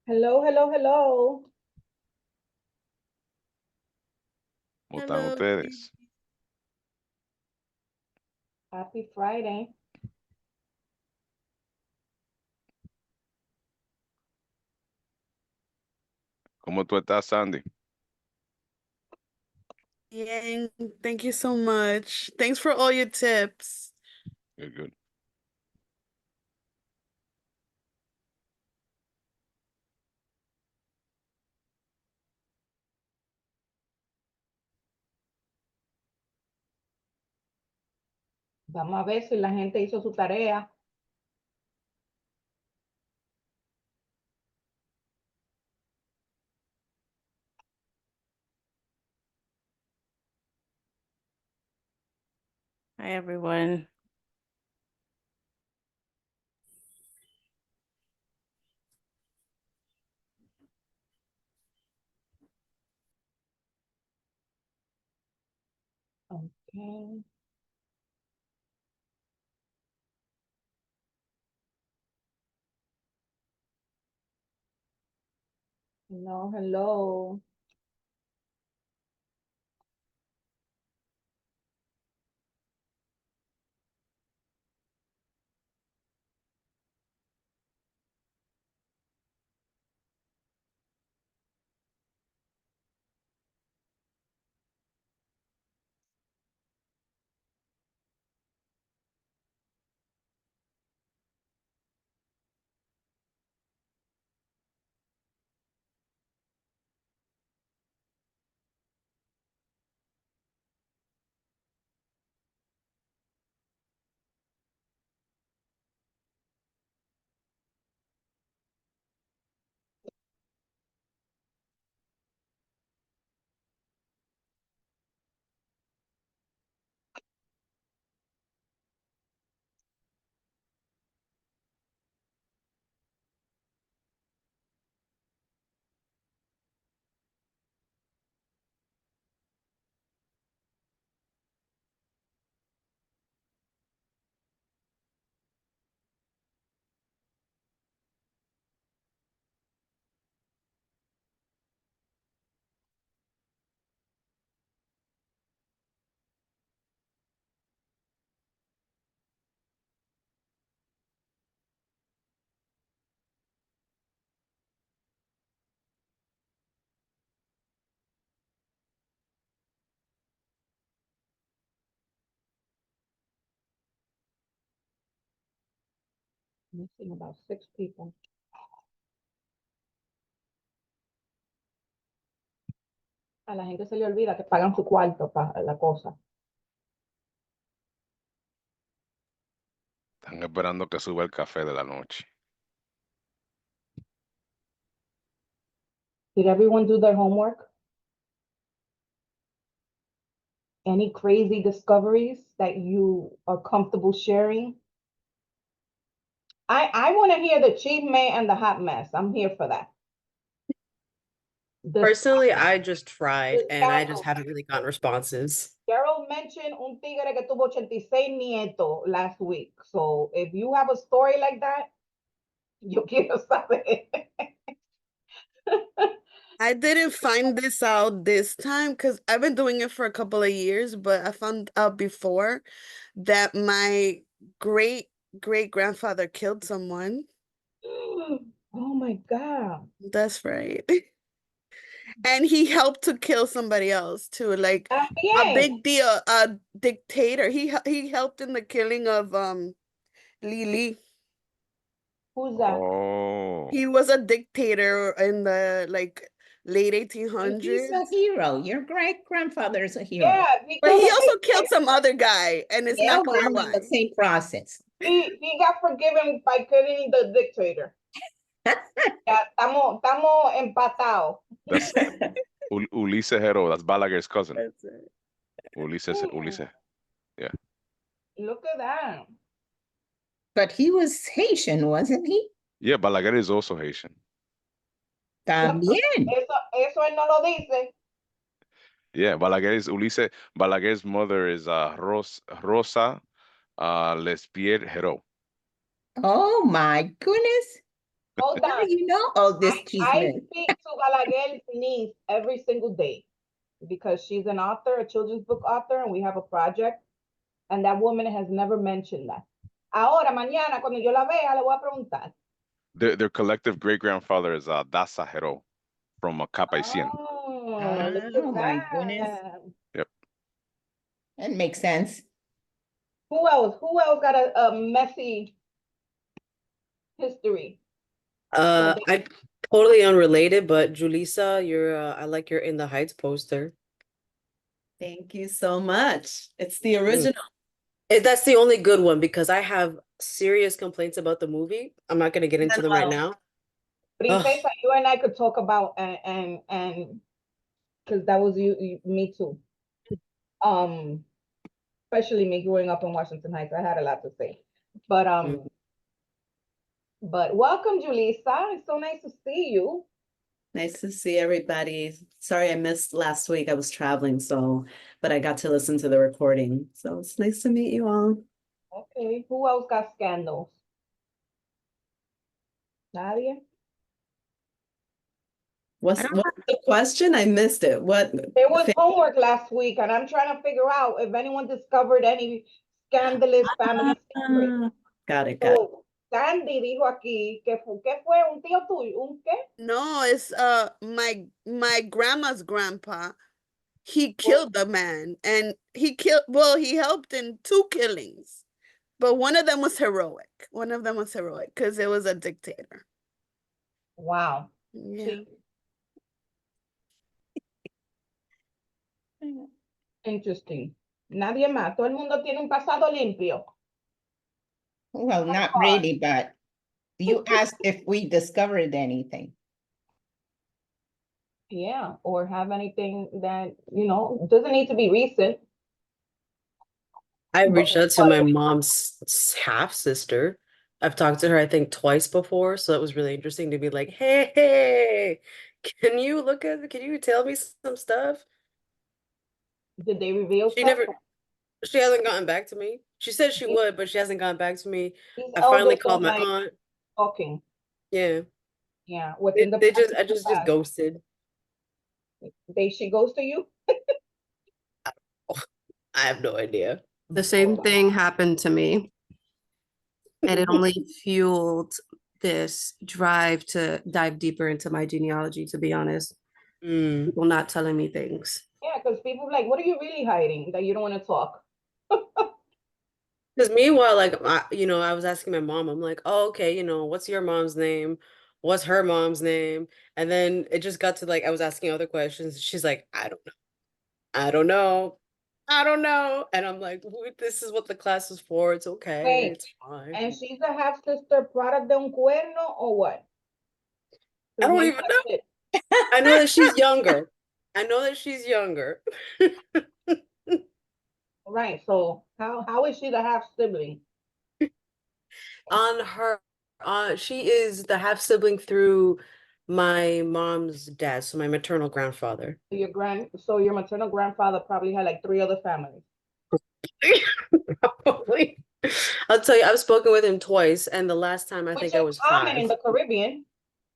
Hello, hello, hello. ¿Cómo están Hello, good evening. ustedes? Happy Friday. ¿Cómo tú estás, Sandy? Yeah, thank you so much. Thanks for all your tips. Good, good. Vamos a ver si la gente hizo su tarea. Hi, everyone. Okay. Hello, hello. Missing about 6 people. A la gente se le olvida que pagan su cuarto para la cosa. Están esperando que suba el café de la noche. Did everyone do their homework? Any crazy discoveries that you are comfortable sharing? I want to hear the chief may and the hot mess. I'm here for that. Personally, I just tried and I just Descaro. haven't really gotten responses. Gerald mentioned un tigre que tuvo 86 nietos last week. So if you have a story like that, yo quiero saber. I didn't find this out this time because I've been doing it for a couple of years, but I found out before that my great great grandfather killed someone. Oh my God. That's right. And he helped to kill somebody else too, like a También. big deal, a dictator. He helped in the killing of Lili. Who's that? Oh, He was a dictator in the like late He's 1800s. a hero. Your great grandfather is a hero. Yeah, But he because also killed some other guy, and it's Yeah, not clear well, in the why. same process. he got forgiven by killing the dictator. Ya, estamos empatados. that's Ulises Hero. That's Balaguer's cousin. That's it. Ulises. Yeah. Look at that. But he was Haitian, wasn't he? Yeah, Balaguer is also Haitian. También. Eso él no lo dice. Yeah, Balaguer's mother is Rosa Lespierre Hero. Oh my goodness. Hold How on. do you know all this, I Chisme? speak to Balaguer's niece every single day because she's an author, a children's book author, and we have a project. And that woman has never mentioned that. Ahora, mañana, cuando yo la vea, le voy a preguntar. Their collective great grandfather is Daza Hero from Cap-Haitien. Oh, look at Oh my goodness. that. Yep. That makes sense. Who else? Who else got a messy history? I totally unrelated, but Julissa, I like your In the Heights poster. Thank you so much. It's the original. That's the only good one because I have serious complaints about the movie. I'm not gonna get into them right now. Princesa, you and I could talk about and because that was me too. Especially me growing up in Washington Heights, I had a lot to say. But but welcome, Julissa. It's so nice to see you. Nice to see everybody. Sorry I missed last week. I was traveling, but I got to listen to the recording. So it's nice to meet you all. Okay, who else got scandals? Nadia? What's the question? I missed it. What? There was homework last week, and I'm trying to figure out if anyone discovered any scandalous family secrets. Got it. So, Sandy dijo aquí que ¿qué fue? ¿Un tío tuyo? ¿Un qué? No, it's my grandma's grandpa. He killed a man, and he helped in 2 killings, but one of them was heroic. One of them was heroic because it was a dictator. Wow. Yeah. Interesting. Nadie más. Todo el mundo tiene un pasado limpio. Well, not really, but you asked if we discovered anything. Yeah, or have anything that, doesn't need to be recent. I reached out to my mom's half sister. I've talked to her, I think, twice before, so it was really interesting to be like, hey, can you tell me some stuff? Did they reveal She stuff? she hasn't gotten back to me. She said she would, but she hasn't gotten back to me. These I finally elders called don't my like aunt. talking. Yeah. Yeah. Within the I just ghosted. She goes to you? I have no idea. The same thing happened to me, and it only fueled this drive to dive deeper into my genealogy, to be honest. People not telling me things. Yeah, because people are like, what are you really hiding that you don't want to talk? Because meanwhile, like, I was asking my mom, I'm like, oh, okay, what's your mom's name? What's her mom's name? And then it just got to like, I was asking other questions. She's like, I don't know. I don't know. I don't know. And I'm like, this is what the class is for. It's okay. Wait, It's fine. and she's a half-sister product de un cuerno or what? I don't even know. I know that she's younger. I know that she's younger. Right, so how is she the half-sibling? She is the half sibling through my mom's dad, so my maternal grandfather. So your maternal grandfather probably had like 3 other families. Probably. I'll tell you, I've spoken with him twice, and the last time I think I was common 5. in the Caribbean.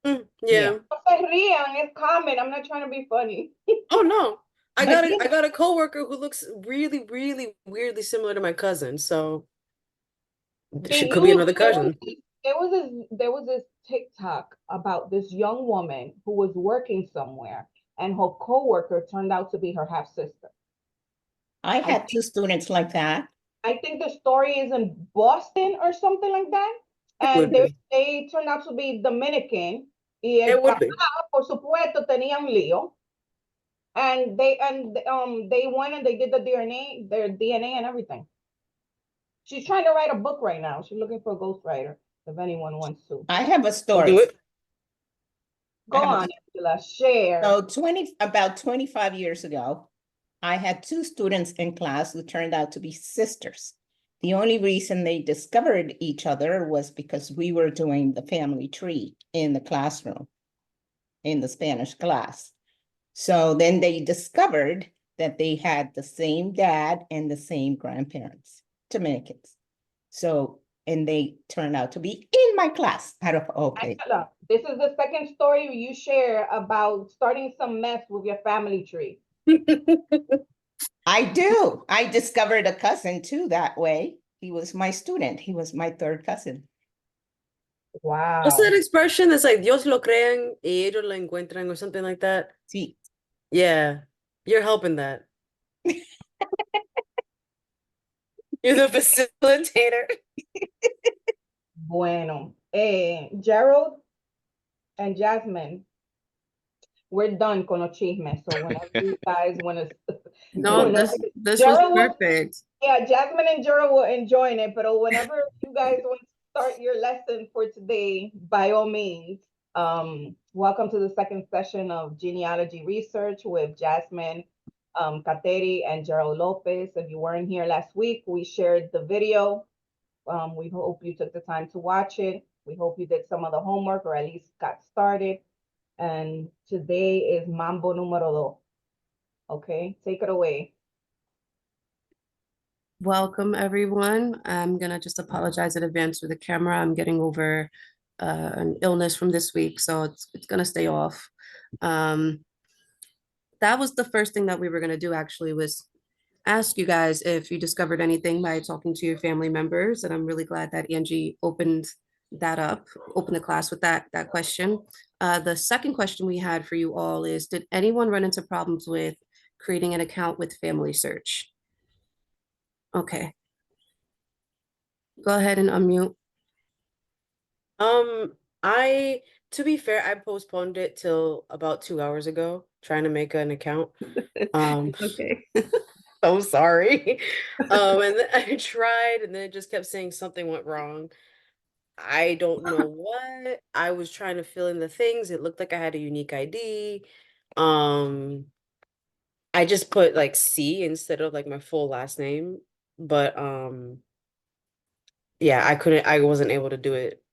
Yeah. No se rían, it's common. I'm not trying to be funny. Oh no. I got a coworker who looks really, really weirdly similar to my cousin, so she could be another cousin. There was this TikTok about this young woman who was working somewhere, and her coworker turned out to be her half sister. I had 2 students like that. I think the story is in Boston or something like that. And they turned out to be Dominican. Y el papá, por supuesto, tenía un lío. And they went and they did their DNA and everything. She's trying to write a book right now. She's looking for a ghostwriter, if anyone wants to. I have a story. Go on, Angela, share. So about 25 years ago, I had 2 students in class who turned out to be sisters. The only reason they discovered each other was because we were doing the family tree in the classroom, in the Spanish class. So then they discovered that they had the same dad and the same grandparents, Dominicans. So and they turned out to be in my class. I don't, okay. Angela, this is the second story you share about starting some mess with your family tree. I do. I discovered a cousin too that way. He was my student. He was my third cousin. Wow. What's that expression? It's like Dios lo crean y ellos lo encuentran or something like that. Sí. Yeah, you're helping that. You're the facilitator. Bueno, Gerald and Jasmine, we're done con los chismes. So whenever you guys want to, No, this was Gerald will- perfect. yeah, Jasmine and Gerald will enjoy it. But whenever you guys want to start your lesson for today, by all means, welcome to the second session of genealogy research with Jasmine Kateri and Gerald Lopez. If you weren't here last week, we shared the video. We hope you took the time to watch it. We hope you did some of the homework or at least got started. And today is Mambo número dos. Okay, take it away. Welcome, everyone. I'm gonna just apologize in advance for the camera. I'm getting over an illness from this week, so it's gonna stay off. That was the first thing that we were gonna do, actually, was ask you guys if you discovered anything by talking to your family members, and I'm really glad that Angie opened the class with that question. The second question we had for you all is, did anyone run into problems with creating an account with Family Search? Okay. Go ahead and unmute. To be fair, I postponed it till about 2 hours ago, trying to make an account. Okay. So sorry. And then I tried, and then it just kept saying something went wrong. I don't know what. I was trying to fill in the things. It looked like I had a unique ID. I just put like C instead of like my full last name, but yeah, I wasn't able to do it.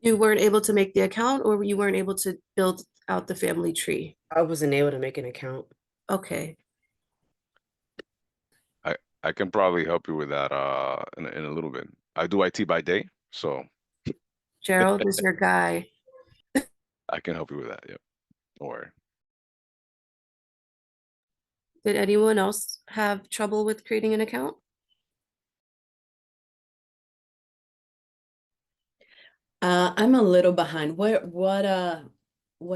You weren't able to make the account, or you weren't able to build out the family tree? I wasn't able to make an account. Okay. I can probably help you with that in a little bit. I do IT by day, so Gerald is your guy. I can help you with that. Yep. Don't worry. Did anyone else have trouble with creating an account? I'm a little behind. What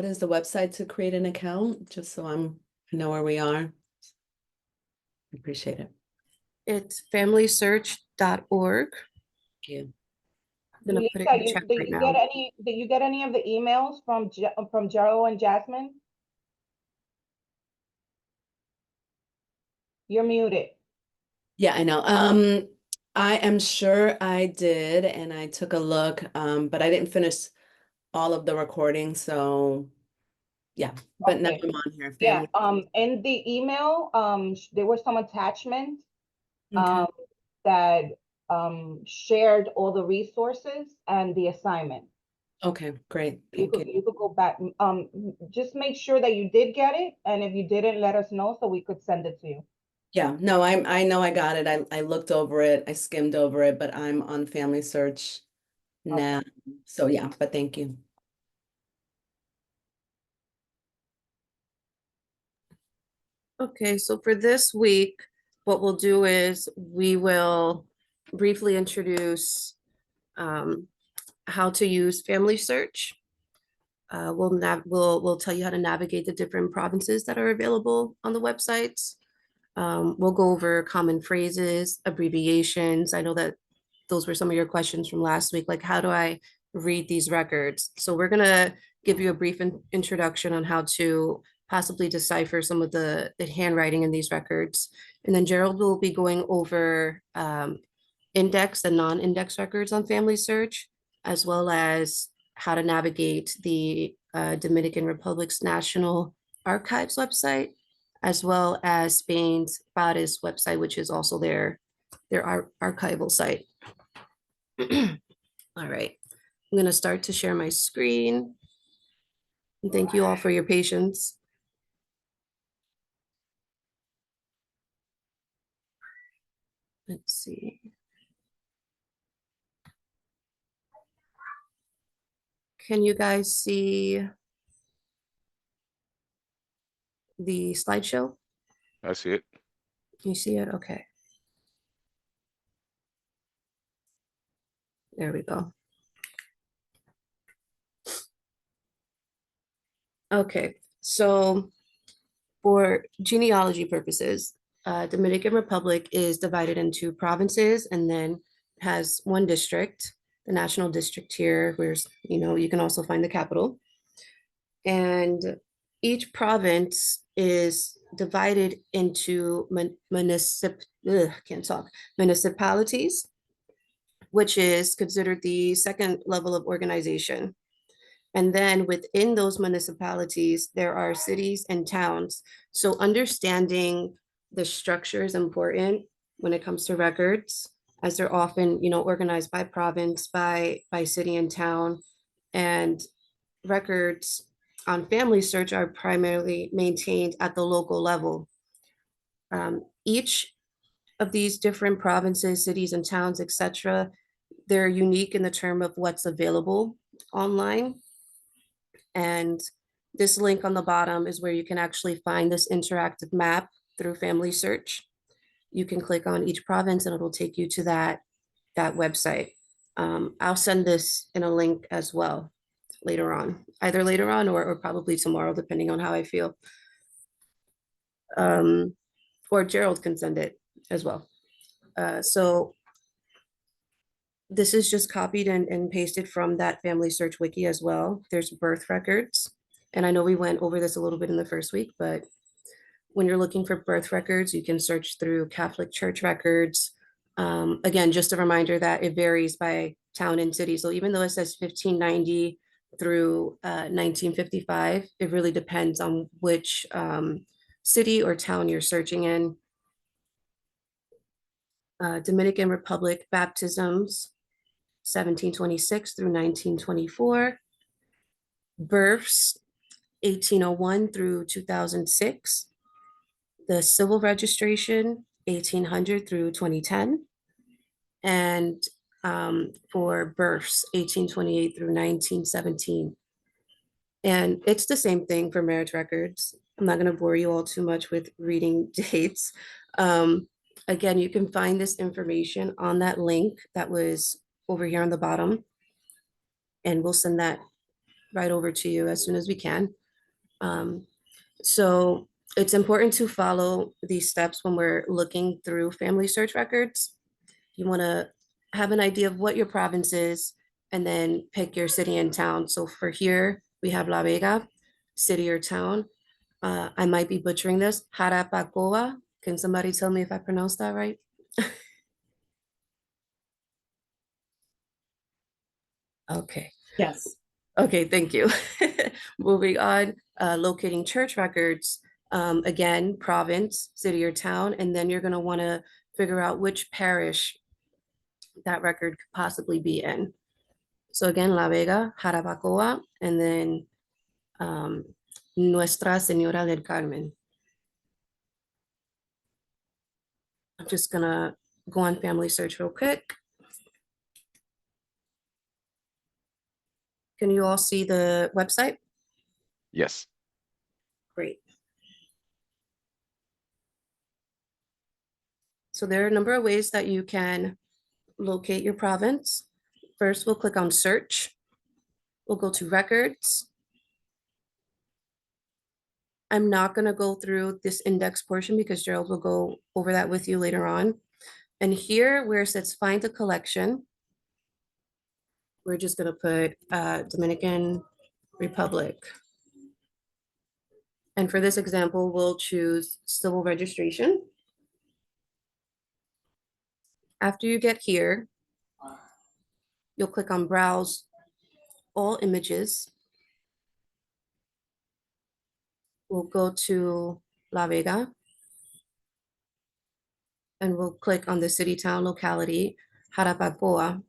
is the website to create an account? Just so I know where we are. Appreciate it. It's familysearch.org. Thank you. I'm gonna put it in the chat Did right you now. get any of the emails from Gerald and Jasmine? You're muted. Yeah, I know. I am sure I did, and I took a look, but I didn't finish all of the recording, so yeah. But now Okay. I'm on here. Yeah, Family. in the email, there were some attachments Okay. that shared all the resources and the assignment. Okay, great. Thank you. You could go back. Just make sure that you did get it, and if you didn't, let us know so we could send it to you. Yeah, no, I know I got it. I looked over it, I skimmed over it, but I'm on Family Search now. So yeah, but thank you. Okay, so for this week, what we'll do is we will briefly introduce how to use Family Search. We'll tell you how to navigate the different provinces that are available on the websites. We'll go over common phrases, abbreviations. I know that those were some of your questions from last week, like how do I read these records? So we're gonna give you a brief introduction on how to possibly decipher some of the handwriting in these records. And then Gerald will be going over index and non-index records on Family Search, as well as how to navigate the Dominican Republic's National Archives website, as well as Spain's FADES website, which is also their archival site. All right, I'm gonna start to share my screen. And thank you all for your patience. Let's see. Can you guys see the slideshow? I see it. Can you see it? Okay. There we go. Okay, so for genealogy purposes, Dominican Republic is divided into provinces and then has one district, the national district here, where you can also find the capital. And each province is divided into municipalities, which is considered the second level of organization. And then within those municipalities, there are cities and towns. So understanding the structure is important when it comes to records, as they're often, organized by province, by city and town. And records on family search are primarily maintained at the local level. Each of these different provinces, cities and towns, etc., they're unique in the term of what's available online. And this link on the bottom is where you can actually find this interactive map through family search. You can click on each province and it'll take you to that website. I'll send this in a link as well later on, either later on or probably tomorrow, depending on how I feel. Or Gerald can send it as well. So this is just copied and pasted from that family search wiki as well. There's birth records. And I know we went over this a little bit in the first week, but when you're looking for birth records, you can search through Catholic Church records. Again, just a reminder that it varies by town and city. So even though it says 1590 through 1955, it really depends on which city or town you're searching in. Dominican Republic baptisms, 1726 through 1924. Births, 1801 through 2006. The civil registration, 1800 through 2010. And for births, 1828 through 1917. And it's the same thing for marriage records. I'm not going to bore you all too much with reading dates. Again, you can find this information on that link that was over here on the bottom. And we'll send that right over to you as soon as we can. So it's important to follow these steps when we're looking through family search records. You want to have an idea of what your province is and then pick your city and town. So for here, we have La Vega, city or town. I might be butchering this, Jarabacoa. Can somebody tell me if I pronounced that right? Okay. Yes. Okay, thank you. Moving on, locating church records. Again, province, city or town, and then you're going to want to figure out which parish that record could possibly be in. So again, La Vega, Jarabacoa, and then Nuestra Señora del Carmen. I'm just going to go on family search real quick. Can you all see the website? Yes. Great. So there are a number of ways that you can locate your province. First, we'll click on search. We'll go to records. I'm not going to go through this index portion because Gerald will go over that with you later on. And here where it says find a collection, we're just going to put Dominican Republic. And for this example, we'll choose civil registration. After you get here, you'll click on browse all images. We'll go to La Vega and we'll click on the city town locality, Jarabacoa.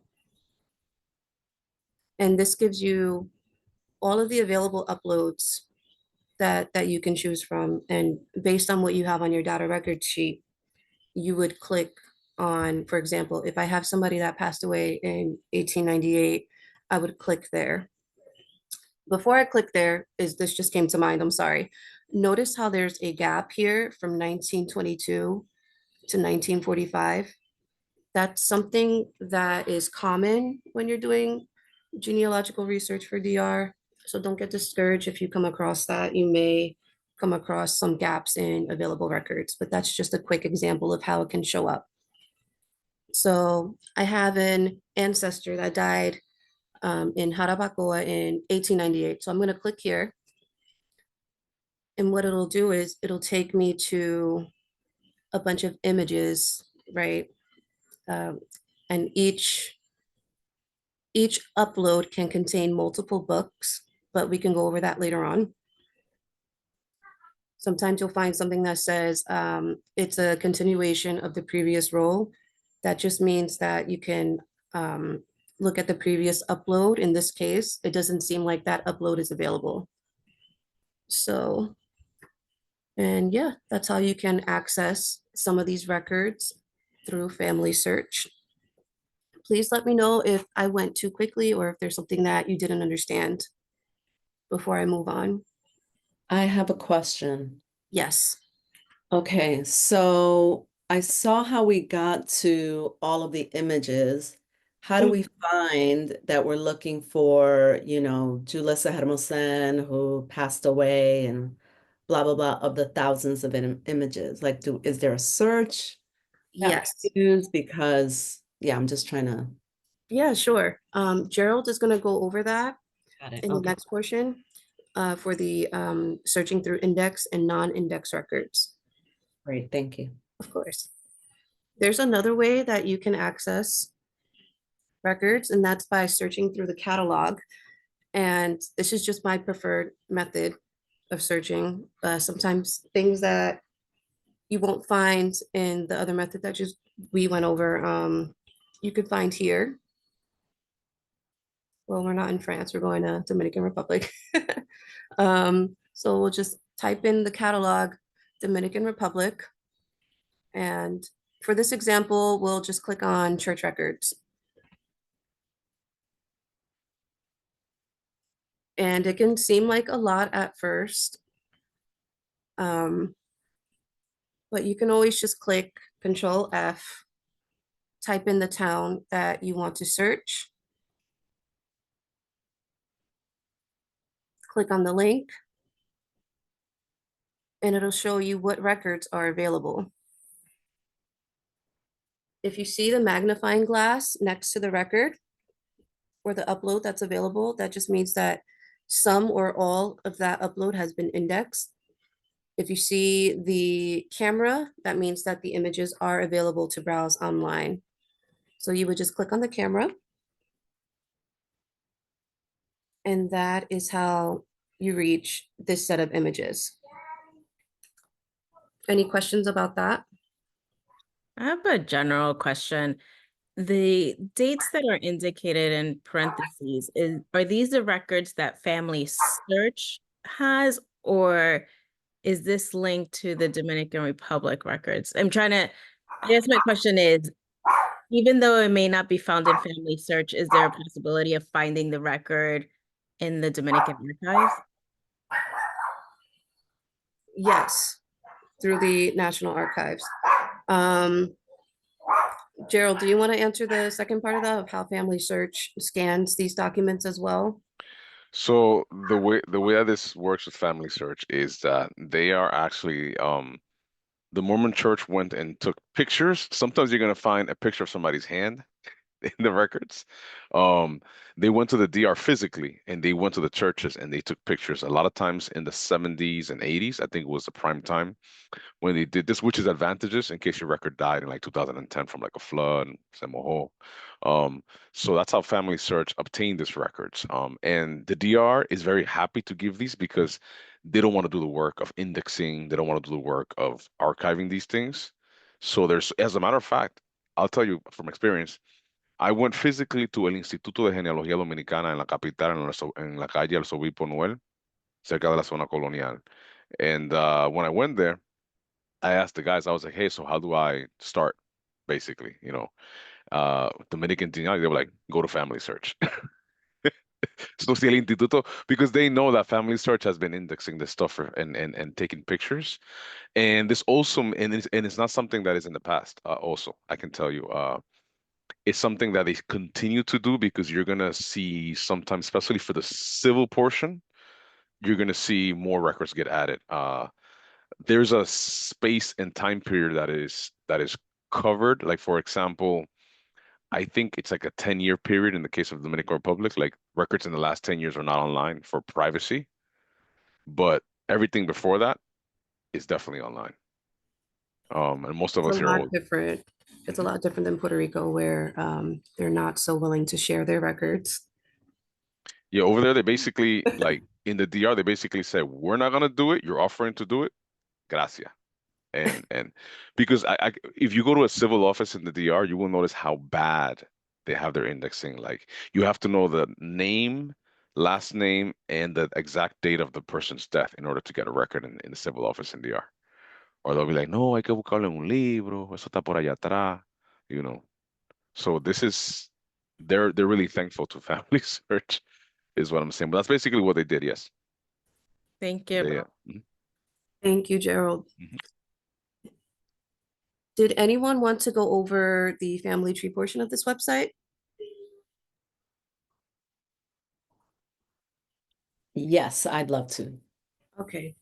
And this gives you all of the available uploads that you can choose from. And based on what you have on your data record sheet, you would click on, for example, if I have somebody that passed away in 1898, I would click there. Before I click there, this just came to mind, I'm sorry. Notice how there's a gap here from 1922 to 1945. That's something that is common when you're doing genealogical research for DR. So don't get discouraged if you come across that. You may come across some gaps in available records, but that's just a quick example of how it can show up. So I have an ancestor that died in Jarabacoa in 1898. So I'm going to click here. And what it'll do is it'll take me to a bunch of images, right? And each upload can contain multiple books, but we can go over that later on. Sometimes you'll find something that says it's a continuation of the previous role. That just means that you can look at the previous upload. In this case, it doesn't seem like that upload is available. So, and yeah, that's how you can access some of these records through family search. Please let me know if I went too quickly or if there's something that you didn't understand before I move on. I have a question. Yes. Okay, so I saw how we got to all of the images. How do we find that we're looking for, you know, Julissa Hermosen who passed away and blah, blah, blah of the thousands of images? Like, is there a search that Yes. we use? Because, yeah, I'm just trying to. Yeah, sure. Gerald is going to go over that in the Okay. next portion for the searching through index and non-index records. Great, thank you. Of course. There's another way that you can access records, and that's by searching through the catalog. And this is just my preferred method of searching. Sometimes things that you won't find in the other method that we went over, you could find here. Well, we're not in France, we're going to Dominican Republic. So we'll just type in the catalog, Dominican Republic. And for this example, we'll just click on church records. And it can seem like a lot at first. But you can always just click Control F, type in the town that you want to search. Click on the link. And it'll show you what records are available. If you see the magnifying glass next to the record or the upload that's available, that just means that some or all of that upload has been indexed. If you see the camera, that means that the images are available to browse online. So you would just click on the camera. And that is how you reach this set of images. Any questions about that? I have a general question. The dates that are indicated in parentheses, are these the records that Family Search has, or is this linked to the Dominican Republic records? I guess my question is, even though it may not be found in Family Search, is there a possibility of finding the record in the Dominican archives? Yes, through the National Archives. Gerald, do you want to answer the second part of that, of how Family Search scans these documents as well? So the way that this works with Family Search is that they are actually the Mormon Church went and took pictures. Sometimes you're gonna find a picture of somebody's hand in the records. They went to the DR physically and they went to the churches and they took pictures. A lot of times in the 70s and 80s, I think it was the prime time when they did this, which is advantageous in case your record died in like 2010 from like a flood, se mojó. So that's how Family Search obtained these records. And the DR is very happy to give these because they don't want to do the work of indexing. They don't want to do the work of archiving these things. So as a matter of fact, I'll tell you from experience, I went physically to el Instituto de Genealogía Dominicana en la capital, en la calle Arzobispo Noel, cerca de la zona colonial. And when I went there, I asked the guys, I was like, hey, so how do I start? Basically, Dominican genealogy, they were like, go to Family Search. So si el instituto, because they know that Family Search has been indexing this stuff and taking pictures. And this also, and it's not something that is in the past. Also, I can tell you, it's something that they continue to do because you're gonna see sometimes, especially for the civil portion, you're gonna see more records get added. There's a space and time period that is covered. Like for example, I think it's like a 10-year period in the case of the Dominican Republic. Like records in the last 10 years are not online for privacy, but everything before that is definitely online. And most of It's us a here are lot old. different. It's a lot different than Puerto Rico, where they're not so willing to share their records. Yeah, over there they basically like in the DR they basically said we're not gonna do it. You're offering to do it, gracias. And because if you go to a civil office in the DR, you will notice how bad they have their indexing. Like you have to know the name, last name, and the exact date of the person's death in order to get a record in the civil office in DR. Or they'll be like, no, hay que buscarlo en un libro, eso está por allá atrás, you know. So this is they're really thankful to Family Search, is what I'm saying. But that's basically what they did, yes. Thank you. Mhm. Thank you, Gerald. Mhm. Did anyone want to go over the family tree portion of this website? Yes, I'd love to. Okay.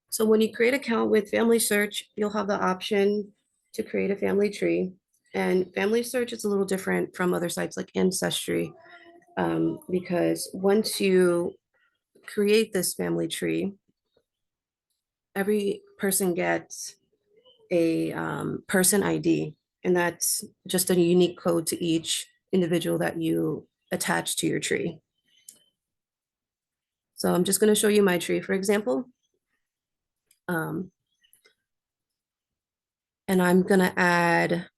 So when you create an account with Family Search, you'll have the option to create a family tree. And Family Search is a little different from other sites like Ancestry, because once you create this family tree, every person gets a person ID, and that's just a unique code to each individual that you attach to your tree. So I'm just going to show you my tree, for example. And I'm going to add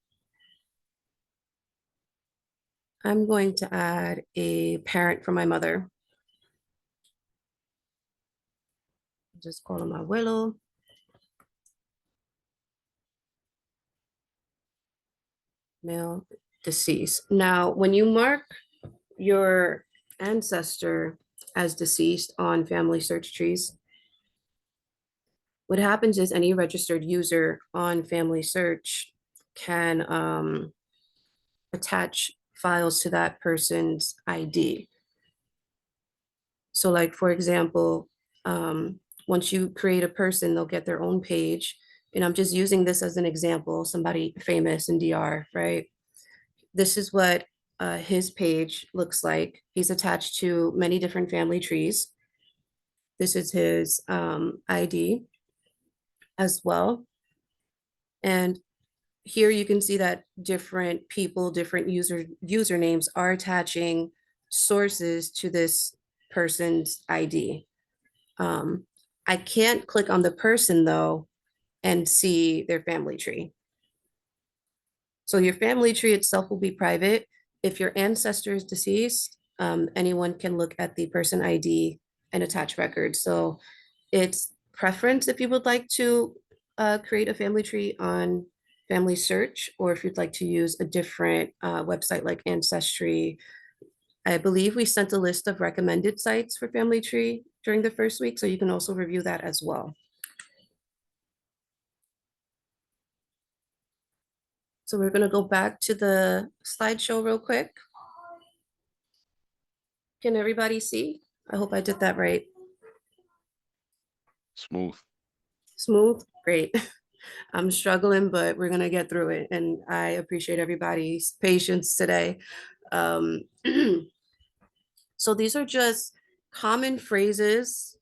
a parent for my mother. Just call him abuelo. Male, deceased. Now, when you mark your ancestor as deceased on family search trees, what happens is any registered user on family search can attach files to that person's ID. So like, for example, once you create a person, they'll get their own page. And I'm just using this as an example, somebody famous in DR, right? This is what his page looks like. He's attached to many different family trees. This is his ID as well. And here you can see that different people, different usernames are attaching sources to this person's ID. I can't click on the person though and see their family tree. So your family tree itself will be private. If your ancestor is deceased, anyone can look at the person ID and attach records. So it's preference if you would like to create a family tree on Family Search, or if you'd like to use a different website like Ancestry. I believe we sent a list of recommended sites for family tree during the first week, so you can also review that as well. So we're going to go back to the slideshow real quick. Can everybody see? I hope I did that right. Smooth. Smooth? Great. I'm struggling, but we're going to get through it. And I appreciate everybody's patience today. So these are just common phrases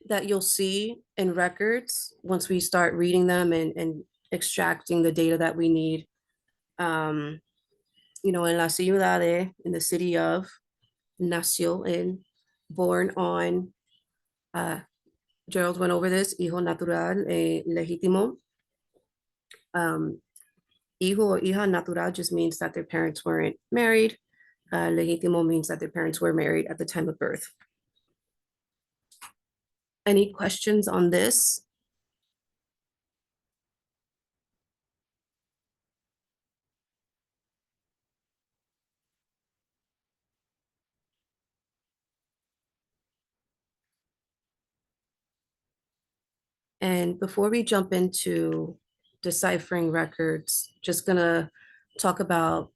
that you'll see in records once we start reading them and extracting the data that we need. You know, en la ciudad de, in the city of, nació in, born on, Gerald went over this, hijo natural, legítimo. Hijo or hija natural just means that their parents weren't married. Legítimo means that their parents were married at the time of birth. Any questions on this? And before we jump into deciphering records, just gonna talk about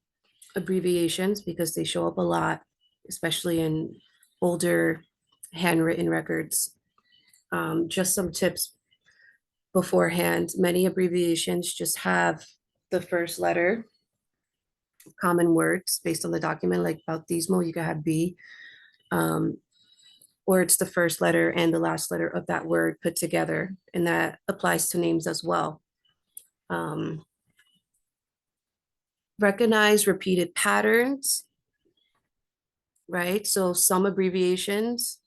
abbreviations because they show up a lot, especially in older handwritten records. Just some tips beforehand. Many abbreviations just have the first letter, common words based on the document, like bautismo, you could have B, or it's the first letter and the last letter of that word put together, and that applies to names as well. Recognize repeated patterns, right? So some abbreviations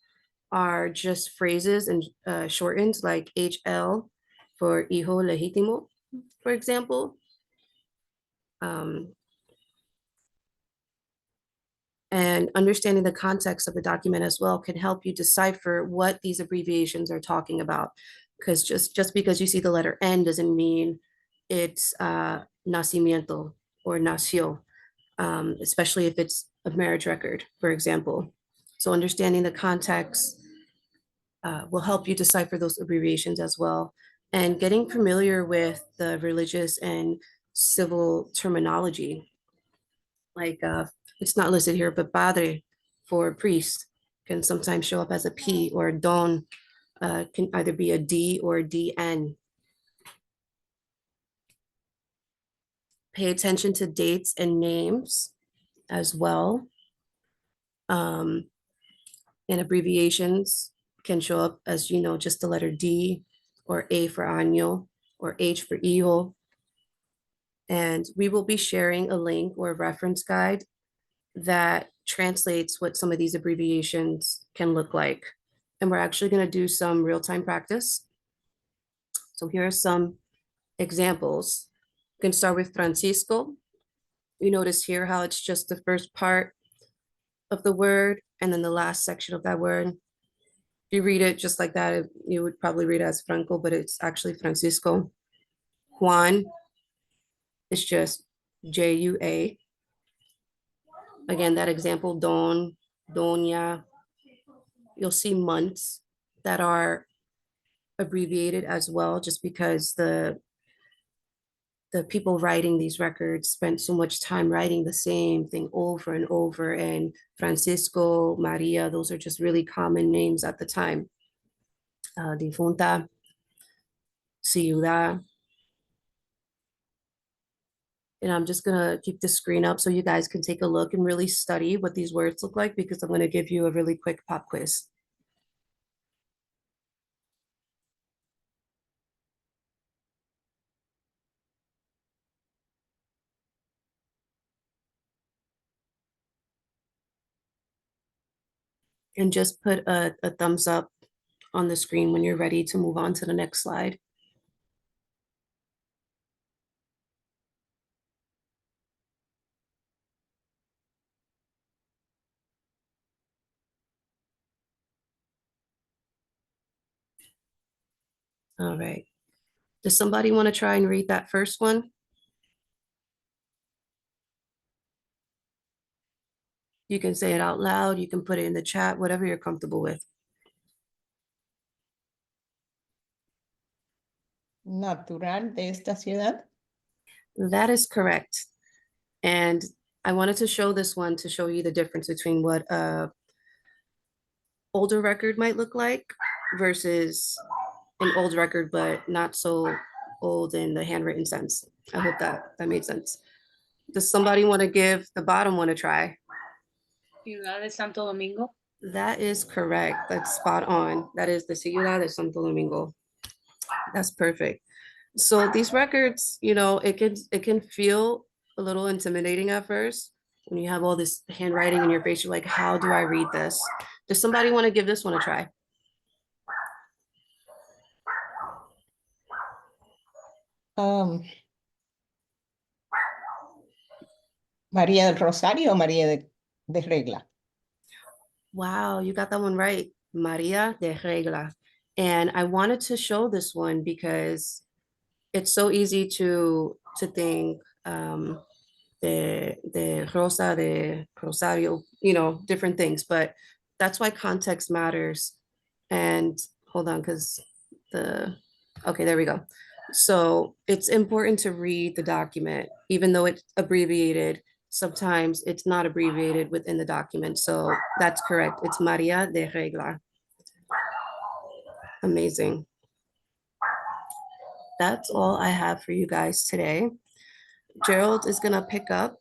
are just phrases and shortened, like HL for hijo legítimo, for example. And understanding the context of the document as well can help you decipher what these abbreviations are talking about. Because just because you see the letter N doesn't mean it's nacimiento or nació, especially if it's a marriage record, for example. So understanding the context will help you decipher those abbreviations as well. And getting familiar with the religious and civil terminology, like it's not listed here, but padre for priest can sometimes show up as a P, or don can either be a D or a DN. Pay attention to dates and names as well. And abbreviations can show up as, you know, just the letter D, or A for año, or H for hijo. And we will be sharing a link or a reference guide that translates what some of these abbreviations can look like. And we're actually going to do some real-time practice. So here are some examples. You can start with Francisco. You notice here how it's just the first part of the word and then the last section of that word. If you read it just like that, you would probably read it as Franco, but it's actually Francisco. Juan is just Jua. Again, that example, don, doña. You'll see months that are abbreviated as well, just because the people writing these records spent so much time writing the same thing over and over. And Francisco, Maria, those are just really common names at the time. Difunta, ciudad. And I'm just gonna keep the screen up so you guys can take a look and really study what these words look like, because I'm gonna give you a really quick pop quiz. And just put a thumbs up on the screen when you're ready to move on to the next slide. All right. Does somebody want to try and read that first one? You can say it out loud. You can put it in the chat, whatever you're comfortable with. Natural de esta ciudad. That is correct. And I wanted to show this one to show you the difference between what a older record might look like versus an old record, but not so old in the handwritten sense. I hope that made sense. Does somebody want to give the bottom one a try? Ciudad de Santo Domingo. That is correct. That's spot on. That is the Ciudad de Santo Domingo. That's perfect. So these records, you know, it can feel a little intimidating at first when you have all this handwriting in your face. You're like, how do I read this? Does somebody want to give this one a try? María del Rosario o María de Regla. Wow, you got that one right. María de Regla. And I wanted to show this one because it's so easy to think de Rosa, de Rosario, you know, different things, but that's why context matters. And hold on, because the Okay, there we go. So it's important to read the document, even though it's abbreviated. Sometimes it's not abbreviated within the document. So that's correct. It's Maria de Regla. Amazing. That's all I have for you guys today. Gerald is gonna pick up.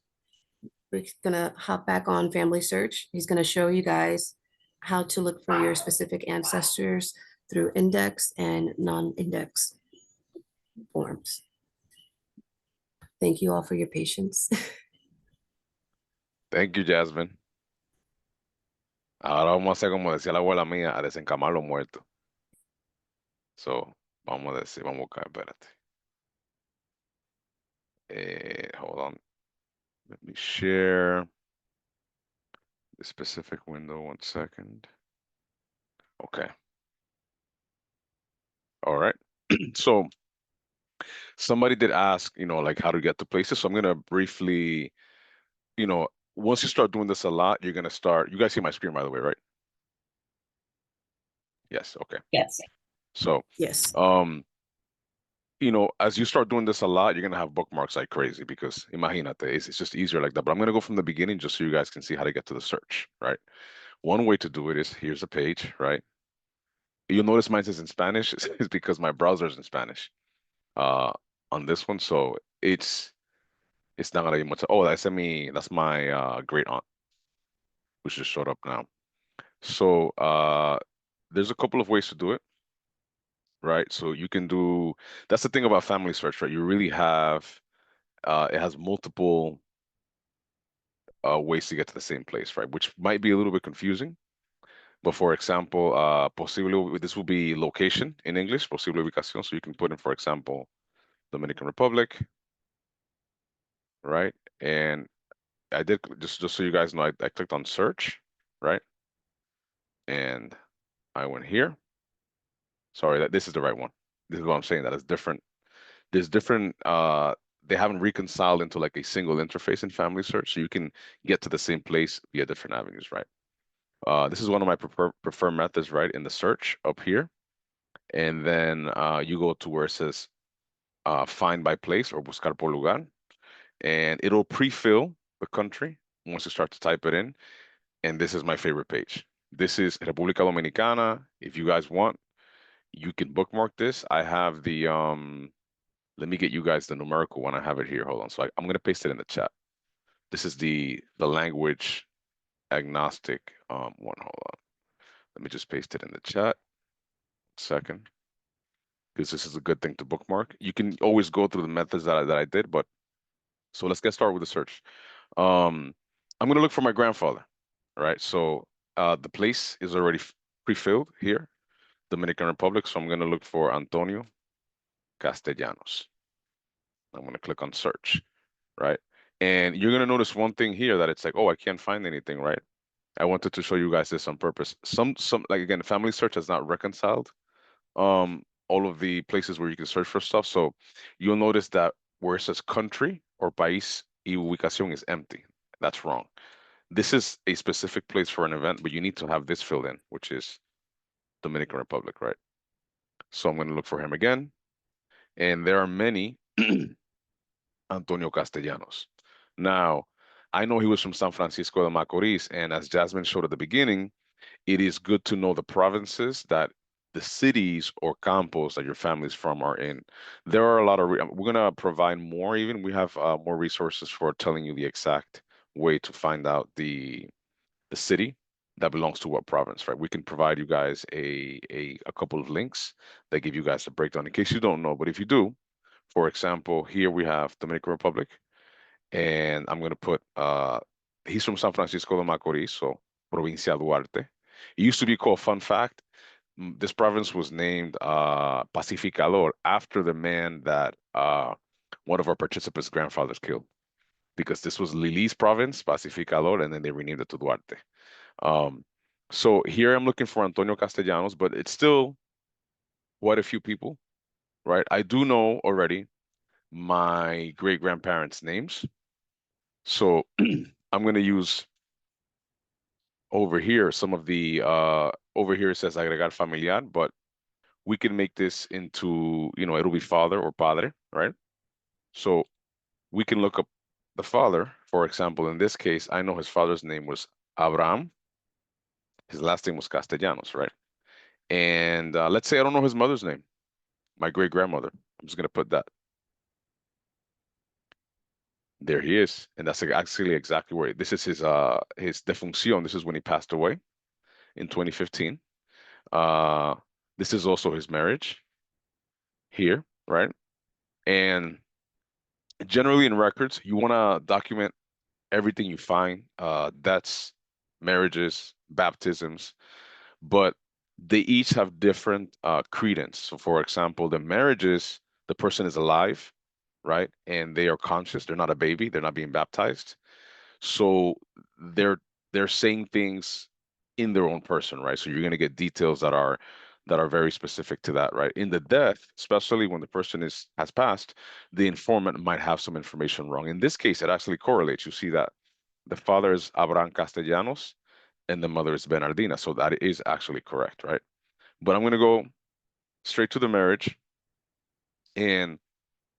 We're gonna hop back on Family Search. He's gonna show you guys how to look for your specific ancestors through index and non-index forms. Thank you all for your patience. Thank you, Jasmine. Ahora vamos a hacer como decía la abuela mía, a desencamar los muertos. So, vamos a decir, vamos a buscar, espérate. Hold on. Let me share the specific window, 1 second. Okay. All right. So somebody did ask, like how to get to places. So I'm gonna briefly, once you start doing this a lot, you're gonna start. You guys see my screen, by the way, right? Yes. Okay. Yes. So, Yes. as you start doing this a lot, you're gonna have bookmarks like crazy because imagínate, it's just easier like that. But I'm gonna go from the beginning just so you guys can see how to get to the search, right? One way to do it is here's a page, right? You'll notice mine says in Spanish is because my browser is in Spanish on this one. So it's not gonna be much. Oh, that's my great aunt, which just showed up now. So there's a couple of ways to do it, right? So you can do, that's the thing about family search, right? You really have, it has multiple ways to get to the same place, right? Which might be a little bit confusing. But for example, posible, this will be location in English, posible ubicación. So you can put in, for example, Dominican Republic, right? And I did, just so you guys know, I clicked on search, right? And I went here. Sorry, this is the right one. This is what I'm saying, that is different. There's different, they haven't reconciled into like a single interface in family search. So you can get to the same place via different avenues, right? This is one of my preferred methods, right? In the search up here. And then you go to where it says find by place or buscar por lugar. And it'll pre-fill the country once you start to type it in. And this is my favorite page. This is República Dominicana. If you guys want, you can bookmark this. I have the, let me get you guys the numerical one. I have it here. Hold on. So I'm going to paste it in the chat. This is the language agnostic one. Hold on. Let me just paste it in the chat. Second. Because this is a good thing to bookmark. You can always go through the methods that I did, but so let's get started with the search. I'm going to look for my grandfather, right? So the place is already pre-filled here, Dominican Republic. So I'm going to look for Antonio Castellanos. I'm going to click on search, right? And you're going to notice one thing here that it's like, oh, I can't find anything, right? I wanted to show you guys this on purpose. Some like, again, family search has not reconciled all of the places where you can search for stuff. So you'll notice that where it says country or país y ubicación is empty. That's wrong. This is a specific place for an event, but you need to have this filled in, which is Dominican Republic, right? So I'm going to look for him again. And there are many Antonio Castellanos. Now, I know he was from San Francisco de Macorís, and as Jasmine showed at the beginning, it is good to know the provinces that the cities or campos that your family's from are in. There are a lot of, we're gonna provide more even. We have more resources for telling you the exact way to find out the city that belongs to what province, right? We can provide you guys a couple of links that give you guys a breakdown in case you don't know, but if you do, for example, here we have Dominican Republic, and I'm gonna put, he's from San Francisco de Macorís, so Provincia Duarte. It used to be called, fun fact, this province was named Pacificador after the man that one of our participants' grandfathers killed, because this was Lili's province, Pacificador, and then they renamed it to Duarte. So here I'm looking for Antonio Castellanos, but it's still quite a few people, right? I do know already my great-grandparents' names. So I'm going to use over here some of the, over here it says agregar familiar, but we can make this into, it'll be father or padre, right? So we can look up the father. For example, in this case, I know his father's name was Abraham. His last name was Castellanos, right? And let's say I don't know his mother's name, my great grandmother. I'm just gonna put that. There he is, and that's actually exactly where this is his defunción. This is when he passed away in 2015. This is also his marriage here, right? And generally in records, you want to document everything you find, deaths, marriages, baptisms, but they each have different credence. So for example, the marriages, the person is alive, right? And they are conscious. They're not a baby. They're not being baptized. So they're saying things in their own person, right? So you're going to get details that are very specific to that, right? In the death, especially when the person has passed, the informant might have some information wrong. In this case, it actually correlates. You see that the father is Abraham Castellanos and the mother is Bernardina. So that is actually correct, right? But I'm going to go straight to the marriage, and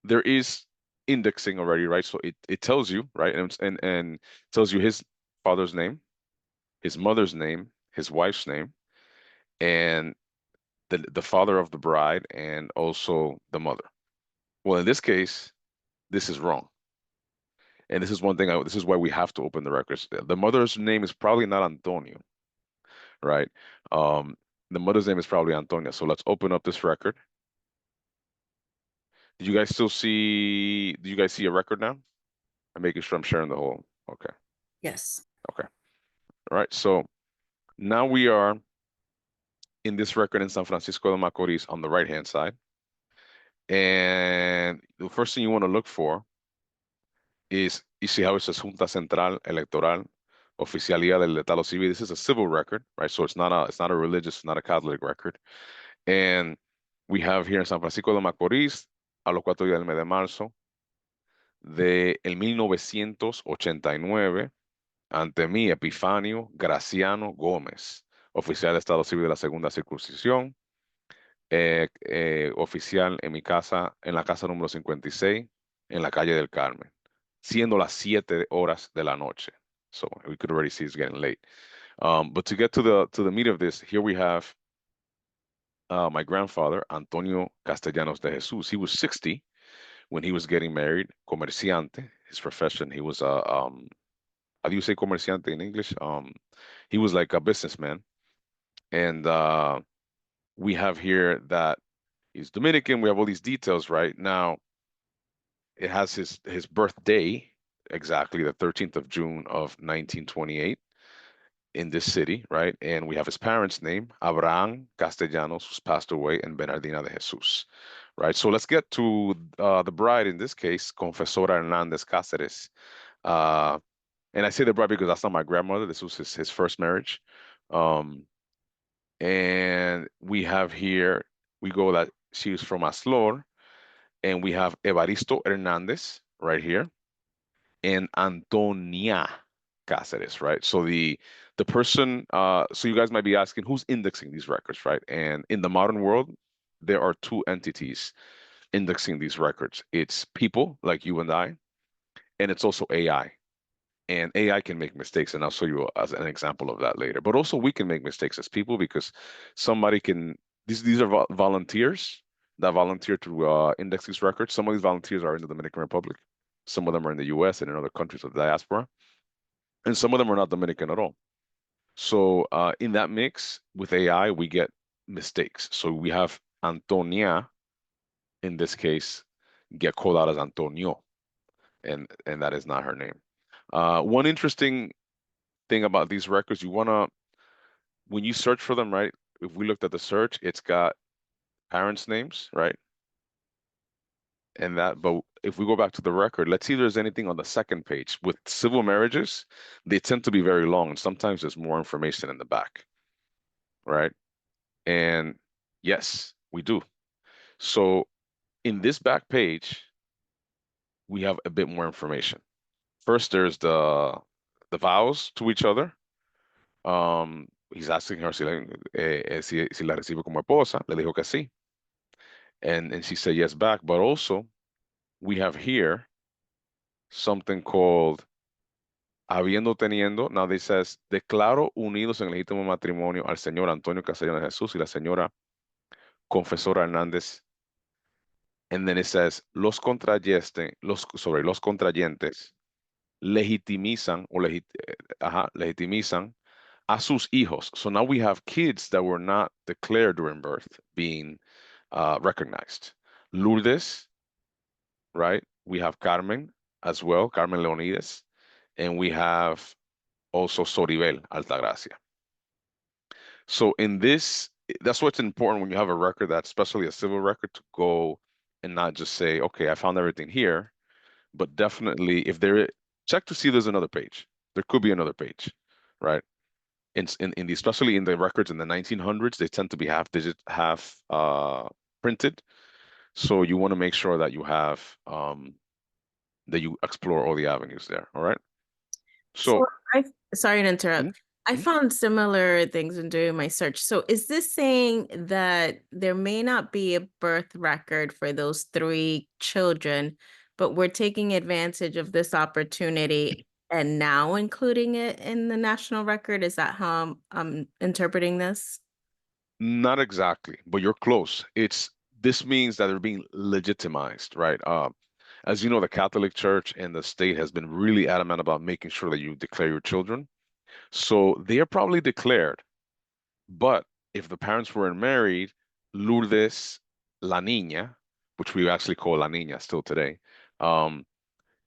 there is indexing already, right? So it tells you, right? And tells you his father's name, his mother's name, his wife's name, and the father of the bride, and also the mother. Well, in this case, this is wrong. And this is one thing, this is why we have to open the records. The mother's name is probably not Antonio, right? The mother's name is probably Antonia. So let's open up this record. Do you guys see a record now? I'm making sure I'm sharing the whole, okay. Yes. Okay. All right. So now we are in this record in San Francisco de Macorís on the right-hand side. And the first thing you want to look for is, you see how it says Junta Central Electoral Oficialía del Estado Civil. This is a civil record, right? So it's not a religious, not a Catholic record. And we have here in San Francisco de Macorís, a los 4 días del mes de marzo, de el 1989, ante mí, Epifanio Graciano Gómez, oficial de Estado Civil de la Segunda Circuncisión, oficial en mi casa, en la casa número 56, en la calle del Carmen, siendo las 7 horas de la noche. So we could already see it's getting late. But to get to the meat of this, here we have my grandfather, Antonio Castellanos de Jesus. He was 60 when he was getting married, comerciante, his profession. He was how do you say comerciante in English? He was like a businessman. And we have here that he's Dominican. We have all these details right now. It has his birthday, exactly the 13th of June of 1928 in this city, right? And we have his parents' name, Abraham Castellanos, who's passed away, and Bernardina de Jesus, right? So let's get to the bride in this case, Confesora Hernandez Cáceres. And I say the bride because that's not my grandmother. This was his first marriage. And we have here, we go that she was from Aslor, and we have Evaristo Hernandez right here, and Antonia Cáceres, right? So the person, so you guys might be asking, who's indexing these records, right? And in the modern world, there are 2 entities indexing these records. It's people like you and I, and it's also AI. And AI can make mistakes, and I'll show you as an example of that later. But also we can make mistakes as people, because somebody can, these are volunteers that volunteer to index these records. Some of these volunteers are in the Dominican Republic. Some of them are in the US and in other countries of the diaspora. And some of them are not Dominican at all. So in that mix with AI, we get mistakes. So we have Antonia, in this case, get called out as Antonio, and that is not her name. One interesting thing about these records, you want to, when you search for them, right? If we looked at the search, it's got parents' names, right? And that, but if we go back to the record, let's see if there's anything on the second page. With civil marriages, they tend to be very long, and sometimes there's more information in the back, right? And yes, we do. So in this back page, we have a bit more information. First, there's the vows to each other. He's asking her si la recibe como esposa. Le dijo que sí. And she said yes back. But also, we have here something called habiendo teniendo. Now this says, declaro unidos en legítimo matrimonio al señor Antonio Castellano de Jesús y la señora Confesora Hernández. And then it says, los contrayentes legitimizan legitimizan a sus hijos. So now we have kids that were not declared during birth being recognized. Lourdes, right? We have Carmen as well, Carmen Leonides, and we have also Soribel Altagracia. So in this, that's what's important when you have a record, that's especially a civil record, to go and not just say, okay, I found everything here, but definitely if check to see if there's another page. There could be another page, right? In the, especially in the records in the 1900s, they tend to be half printed. So you want to make sure that you have that you explore all the avenues there. All right. So sorry to interrupt. I found similar things in doing my search. So is this saying that there may not be a birth record for those 3 children, but we're taking advantage of this opportunity and now including it in the national record? Is that how I'm interpreting this? Not exactly, but you're close. This means that they're being legitimized, right? As you know, the Catholic Church and the state has been really adamant about making sure that you declare your children. So they are probably declared. But if the parents weren't married, Lourdes La Niña, which we actually call La Niña still today,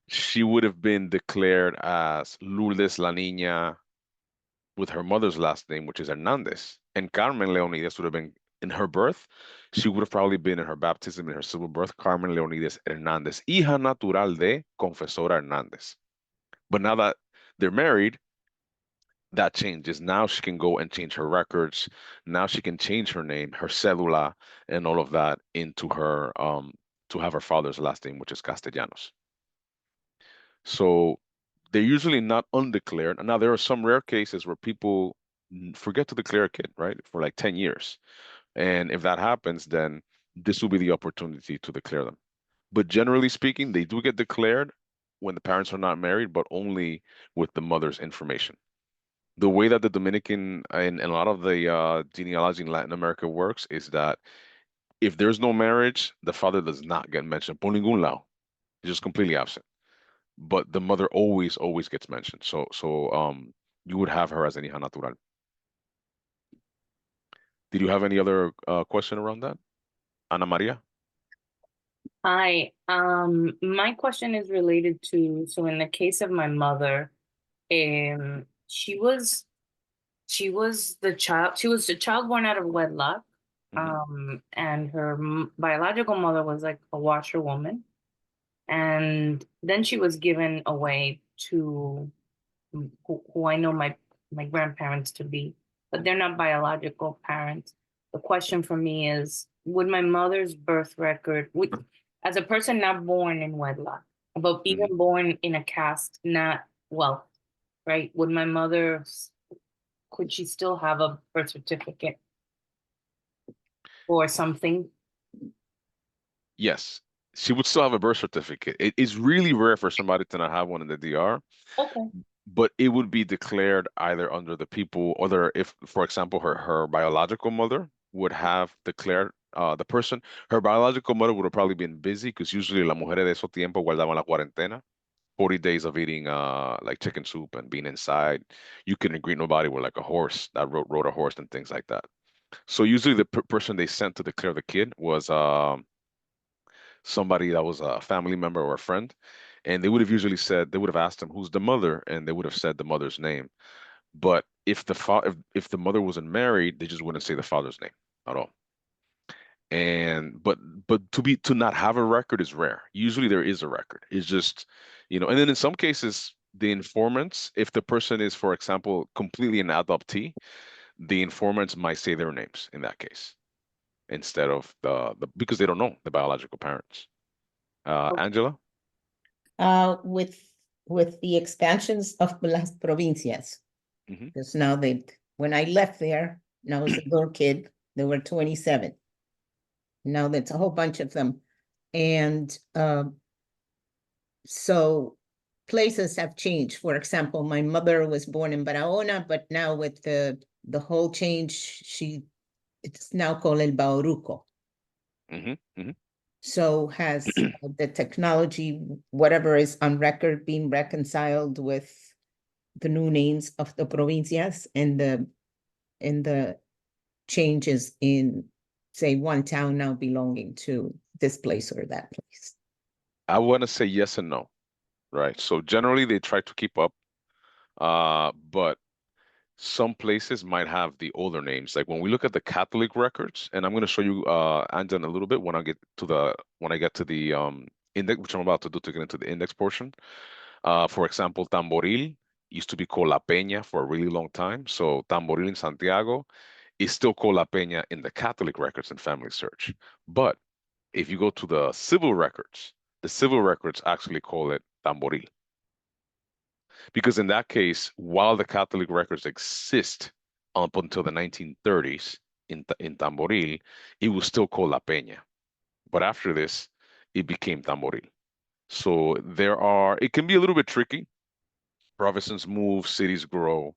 she would have been declared as Lourdes La Niña with her mother's last name, which is Hernandez. And Carmen Leonides would have been in her birth. She would have probably been in her baptism, in her civil birth, Carmen Leonides Hernandez, hija natural de Confesora Hernandez. But now that they're married, that changes. Now she can go and change her records. Now she can change her name, her cédula, and all of that into her, to have her father's last name, which is Castellanos. So they're usually not undeclared. Now, there are some rare cases where people forget to declare a kid, right, for like 10 years. And if that happens, then this will be the opportunity to declare them. But generally speaking, they do get declared when the parents are not married, but only with the mother's information. The way that the Dominican and a lot of the genealogy in Latin America works is that if there's no marriage, the father does not get mentioned. Por ningún lado. He's just completely absent. But the mother always gets mentioned. So you would have her as an hija natural. Did you have any other question around that? Ana Maria? Hi, my question is related to, so in the case of my mother, she was a child born out of wedlock. And her biological mother was like a washerwoman. And then she was given away to who I know my grandparents to be, but they're not biological parents. The question for me is, would my mother's birth record, as a person not born in wedlock, but even born in a caste not wealth, right? Would my mother, could she still have a birth certificate or something? Yes, she would still have a birth certificate. It is really rare for somebody to not have one in the DR. Okay. But it would be declared either under the people, or if, for example, her biological mother would have declared the person. Her biological mother would have probably been busy because usually las mujeres de esos tiempos guardaban la cuarentena, 40 days of eating like chicken soup and being inside. You couldn't greet nobody with like a horse that rode a horse and things like that. So usually the person they sent to declare the kid was somebody that was a family member or a friend. And they would have usually said, they would have asked them, who's the mother? And they would have said the mother's name. But if if the mother wasn't married, they just wouldn't say the father's name at all. And but to not have a record is rare. Usually there is a record. It's just, and then in some cases, the informants, if the person is, for example, completely an adoptee, the informants might say their names in that case instead of because they don't know the biological parents. Angela? With the expansions of las provincias, because now when I left there, and I was a little kid, there were 27. Now that's a whole bunch of them. And so places have changed. For example, my mother was born in Barahona, but now with the whole change, it's now called El Bauruco. So has the technology, whatever is on record, being reconciled with the new names of the provincias and the changes in, say, one town now belonging to this place or that place? I want to say yes and no, right? So generally they try to keep up, but some places might have the older names. Like when we look at the Catholic records, and I'm going to show you Anja in a little bit when I get to the index, which I'm about to do to get into the index portion. For example, Tamboril used to be called La Peña for a really long time. So Tamboril in Santiago is still called La Peña in the Catholic records and family search. But if you go to the civil records actually call it Tamboril. Because in that case, while the Catholic records exist up until the 1930s in Tamboril, it was still called La Peña. But after this, it became Tamboril. So it can be a little bit tricky. Provinces move, cities grow.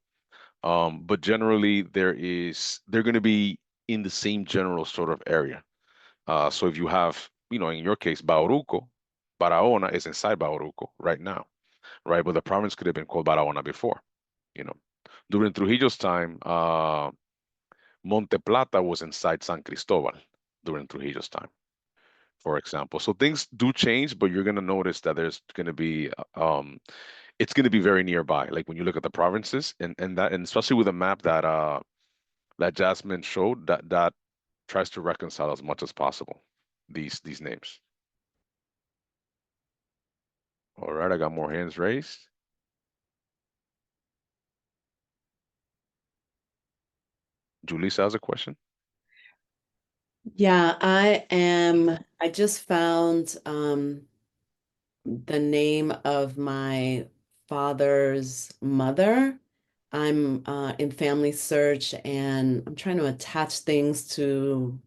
But generally they're going to be in the same general sort of area. So if you have, in your case, Bauruco, Barahona is inside Bauruco right now, right? But the province could have been called Barahona before, During Trujillo's time, Monte Plata was inside San Cristobal during Trujillo's time, for example. So things do change, but you're going to notice that there's going to be, it's going to be very nearby. Like when you look at the provinces and especially with a map that Jasmine showed, that tries to reconcile as much as possible these names. All right, I got more hands raised. Julissa has a question. Yeah, I just found the name of my father's mother. I'm in family search and I'm trying to attach things to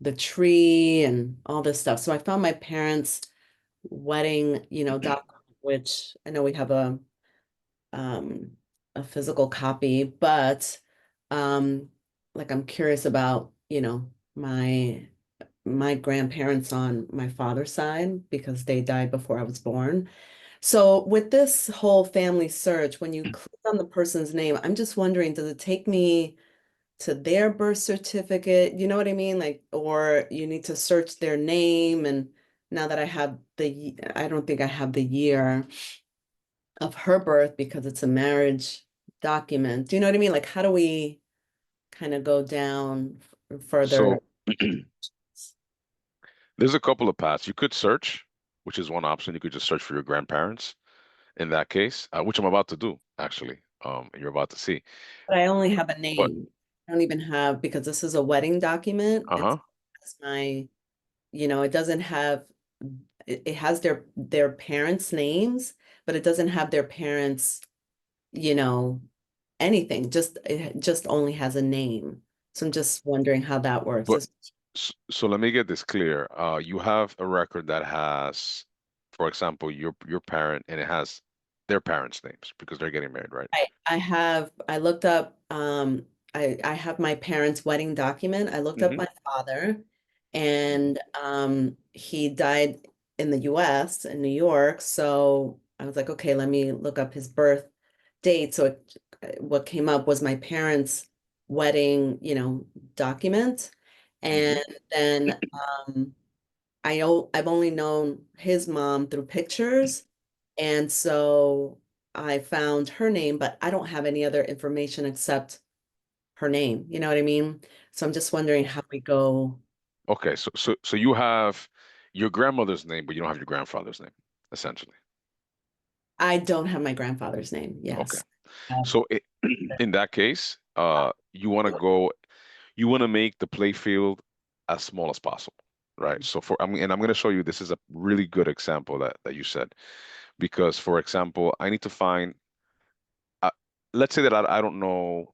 the tree and all this stuff. So I found my parents' wedding, document, which I know we have a physical copy, but like I'm curious about, my grandparents on my father's side because they died before I was born. So with this whole family search, when you click on the person's name, I'm just wondering, does it take me to their birth certificate? You know what I mean? Like, or you need to search their name. And now that I don't think I have the year of her birth because it's a marriage document. Do you know what I mean? Like, how do we kind of go down further? So there's a couple of paths. You could search, which is one option. You could just search for your grandparents in that case, which I'm about to do, actually. And you're about to see. But I only have a name. But, I don't even have, because this is a wedding document. It's my, it doesn't have, it has their parents' names, but it doesn't have their parents, anything. It just only has a name. So I'm just wondering how that works. But so let me get this clear. You have a record that has, for example, your parent, and it has their parents' names because they're getting married, right? I looked up, I have my parents' wedding document. I looked up my father, and he died in the US, in New York. So I was like, okay, let me look up his birth date. So what came up was my parents' wedding, document. And then I've only known his mom through pictures. And so I found her name, but I don't have any other information except her name. You know what I mean? So I'm just wondering how we go. Okay, so you have your grandmother's name, but you don't have your grandfather's name, essentially. I don't have my grandfather's name. Yes. Okay. So in that case, you want to make the play field as small as possible, right? So I'm going to show you, this is a really good example that you said, because for example, I need to find, let's say that I don't know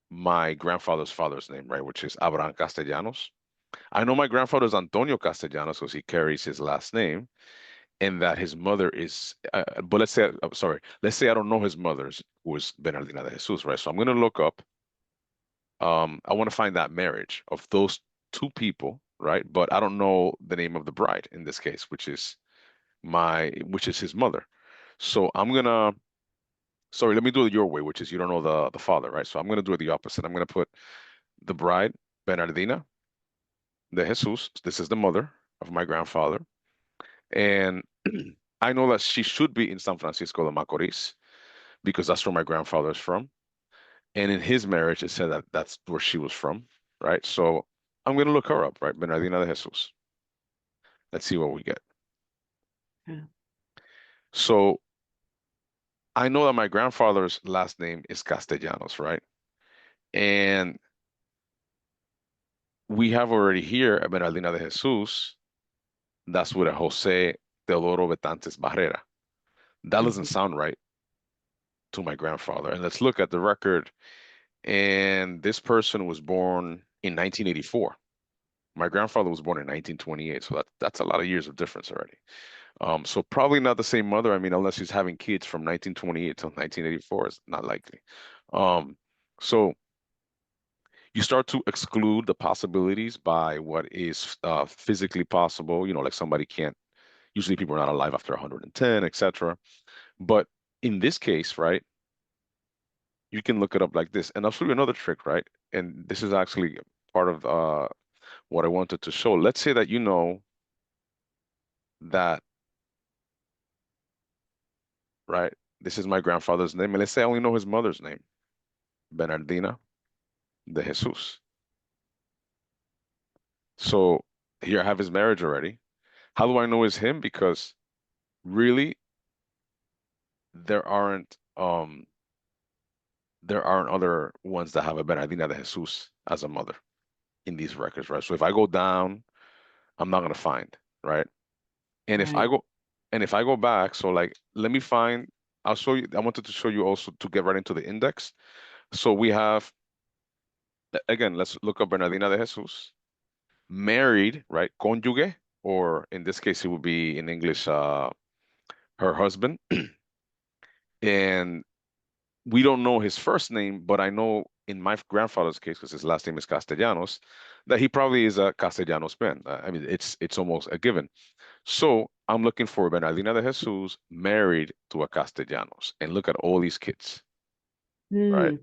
my grandfather's father's name, right? Which is Abraham Castellanos. I know my grandfather is Antonio Castellanos because he carries his last name, and that his mother is, but let's say, let's say I don't know his mother's, who is Bernardina de Jesus, right? So I'm going to look up, I want to find that marriage of those two people, right? But I don't know the name of the bride in this case, which is his mother. So I'm gonna, sorry, let me do it your way, which is you don't know the father, right? So I'm gonna do it the opposite. I'm gonna put the bride, Bernardina de Jesus. This is the mother of my grandfather. And I know that she should be in San Francisco de Macorís because that's where my grandfather is from. And in his marriage, it said that that's where she was from, right? So I'm going to look her up, right? Bernardina de Jesus. Let's see what we get. Yeah. So I know that my grandfather's last name is Castellanos, right? And we have already here a Bernardina de Jesus. That's with a Jose Teodoro Betances Barrera. That doesn't sound right to my grandfather. And let's look at the record. And this person was born in 1984. My grandfather was born in 1928, so that's a lot of years of difference already. So probably not the same mother. I mean, unless he's having kids from 1928 till 1984, it's not likely. So you start to exclude the possibilities by what is physically possible. You know, like somebody can't. Usually, people are not alive after 110, etc. But in this case, right, you can look it up like this. And I'll show you another trick, right? And this is actually part of what I wanted to show. Let's say that you know that, right? This is my grandfather's name. And let's say I only know his mother's name, Bernardina de Jesus. So here I have his marriage already. How do I know it's him? Because really, there aren't other ones that have a Bernardina de Jesus as a mother in these records, right? So if I go down, I'm not gonna find, right? And if I Right. go back, so like let me find, I'll show you, I wanted to show you also to get right into the index. So we have, again, let's look up Bernardina de Jesus, married, right? Cónyuge, or in this case, it would be in English, her husband. And we don't know his first name, but I know in my grandfather's case, because his last name is Castellanos, that he probably is a Castellanos man. I mean, it's almost a given. So I'm looking for Bernardina de Jesus married to a Castellanos, and look at all these kids, right? Hmm.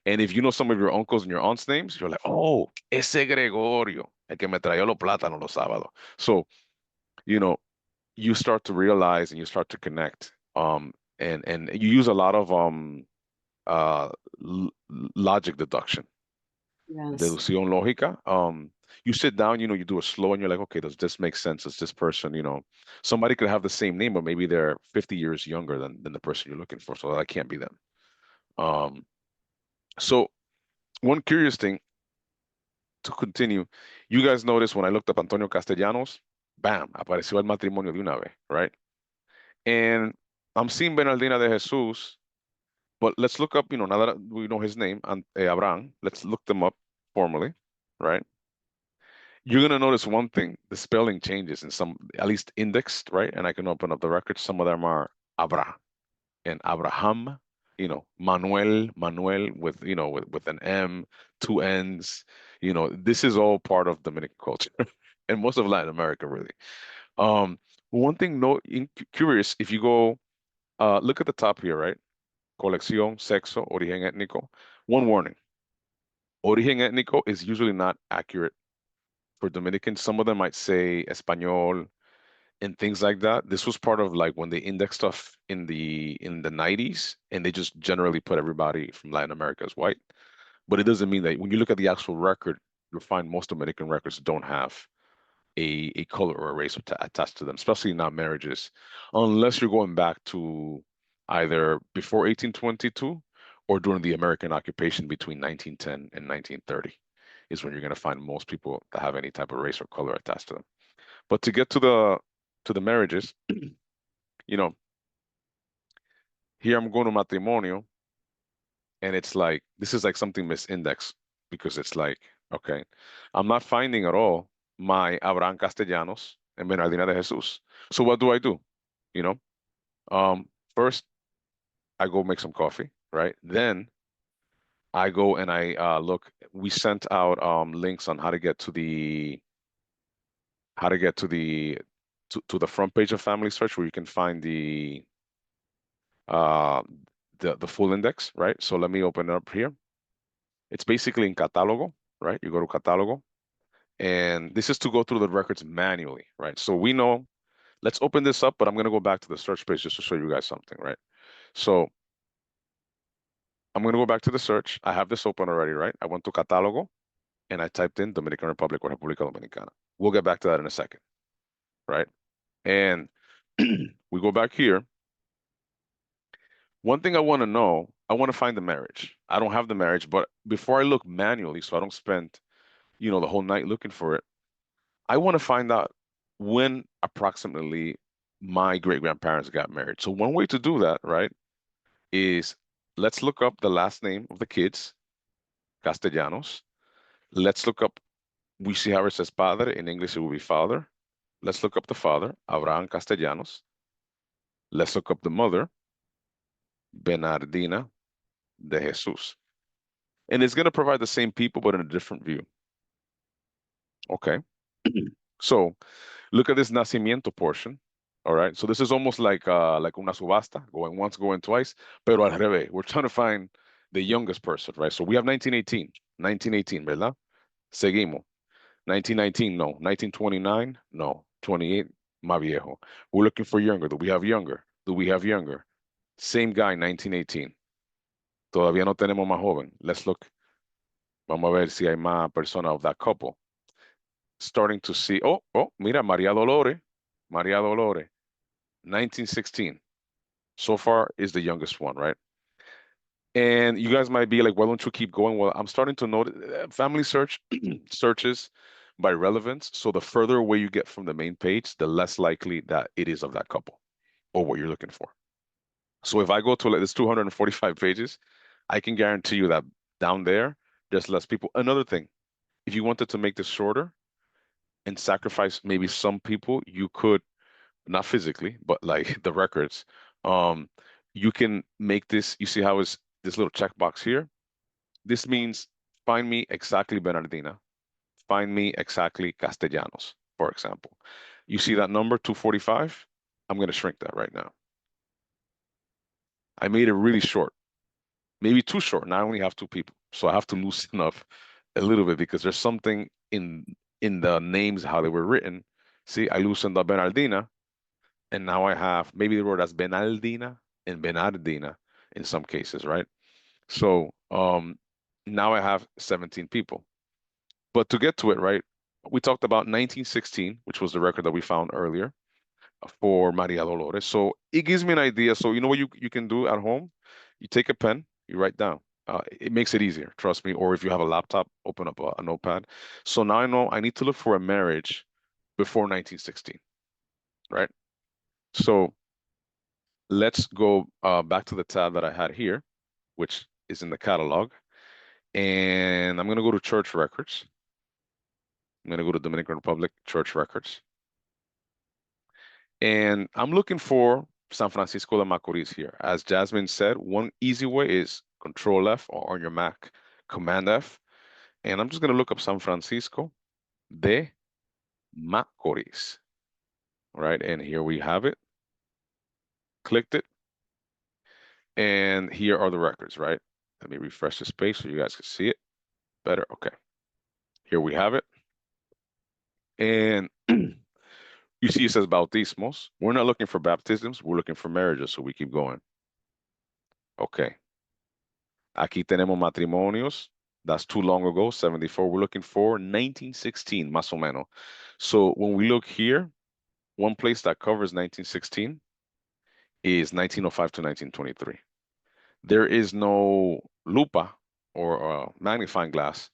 And if you know some of your uncles and your aunts' names, you're like, oh, ese Gregorio, el que me trajo los plátanos los sábados. So, you know, you start to realize and you start to connect. And you use a lot of uh logic deduction, Yes. deducción lógica. You sit down, you know, you do it slow and you're like, okay, does this make sense? Does this person, you know, somebody could have the same name, but maybe they're 50 years younger than the person you're looking for. So that can't be them. Um, so one curious thing to continue, you guys notice when I looked up Antonio Castellanos, bam, apareció el matrimonio de una vez, right? And I'm seeing Bernardina de Jesus, but let's look up, you know, now that we know his name, Abraham, let's look them up formally, right? You're going to notice one thing, the spelling changes in some, at least indexed, right? And I can open up the records. Some of them are Abra and Abraham, you know, Manuel with, you know, with an M, two N's, you know, this is all part of Dominican culture and most of Latin America, really. Um, One thing, curious, if you go, look at the top here, right? Colección, sexo, origen étnico. One warning, origen étnico is usually not accurate for Dominicans. Some of them might say Español and things like that. This was part of like when they index stuff in the 90s, and they just generally put everybody from Latin America as white. But it doesn't mean that when you look at the actual record, you'll find most Dominican records don't have a color or a race attached to them, especially not marriages, unless you're going back to either before 1822 or during the American occupation between 1910 and 1930 is when you're going to find most people that have any type of race or color attached to them. But to get to the marriages, you know, here I'm going to matrimonio, and it's like this is like something misindexed because it's like, okay, I'm not finding at all my Abraham Castellanos and Bernardina de Jesus. So what do? You know, first I go make some coffee, right? Then I go and I look. We sent out links on how to get to the to the front page of Family Search where you can find uh the full index, right? So let me open it up here. It's basically in Catálogo, right? You go to Catálogo, and this is to go through the records manually, right? So we know, let's open this up, but I'm going to go back to the search page just to show you guys something, right? So I'm going to go back to the search. I have this open already, right? I went to Catálogo, and I typed in Dominican Republic or República Dominicana. We'll get back to that in a second, right? And we go back here. One thing I want to know, I want to find the marriage. I don't have the marriage, but before I look manually, so I don't spend, the whole night looking for it, I want to find out when approximately my great-grandparents got married. So one way to do that, right, is let's look up the last name of the kids, Castellanos. Let's look up, we see how it says padre. In English, it will be father. Let's look up the father, Abraham Castellanos. Let's look up the mother, Bernardina de Jesus. And it's going to provide the same people, but in a different view. Okay. So look at this nacimiento portion. All right. So this is almost like una subasta, going once, going twice, pero al revés. We're trying to find the youngest person, right? So we have 1918, ¿verdad? Seguimos. 1919, no. 1929, no. 28, más viejo. We're looking for younger. Do we have younger? Do we have younger? Same guy, 1918. Todavía no tenemos más joven. Let's look. Vamos a ver si hay más personas of that couple. Starting to see, mira, María Dolores, 1916. So far is the youngest one, right? And you guys might be like, why don't you keep going? Well, I'm starting to notice family search searches by relevance. So the further away you get from the main page, the less likely that it is of that couple or what you're looking for. So if I go to like this 245 pages, I can guarantee you that down there, there's less people. Another thing, if you wanted to make this shorter and sacrifice maybe some people, you could, not physically, but like the records, you can make this, you see how is this little checkbox here? This means find me exactly Bernardina, find me exactly Castellanos, for example. You see that number 245? I'm going to shrink that right now. I made it really short, maybe too short, and I only have two people. So I have to loosen up a little bit because there's something in the names, how they were written. See, I loosened up Bernardina, and now I have maybe the word as Benaldina and Bernardina in some cases, right? So now I have 17 people. But to get to it, right, we talked about 1916, which was the record that we found earlier for Maria Dolores. So it gives me an idea. So you know what you can do at home? You take a pen, you write down. It makes it easier, trust me. Or if you have a laptop, open up a notepad. So now I know I need to look for a marriage before 1916, right? So let's go back to the tab that I had here, which is in the catalog. And I'm going to go to church records. I'm going to go to Dominican Republic church records. And I'm looking for San Francisco de Macorís here. As Jasmine said, one easy way is Control F, or on your Mac, Command F. And I'm just going to look up San Francisco de Macorís. All right, and here we have it. Clicked it. And here are the records, right? Let me refresh this page so you guys can see it better. Okay. Here we have it. And you see it says bautismos. We're not looking for baptisms. We're looking for marriages, so we keep going. Okay. Aquí tenemos matrimonios. That's too long ago, 74. We're looking for 1916, más o menos. So when we look here, one place that covers 1916 is 1905 to 1923. There is no lupa or magnifying glass.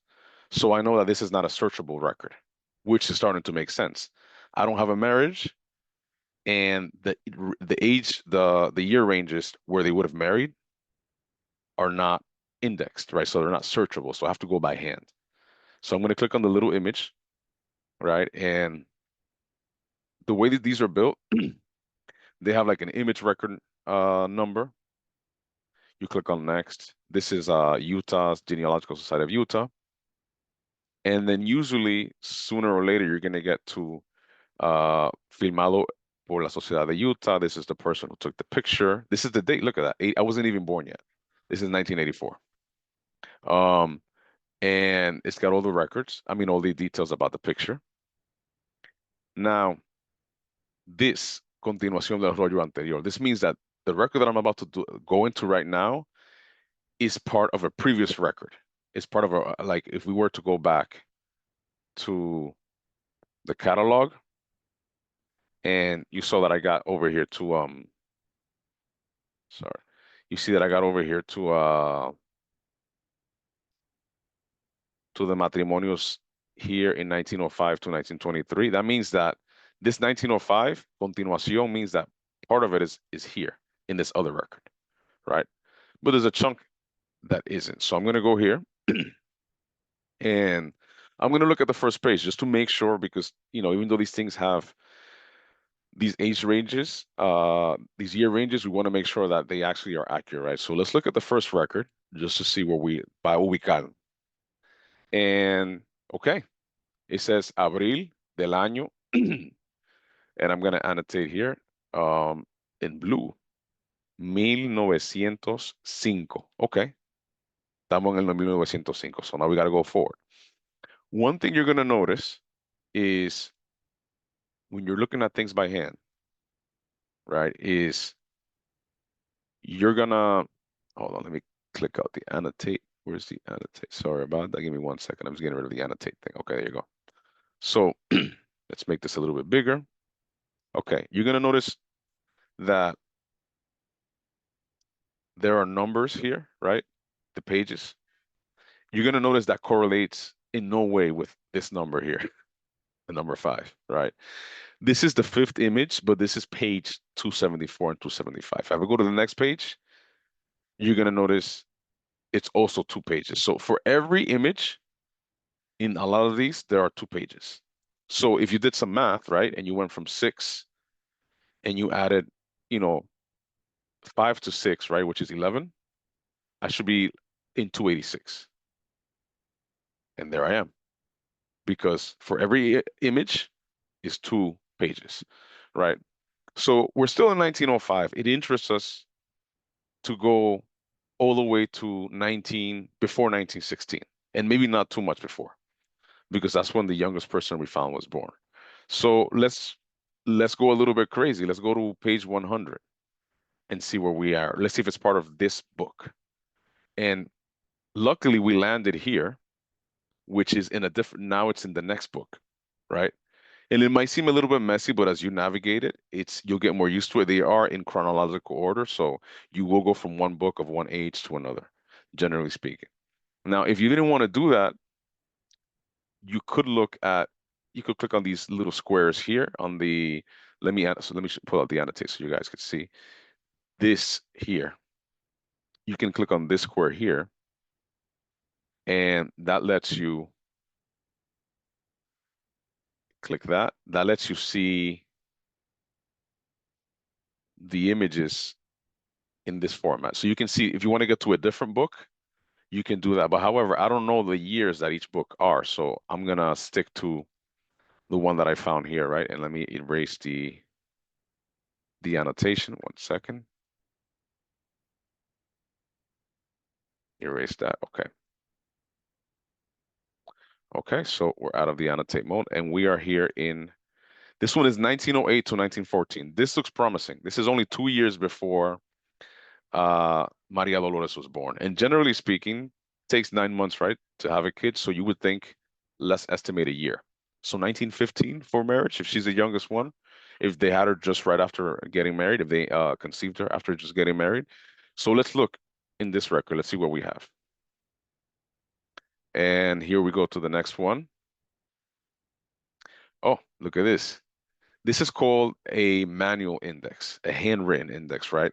So I know that this is not a searchable record, which is starting to make sense. I don't have a marriage, and the age, the year ranges where they would have married are not indexed, right? So they're not searchable. So I have to go by hand. So I'm going to click on the little image, right? And the way that these are built, they have like an image record number. You click on next. This is Utah's Genealogical Society of Utah. And then usually sooner or later, you're going to get to filmado por la Sociedad de Utah. This is the person who took the picture. This is the date. Look at that. I wasn't even born yet. This is 1984. And it's got all the records. I mean, all the details about the picture. Now, this continuación del rollo anterior. This means that the record that I'm about to go into right now is part of a previous record. It's part of a, like, if we were to go back to the catalog, and you saw that I got over here to, sorry, you see that I got over here to the matrimonios here in 1905 to 1923. That means that this 1905 continuación means that part of it is here in this other record, right? But there's a chunk that isn't. So I'm going to go here and I'm going to look at the first page just to make sure, because, you know, even though these things have these age ranges, these year ranges, we want to make sure that they actually are accurate, right? So let's look at the first record just to see where we, by ubicar. And okay, it says Abril del año, and I'm going to annotate here in blue, 1905. Okay, estamos en el 1905, so now we got to go forward. One thing you're going to notice is when you're looking at things by hand, right, is you're going to, hold on, let me click out the annotate. Where's the annotate? Sorry about that. Give me 1 second. I'm just getting rid of the annotate thing. Okay, there you go. So let's make this a little bit bigger. Okay, you're going to notice that there are numbers here, right? The pages. You're going to notice that correlates in no way with this number here, the number 5, right? This is the 5th image, but this is page 274 and 275. If I go to the next page, you're going to notice it's also 2 pages. So for every image in a lot of these, there are 2 pages. So if you did some math, right, and you went from 6 and you added, you know, 5 to 6, right, which is 11, I should be in 286. And there I am. Because for every image is 2 pages, right? So we're still in 1905. It interests us to go all the way to before 1916, and maybe not too much before, because that's when the youngest person we found was born. So let's go a little bit crazy. Let's go to page 100 and see where we are. Let's see if it's part of this book. And luckily we landed here, which is in a different, now it's in the next book, right? And it might seem a little bit messy, but as you navigate it, you'll get more used to it. They are in chronological order, so you will go from one book of one age to another, generally speaking. Now, if you didn't want to do that, you could click on these little squares here on the, let me pull out the annotate so you guys could see this here. You can click on this square here, and that lets you click that. That lets you see the images in this format. So you can see, if you want to get to a different book, you can do that. But however, I don't know the years that each book are, so I'm gonna stick to the one that I found here, right? And let me erase the annotation. 1 second. Erase that. Okay. Okay, so we're out of the annotate mode, and we are here in, this one is 1908 to 1914. This looks promising. This is only 2 years before Maria Dolores was born. And generally speaking, it takes 9 months, right, to have a kid. So you would think, let's estimate a year. So 1915 for marriage, if she's the youngest one, if they had her just right after getting married, if they conceived her after just getting married. So let's look in this record. Let's see what we have. And here we go to the next one. Oh, look at this. This is called a manual index, a handwritten index, right?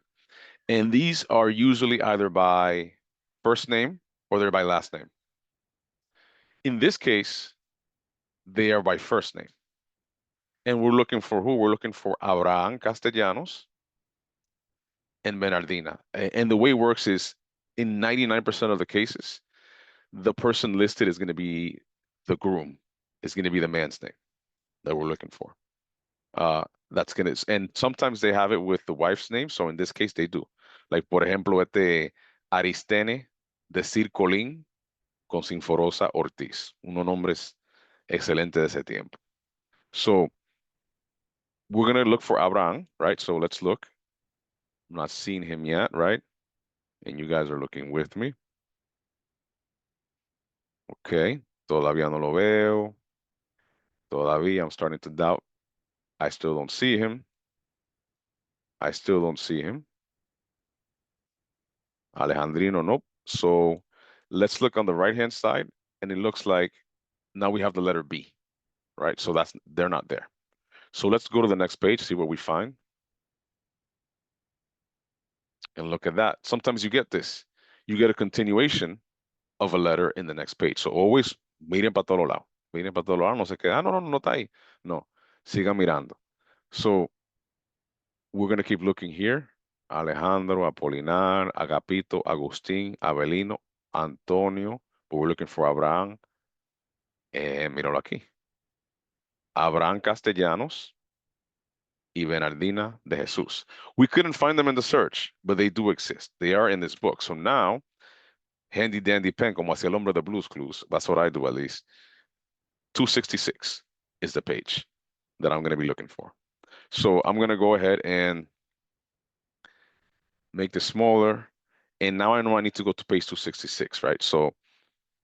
And these are usually either by first name or they're by last name. In this case, they are by first name. And we're looking for who? We're looking for Abraham Castellanos and Bernardina. And the way it works is in 99% of the cases, the person listed is going to be the groom. It's going to be the man's name that we're looking for. That's going to, and sometimes they have it with the wife's name. So in this case, they do. Like, por ejemplo, Aristene de Circolín con Sinforosa Ortiz. Unos nombres excelentes de ese tiempo. So we're going to look for Abraham, right? So let's look. I'm not seeing him yet, right? And you guys are looking with me. Okay, todavía no lo veo. Todavía, I'm starting to doubt. I still don't see him. I still don't see him. Alejandrino, nope. So let's look on the right-hand side, and it looks like now we have the letter B, right? So they're not there. So let's go to the next page, see what we find. And look at that. Sometimes you get this. You get a continuation of a letter in the next page. So always miren para todos lados. Miren para todos lados. No se queda, no está ahí. No, sigan mirando. So we're going to keep looking here. Alejandro, Apolinar, Agapito, Agustín, Avelino, Antonio. But we're looking for Abraham. Míralo aquí. Abraham Castellanos y Bernardina de Jesús. We couldn't find them in the search, but they do exist. They are in this book. So now, handy dandy pen, como hacia el hombre de Blues Clues. That's what I do at least. 266 is the page that I'm going to be looking for. So I'm going to go ahead and make this smaller. And now I know I need to go to page 266, right? So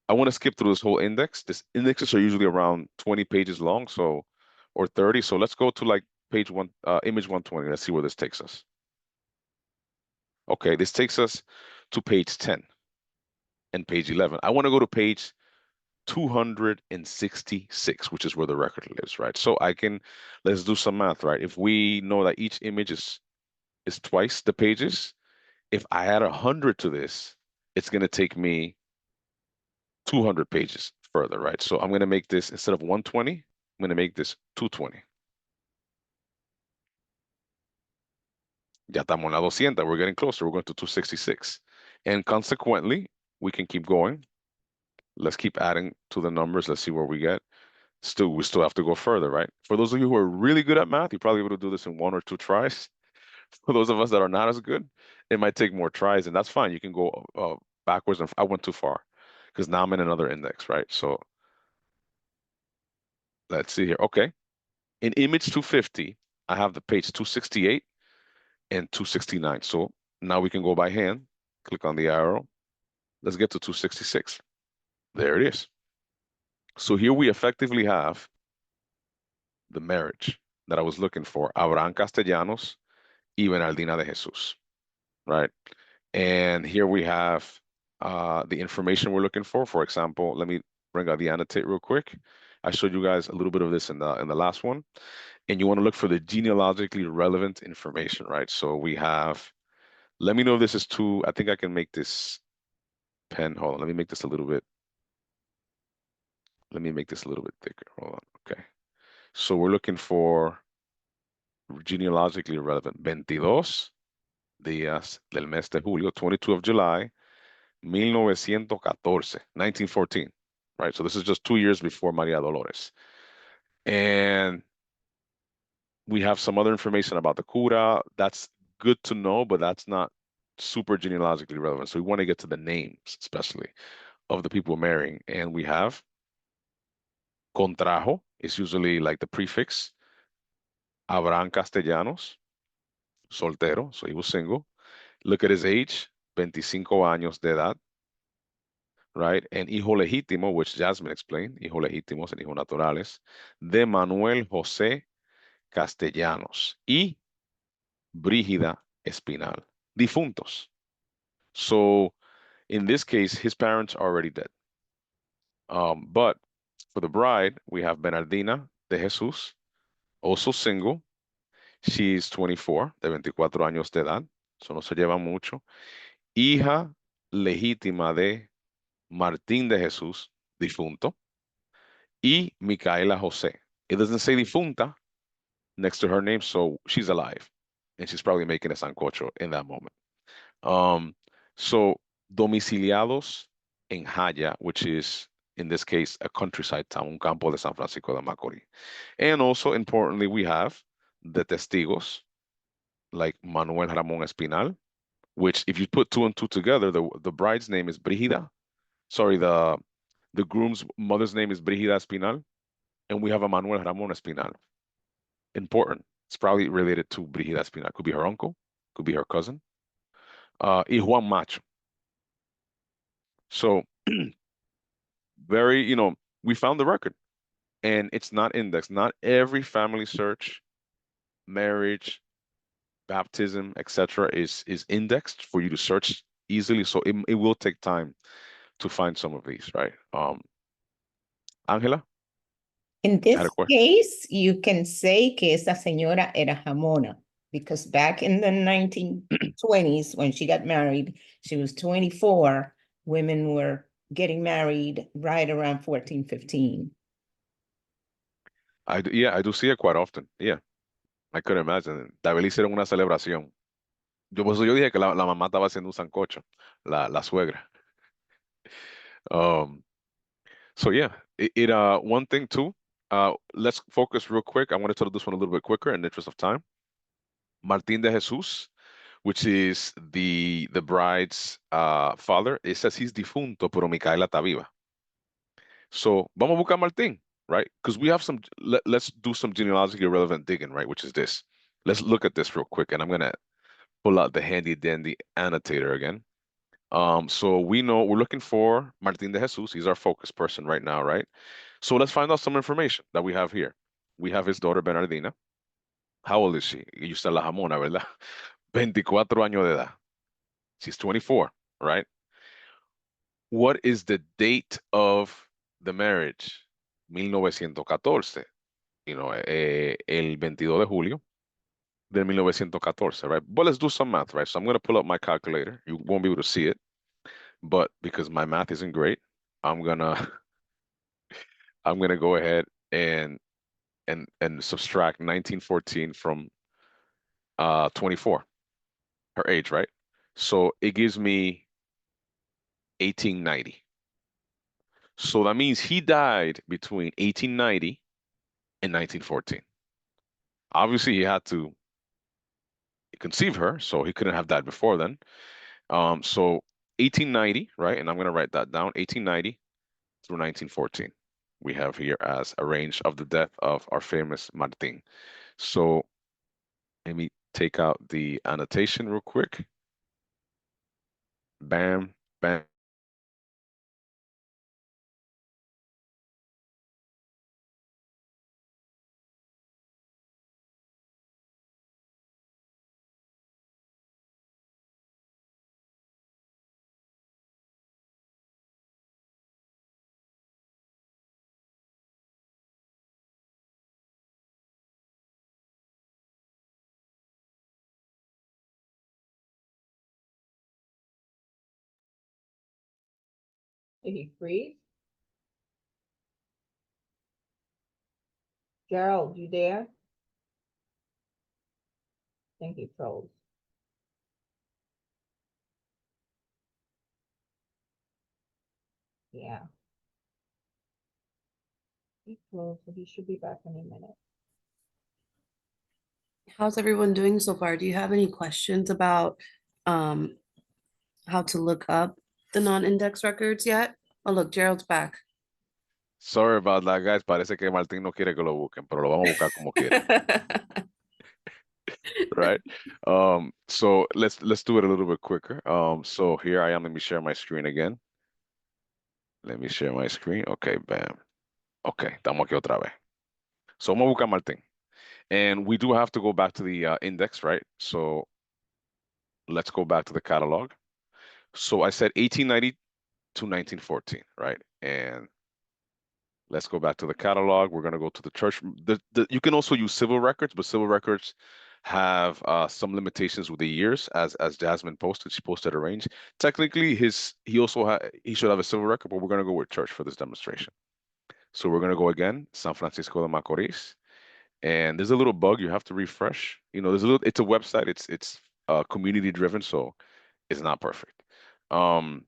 I want to skip through this whole index. These indexes are usually around 20 pages long, so or 30. So let's go to like page one, image 120. Let's see where this takes us. Okay, this takes us to page 10 and page 11. I want to go to page 266, which is where the record lives, right? So let's do some math, right? If we know that each image is twice the pages, if I add 100 to this, it's going to take me 200 pages further, right? So I'm going to make this, instead of 120, I'm going to make this 220. Ya estamos en la 200. We're getting closer. We're going to 266. And consequently, we can keep going. Let's keep adding to the numbers. Let's see where we get. We still have to go further, right? For those of you who are really good at math, you're probably able to do this in 1 or 2 tries. For those of us that are not as good, it might take more tries, and that's fine. You can go backwards, and I went too far because now I'm in another index, right? So let's see here. Okay. In image 250, I have the page 268 and 269. So now we can go by hand, click on the arrow. Let's get to 266. There it is. So here we effectively have the marriage that I was looking for, Abraham Castellanos y Bernardina de Jesús, right? And here we have the information we're looking for. For example, let me bring out the annotate real quick. I showed you guys a little bit of this in the last one. And you want to look for the genealogically relevant information, right? So we have, let me know if this is too, I think I can make this pen, hold on, let me make this a little bit thicker, hold on, okay. So we're looking for genealogically relevant, 22 días del mes de julio, 22 of July, 1914, right? So this is just 2 years before Maria Dolores. And we have some other information about the cura. That's good to know, but that's not super genealogically relevant. So we want to get to the names, especially, of the people marrying. And we have contrajo, is usually like the prefix. Abraham Castellanos, soltero, so he was single. Look at his age, 25 años de edad, right? And hijo legítimo, which Jasmine explained, hijo legítimos and hijos naturales, de Manuel José Castellanos y Brígida Espinal, difuntos. So in this case, his parents are already dead. But for the bride, we have Bernardina de Jesús, also single. She's 24, de 24 años de edad, so no se lleva mucho. Hija legítima de Martín de Jesús, difunto. y Micaela Jose. It doesn't say difunta next to her name, so she's alive. And she's probably making a sancocho in that moment. So domiciliados en Jaya, which is in this case a countryside town, un campo de San Francisco de Macorís. And also importantly, we have the testigos, like Manuel Ramón Espinal, which if you put two and two together, the bride's name is Brigida. Sorry, the groom's mother's name is Brigida Espinal, and we have a Manuel Ramón Espinal. Important. It's probably related to Brigida Espinal. Could be her uncle, could be her cousin. Y Juan Macho. So very, we found the record and it's not indexed. Not every family search, marriage, baptism, etc. is indexed for you to search easily. So it will take time to find some of these, right? Angela? In I had this a question. case, you can say que esa señora era jamona, because back in the 1920s, when she got married, she was 24. Women were getting married right around 14, 15. I do see it quite often. Yeah, I could imagine. Tal vez le hicieron una celebración. Por eso yo dije que la mamá estaba haciendo un sancocho, la suegra. So yeah, one thing too, let's focus real quick. I want to tell this one a little bit quicker in the interest of time. Martín de Jesus, which is the bride's father, it says he's difunto, pero Micaela está viva. So vamos a buscar Martín, right? Because we have let's do some genealogically relevant digging, right? Which is this. Let's look at this real quick, and I'm gonna pull out the handy dandy annotator again. So we know we're looking for Martín de Jesus. He's our focus person right now, right? So let's find out some information that we have here. We have his daughter Bernardina. How old is she? Y usted la jamona, ¿verdad? 24 años de edad. She's 24, right? What is the date of the marriage? 1914. El 22 de julio del 1914, right? But let's do some math, right? So I'm going to pull up my calculator. You won't be able to see it, but because my math isn't great, I'm gonna go ahead and subtract 1914 from 24, her age, right? So it gives me 1890. So that means he died between 1890 and 1914. Obviously, he had to conceive her, so he couldn't have died before then. So 1890, right? And I'm going to write that down, 1890 through 1914. We have here as a range of the death of our famous Martin. So let me take out the annotation real quick. Bam, bam. Did he freeze? Gerald, you there? I think he froze. Yeah. He froze, so he should be back in a minute. How's everyone doing so far? Do you have any questions about how to look up the non-index records yet? Oh, look, Gerald's back. Sorry about that, guys. Parece que Martín no quiere que lo busquen, pero lo vamos a buscar como quiera. Right? So let's do it a little bit quicker. So here I am. Let me share my screen again. Let me share my screen. Okay, bam. Okay, estamos aquí otra vez. So vamos a buscar Martín. And we do have to go back to the index, right? So let's go back to the catalog. So I said 1890 to 1914, right? And let's go back to the catalog. We're going to go to the church. You can also use civil records, but civil records have some limitations with the years, as Jasmine posted. She posted a range. Technically, he should have a civil record, but we're going to go with church for this demonstration. So we're gonna go again, San Francisco de Macorís. And there's a little bug, you have to refresh. You know, it's a website, it's community driven, so it's not perfect. And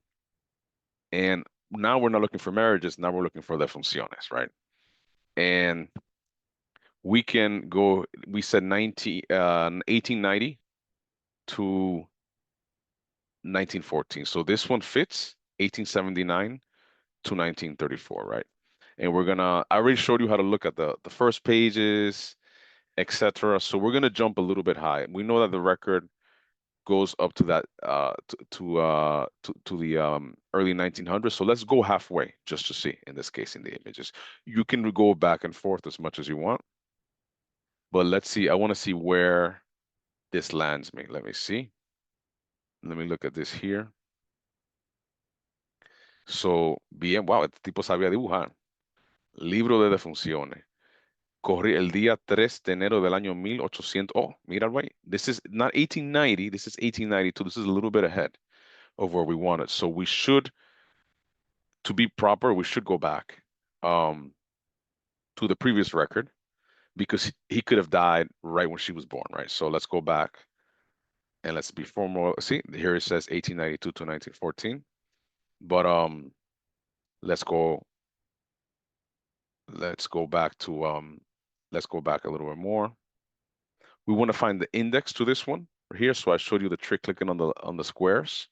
now we're not looking for marriages, now we're looking for defunciones, right? And we can go, we said 1890 to 1914. So this one fits 1879 to 1934, right? And I already showed you how to look at the first pages, etc. So we're gonna jump a little bit high. We know that the record goes up to that to the early 1900s. So let's go halfway just to see. In this case, in the images, you can go back and forth as much as you want. But let's see. I want to see where this lands me. Let me see. Let me look at this here. So, bien, wow, este tipo sabía dibujar. Libro de defunciones. Corrí el día 3 de enero del año 1800. Oh, mira, right. This is not 1890. This is 1892. This is a little bit ahead of where we wanted. So we should, to be proper, we should go back to the previous record because he could have died right when she was born, right? So let's go back and let's be formal. See, here it says 1892 to 1914. But let's go back to let's go back a little bit more. We want to find the index to this one here. So I showed you the trick clicking on the squares.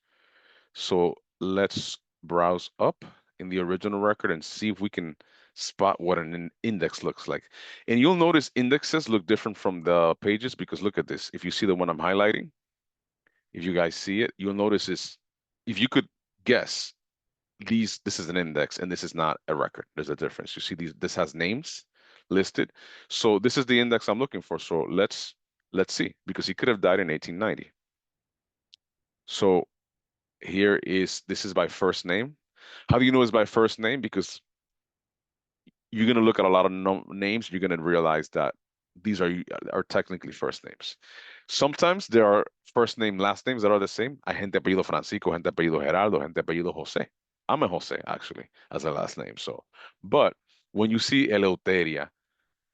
So let's browse up in the original record and see if we can spot what an index looks like. And you'll notice indexes look different from the pages because look at this. If you see the one I'm highlighting, if you guys see it, you'll notice if you could guess, this is an index and this is not a record. There's a difference. You see this has names listed. So this is the index I'm looking for. So let's see, because he could have died in 1890. So this is by first name. How do you know it's by first name? Because you're going to look at a lot of names. You're going to realize that these are technically first names. Sometimes there are first name, last names that are the same. Hay gente apellido Francisco, gente apellido Geraldo, gente apellido Jose. I'm a Jose, actually, as a last name. So, but when you see Eleuteria,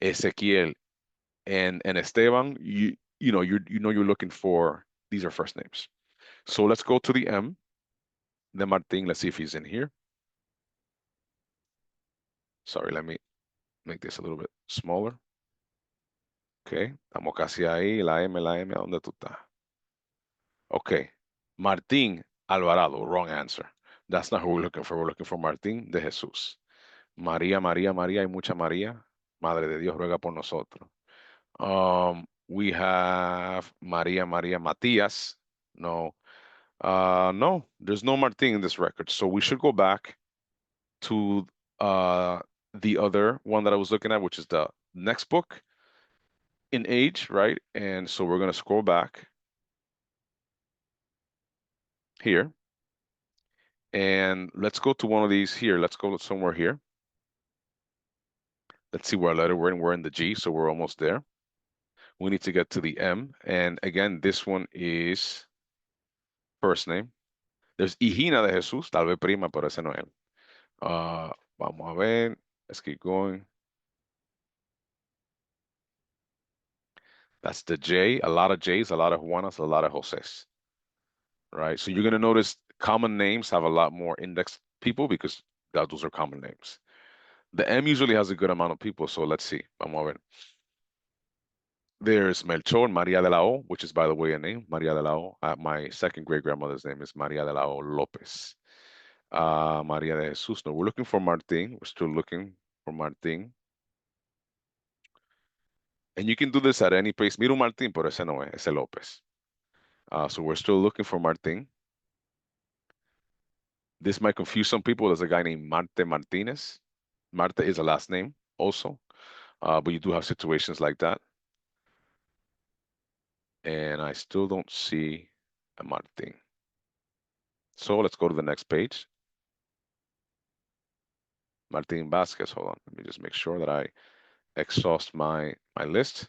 Ezequiel, and Esteban, you know you're looking for, these are first names. So let's go to the M. The Martin, let's see if he's in here. Sorry, let me make this a little bit smaller. Okay, estamos casi ahí. La M, ¿dónde tú estás? Okay, Martín Alvarado, wrong answer. That's not who we're looking for. We're looking for Martín de Jesús. María, María, María, hay mucha María. Madre de Dios, ruega por nosotros. We have María, María, Matías. No. No, there's no Martín in this record. So we should go back to the other one that I was looking at, which is the next book in age, right? And so we're going to scroll back here. And let's go to one of these here. Let's go somewhere here. Let's see where letter we're in. We're in the G, so we're almost there. We need to get to the M. And again, this one is first name. There's Hijina de Jesús, tal vez prima, pero ese no es él. Vamos a ver. Let's keep going. That's the J, a lot of J's, a lot of Juanas, a lot of Joses, right? So you're going to notice common names have a lot more index people because those are common names. The M usually has a good amount of people, so let's see. Vamos a ver. There's Melchor, Maria de la O, which is, by the way, a name, Maria de la O. My second great-grandmother's name is Maria de la O Lopez. Maria de Jesus. No, we're looking for Martin. We're still looking for Martin. And you can do this at any place. Miro Martin, pero ese no es, ese Lopez. So we're still looking for Martin. This might confuse some people. There's a guy named Marte Martinez. Marte is a last name also, but you do have situations like that. And I still don't see a Martin. So let's go to the next page. Martin Vasquez, hold on. Let me just make sure that I exhaust my list.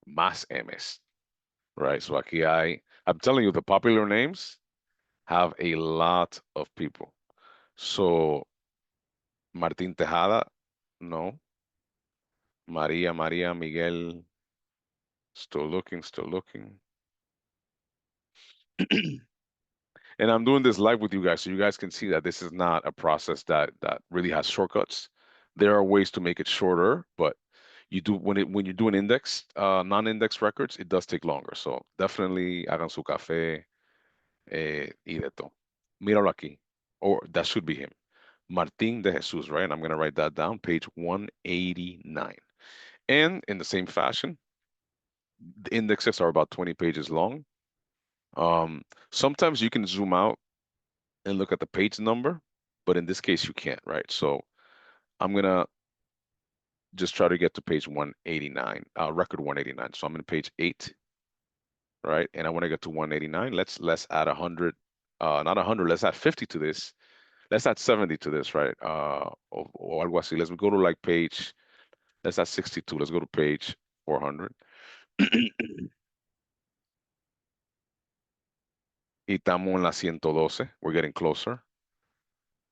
Más M's, right? So aquí I'm telling you, the popular names have a lot of people. So Martín Tejada, no. María, Miguel, still looking, still looking. And I'm doing this live with you guys so you guys can see that this is not a process that really has shortcuts. There are ways to make it shorter, but you do when you do an index, non-index records, it does take longer. So definitely hagan su café y de todo. Míralo aquí. Or that should be him. Martín de Jesus, right? And I'm going to write that down, page 189. And in the same fashion, the indexes are about 20 pages long. Sometimes you can zoom out and look at the page number, but in this case you can't, right? So I'm gonna just try to get to page 189, record 189. So I'm in page 8, right? And I want to get to 189. Let's add 100, not 100. Let's add 50 to this. Let's add 70 to this, right? Or algo así. Let's go to like page. Let's add 62. Let's go to page 400. Y estamos en la 112. We're getting closer.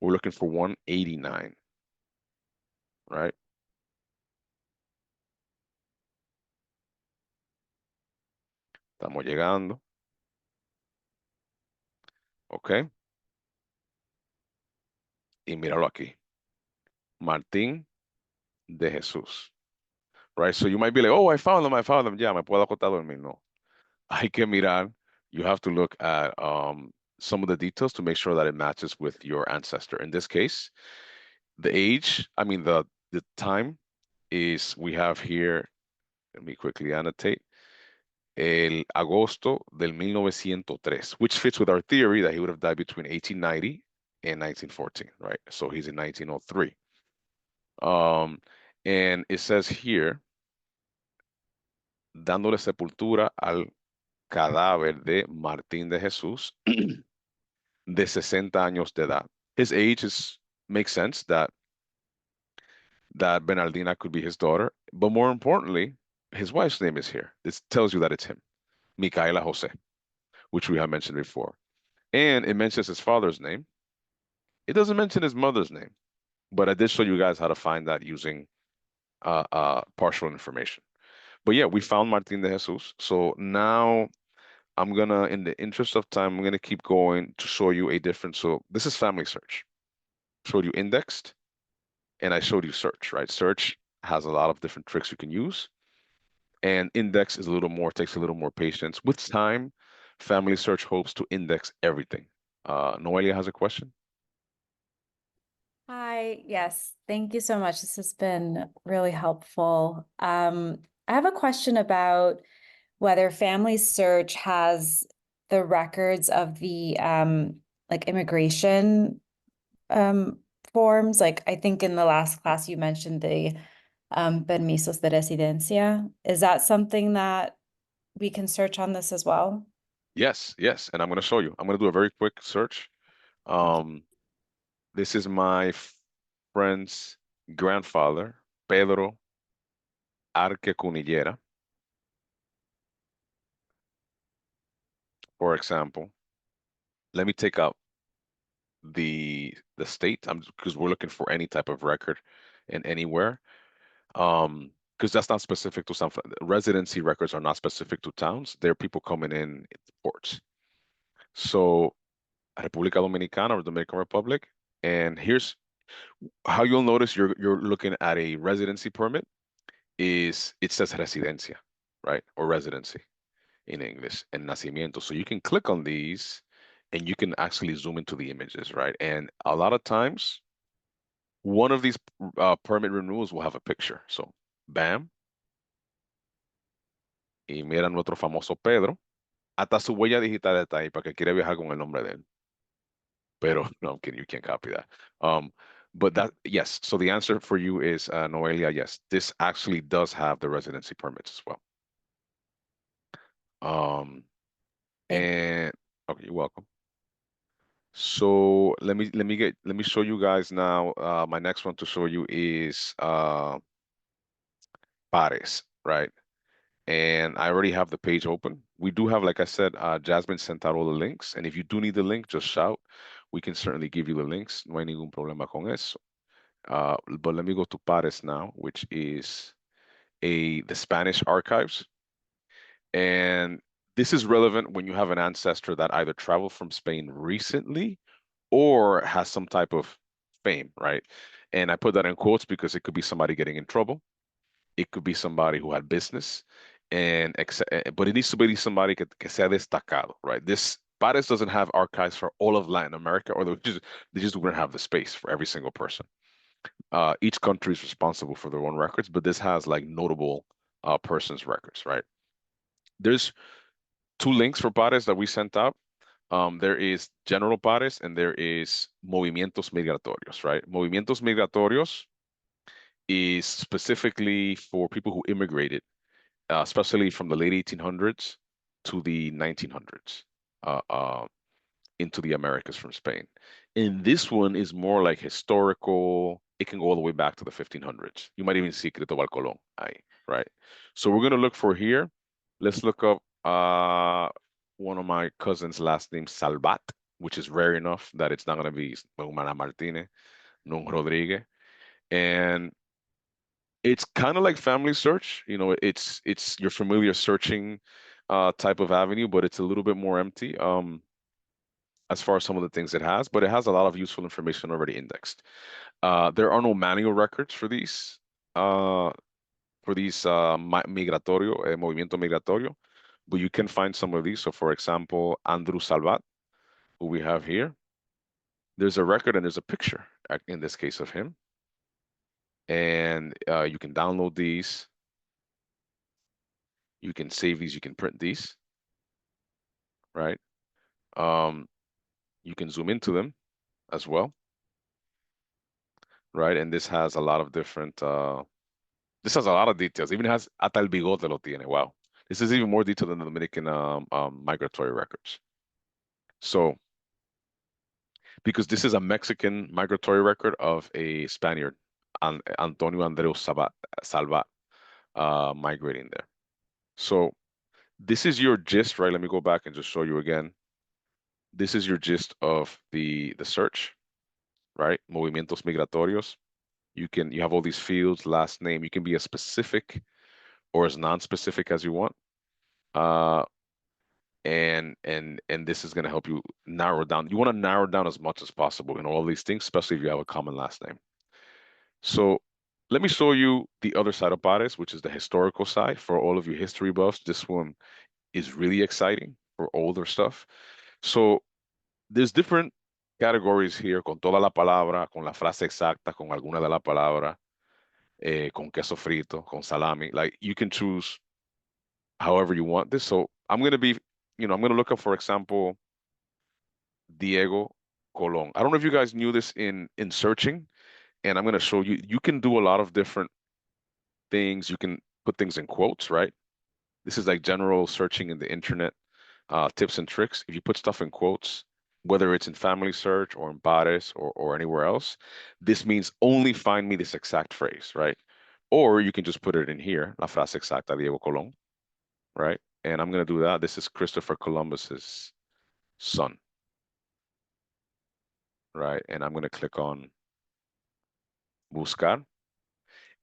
We're looking for 189, right? Estamos llegando. Okay. Y míralo aquí. Martín de Jesús. Right? So you might be like, oh, I found them. Ya, me puedo acostar a dormir. No. Hay que mirar. You have to look at some of the details to make sure that it matches with your ancestor. In this case, the age, the time is, we have here, let me quickly annotate, el agosto del 1903, which fits with our theory that he would have died between 1890 and 1914, right? So he's in 1903. And it says here, dándole sepultura al cadáver de Martín de Jesús de 60 años de edad. His age makes sense that Bernardina could be his daughter, but more importantly, his wife's name is here. This tells you that it's him, Micaela Jose, which we have mentioned before. And it mentions his father's name. It doesn't mention his mother's name, but I did show you guys how to find that using partial information. But yeah, we found Martín de Jesus. So now I'm gonna, in the interest of time, I'm gonna keep going to show you a different. So this is family search. Showed you indexed, and I showed you search, right? Search has a lot of different tricks you can use. And index is takes a little more patience. With time, family search hopes to index everything. Noelia has a question. Hi, yes, thank you so much. This has been really helpful. I have a question about whether Family Search has the records of the like immigration forms. Like I think in the last class you mentioned the permisos de residencia. Is that something that we can search on this as well? Yes, and I'm going to show you. I'm going to do a very quick search. This is my friend's grandfather, Pedro Arque Cunillera, for example. Let me take out the state, because we're looking for any type of record in anywhere. Because that's not specific to some residency records are not specific to towns. They're people coming in ports. So República Dominicana or Dominican Republic, and here's how you'll notice you're looking at a residency permit. Is it says residencia, right, or residency in English, and nacimiento. So you can click on these and you can actually zoom into the images, right? And a lot of times, one of these permit renewals will have a picture. So, bam. Y mira nuestro famoso Pedro. Hasta su huella digital está ahí para que quiera viajar con el nombre de él. Pero, no, I'm kidding, you can't copy that. But that, yes, so the answer for you is, Noelia, yes, this actually does have the residency permits as well. And okay, you're welcome. So let me show you guys now. My next one to show you is pares, right? And I already have the page open. We do have, like I said, Jasmine sent out all the links. And if you do need the link, just shout. We can certainly give you the links. No hay ningún problema con eso. But let me go to Pares now, which is the Spanish archives. And this is relevant when you have an ancestor that either traveled from Spain recently or has some type of fame, right? And I put that in quotes because it could be somebody getting in trouble. It could be somebody who had business, but it needs to be somebody que sea destacado, right? This Pares doesn't have archives for all of Latin America, or they just wouldn't have the space for every single person. Each country is responsible for their own records, but this has like notable persons' records, right? There's two links for Pares that we sent out. There is General Pares and there is Movimientos Migratorios, right? Movimientos Migratorios is specifically for people who immigrated, especially from the late 1800s to the 1900s into the Americas from Spain. And this one is more like historical. It can go all the way back to the 1500s. You might even see Cristóbal Colón, right? So we're going to look for here. Let's look up one of my cousin's last name, Salvat, which is rare enough that it's not going to be Humana Martinez, no Rodriguez. And it's kind of like family search. You know, it's your familiar searching type of avenue, but it's a little bit more empty as far as some of the things it has, but it has a lot of useful information already indexed. There are no manual records for these migratorio, movimiento migratorio, but you can find some of these. So for example, Andrew Salvat, who we have here, there's a record and there's a picture in this case of him. And you can download these. You can save these, you can print these, right? You can zoom into them as well, right? And this has a lot of different, this has a lot of details. Even has hasta el bigote lo tiene. Wow. This is even more detailed than the Dominican migratory records. So, because this is a Mexican migratory record of a Spaniard, Antonio Andreu Salvat, migrating there. So this is your gist, right? Let me go back and just show you again. This is your gist of the search, right? Movimientos migratorios. You have all these fields, last name. You can be as specific or as non-specific as you want. And this is going to help you narrow down. You want to narrow down as much as possible in all these things, especially if you have a common last name. So let me show you the other side of Pares, which is the historical side. For all of you history buffs, this one is really exciting for older stuff. So there's different categories here, con toda la palabra, con la frase exacta, con alguna de la palabra, con queso frito, con salami. Like you can choose however you want this. So I'm going to be, I'm going to look up, for example, Diego Colón. I don't know if you guys knew this in searching, and I'm going to show you. You can do a lot of different things. You can put things in quotes, right? This is like general searching in the internet, tips and tricks. If you put stuff in quotes, whether it's in family search or in Pares or anywhere else, this means only find me this exact phrase, right? Or you can just put it in here, la frase exacta Diego Colón, right? And I'm going to do that. This is Christopher Columbus's son, right? And I'm going to click on Buscar.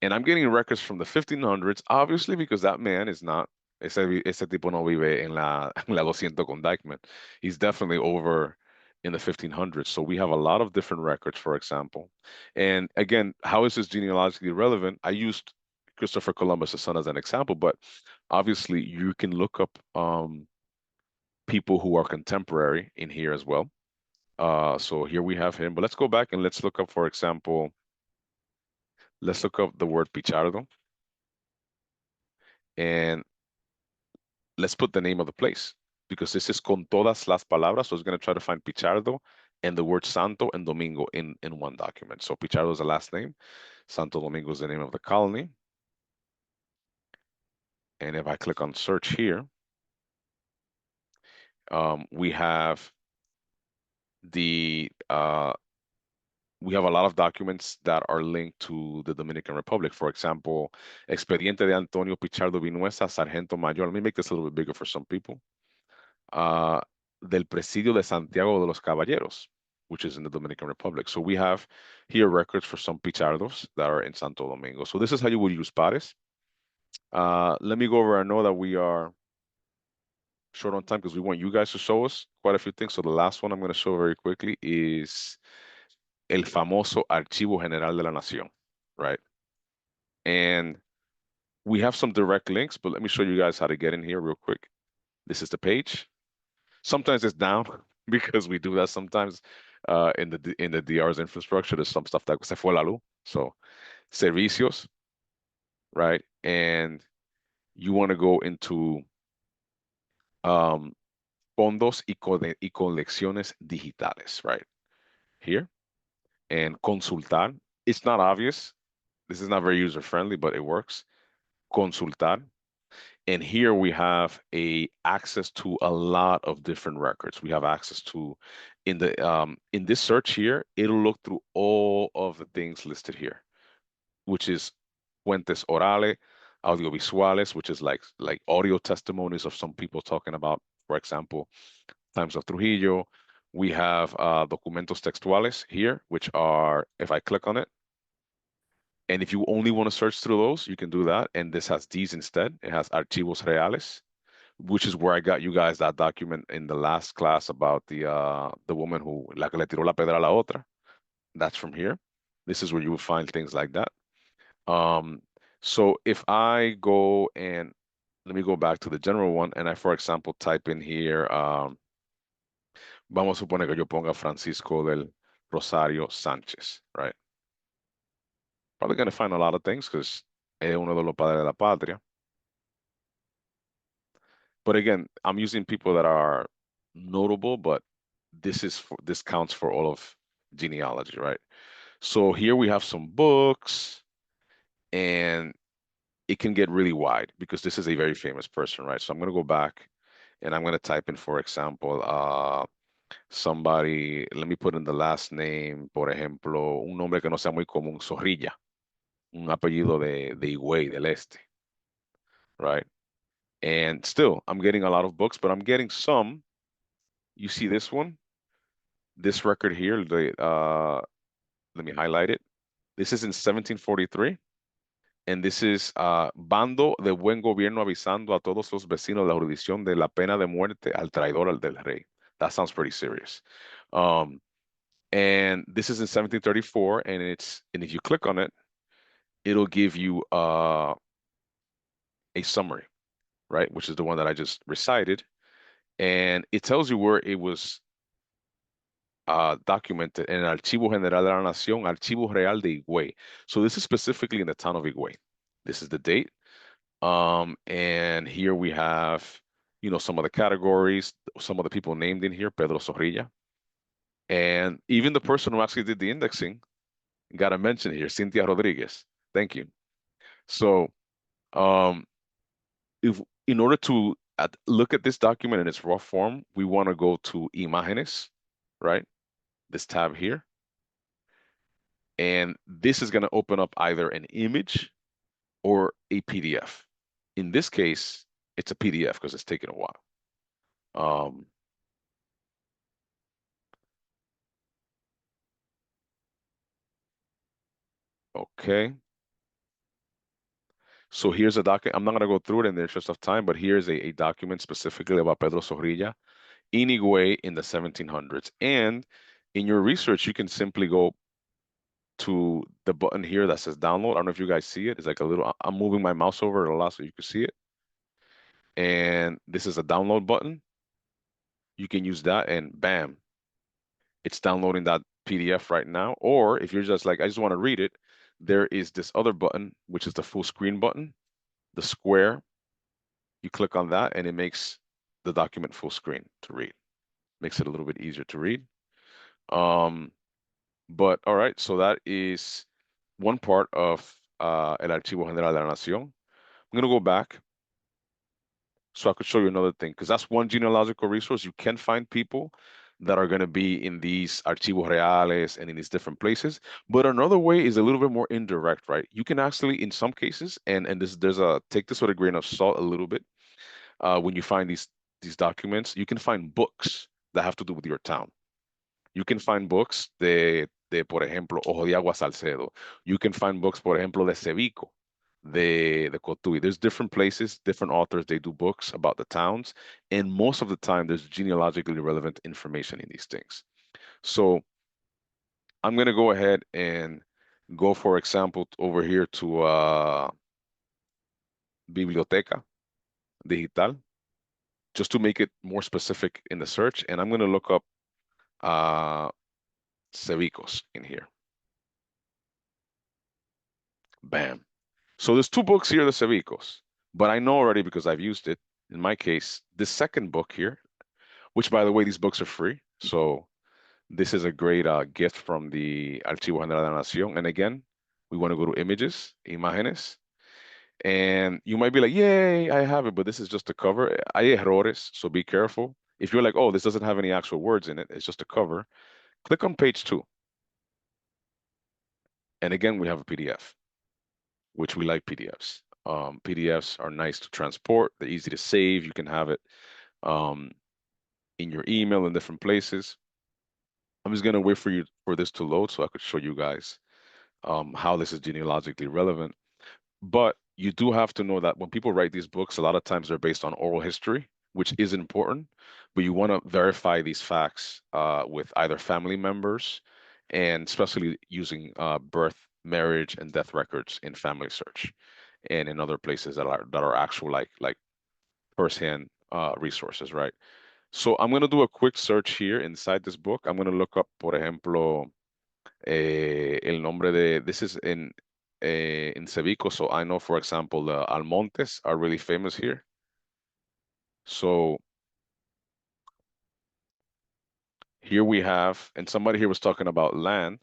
And I'm getting records from the 1500s, obviously, because that man is not, ese tipo no vive en la 200 con Dykeman. He's definitely over in the 1500s. So we have a lot of different records, for example. And again, how is this genealogically relevant? I used Christopher Columbus' son as an example, but obviously you can look up people who are contemporary in here as well. So here we have him, but let's go back and let's look up, for example, let's look up the word Pichardo. And let's put the name of the place, because this is con todas las palabras. So it's going to try to find Pichardo and the word Santo and Domingo in one document. So Pichardo is the last name. Santo Domingo is the name of the colony. And if I click on search here, we have we have a lot of documents that are linked to the Dominican Republic. For example, Expediente de Antonio Pichardo Vinuesa, Sargento Mayor. Let me make this a little bit bigger for some people. Del Presidio de Santiago de los Caballeros. which is in the Dominican Republic. So we have here records for some Pichardos that are in Santo Domingo. So this is how you would use pares. Let me go over. I know that we are short on time because we want you guys to show us quite a few things. So the last one I'm going to show very quickly is el famoso Archivo General de la Nación, right? And we have some direct links, but let me show you guys how to get in here real quick. This is the page. Sometimes it's down because we do that sometimes in the DR's infrastructure. There's some stuff that se fue la luz. So servicios, right? And you want to go into fondos y colecciones digitales, right? Here. And consultar. It's not obvious. This is not very user-friendly, but it works. Consultar. And here we have access to a lot of different records. We have access to, in this search here, it'll look through all of the things listed here, which is fuentes orales, audiovisuales, which is like audio testimonies of some people talking about, for example, times of Trujillo. We have documentos textuales here, which are, if I click on it, and if you only want to search through those, you can do that. And this has these instead. It has archivos reales, which is where I got you guys that document in the last class about the woman who la que le tiró la pedra a la otra. That's from here. This is where you will find things like that. So if I go and let me go back to the general one, and I, for example, type in here, vamos a suponer que yo ponga Francisco del Rosario Sánchez, right? Probably going to find a lot of things because es uno de los padres de la patria. But again, I'm using people that are notable, but this counts for all of genealogy, right? So here we have some books, and it can get really wide because this is a very famous person, right? So I'm going to go back and I'm going to type in, for example, somebody, let me put in the last name, por ejemplo, un nombre que no sea muy común, Zorrilla, un apellido de Higüey, del Este, right? And still, I'm getting a lot of books, but I'm getting some. You see this one? This record here, let me highlight it. This is in 1743. And this is Bando de Buen Gobierno avisando a todos los vecinos de la jurisdicción de la pena de muerte al traidor del rey. That sounds pretty serious. And this is in 1734, and if you click on it, it'll give you a summary, right? Which is the one that I just recited. And it tells you where it was documented in el Archivo General de la Nación, Archivo Real de Higüey. So this is specifically in the town of Higüey. This is the date. And here we have, some of the categories, some of the people named in here, Pedro Zorrilla. And even the person who actually did the indexing got a mention here, Cynthia Rodriguez. Thank you. So in order to look at this document in its raw form, we want to go to Imágenes, right? This tab here. And this is going to open up either an image or a PDF. In this case, it's a PDF because it's taken a while. Okay. So here's a document. I'm not going to go through it in the interest of time, but here's a document specifically about Pedro Zorrilla in Higüey in the 1700s. And in your research, you can simply go to the button here that says download. I don't know if you guys see it. It's like a little, I'm moving my mouse over it a lot so you can see it. And this is a download button. You can use that and bam, it's downloading that PDF right now. Or if you're just like, I just want to read it, there is this other button, which is the full screen button, the square. You click on that and it makes the document full screen to read. Makes it a little bit easier to read. But all right, so that is one part of El Archivo General de la Nación. I'm going to go back so I could show you another thing, because that's one genealogical resource. You can find people that are going to be in these archivos reales and in these different places. But another way is a little bit more indirect, right? You can actually, in some cases, and take this with a grain of salt a little bit. When you find these documents, you can find books that have to do with your town. You can find books por ejemplo, Ojo de Agua Salcedo. You can find books, por ejemplo, de Cevico, de Cotuí. There's different places, different authors, they do books about the towns. And most of the time, there's genealogically relevant information in these things. So I'm going to go ahead and go, for example, over here to Biblioteca Digital, just to make it more specific in the search. And I'm going to look up Cevicos in here. Bam. So there's two books here, the Cevicos, but I know already because I've used it. In my case, the second book here, which by the way, these books are free. So this is a great gift from the Archivo General de la Nación. And again, we want to go to images, imágenes. And you might be like, yay, I have it, but this is just a cover. Hay errores, so be careful. If you're like, oh, this doesn't have any actual words in it, it's just a cover, click on page 2. And again, we have a PDF, which we like PDFs. PDFs are nice to transport. They're easy to save. You can have it in your email in different places. I'm just gonna wait for this to load so I could show you guys how this is genealogically relevant. But you do have to know that when people write these books, a lot of times they're based on oral history, which is important, but you want to verify these facts with either family members and especially using birth, marriage, and death records in Family Search and in other places that are actual like firsthand resources, right? So I'm going to do a quick search here inside this book. I'm going to look up, por ejemplo, el nombre de, this is in Cevico, so I know, for example, the Almontes are really famous here. So here we have, and somebody here was talking about land.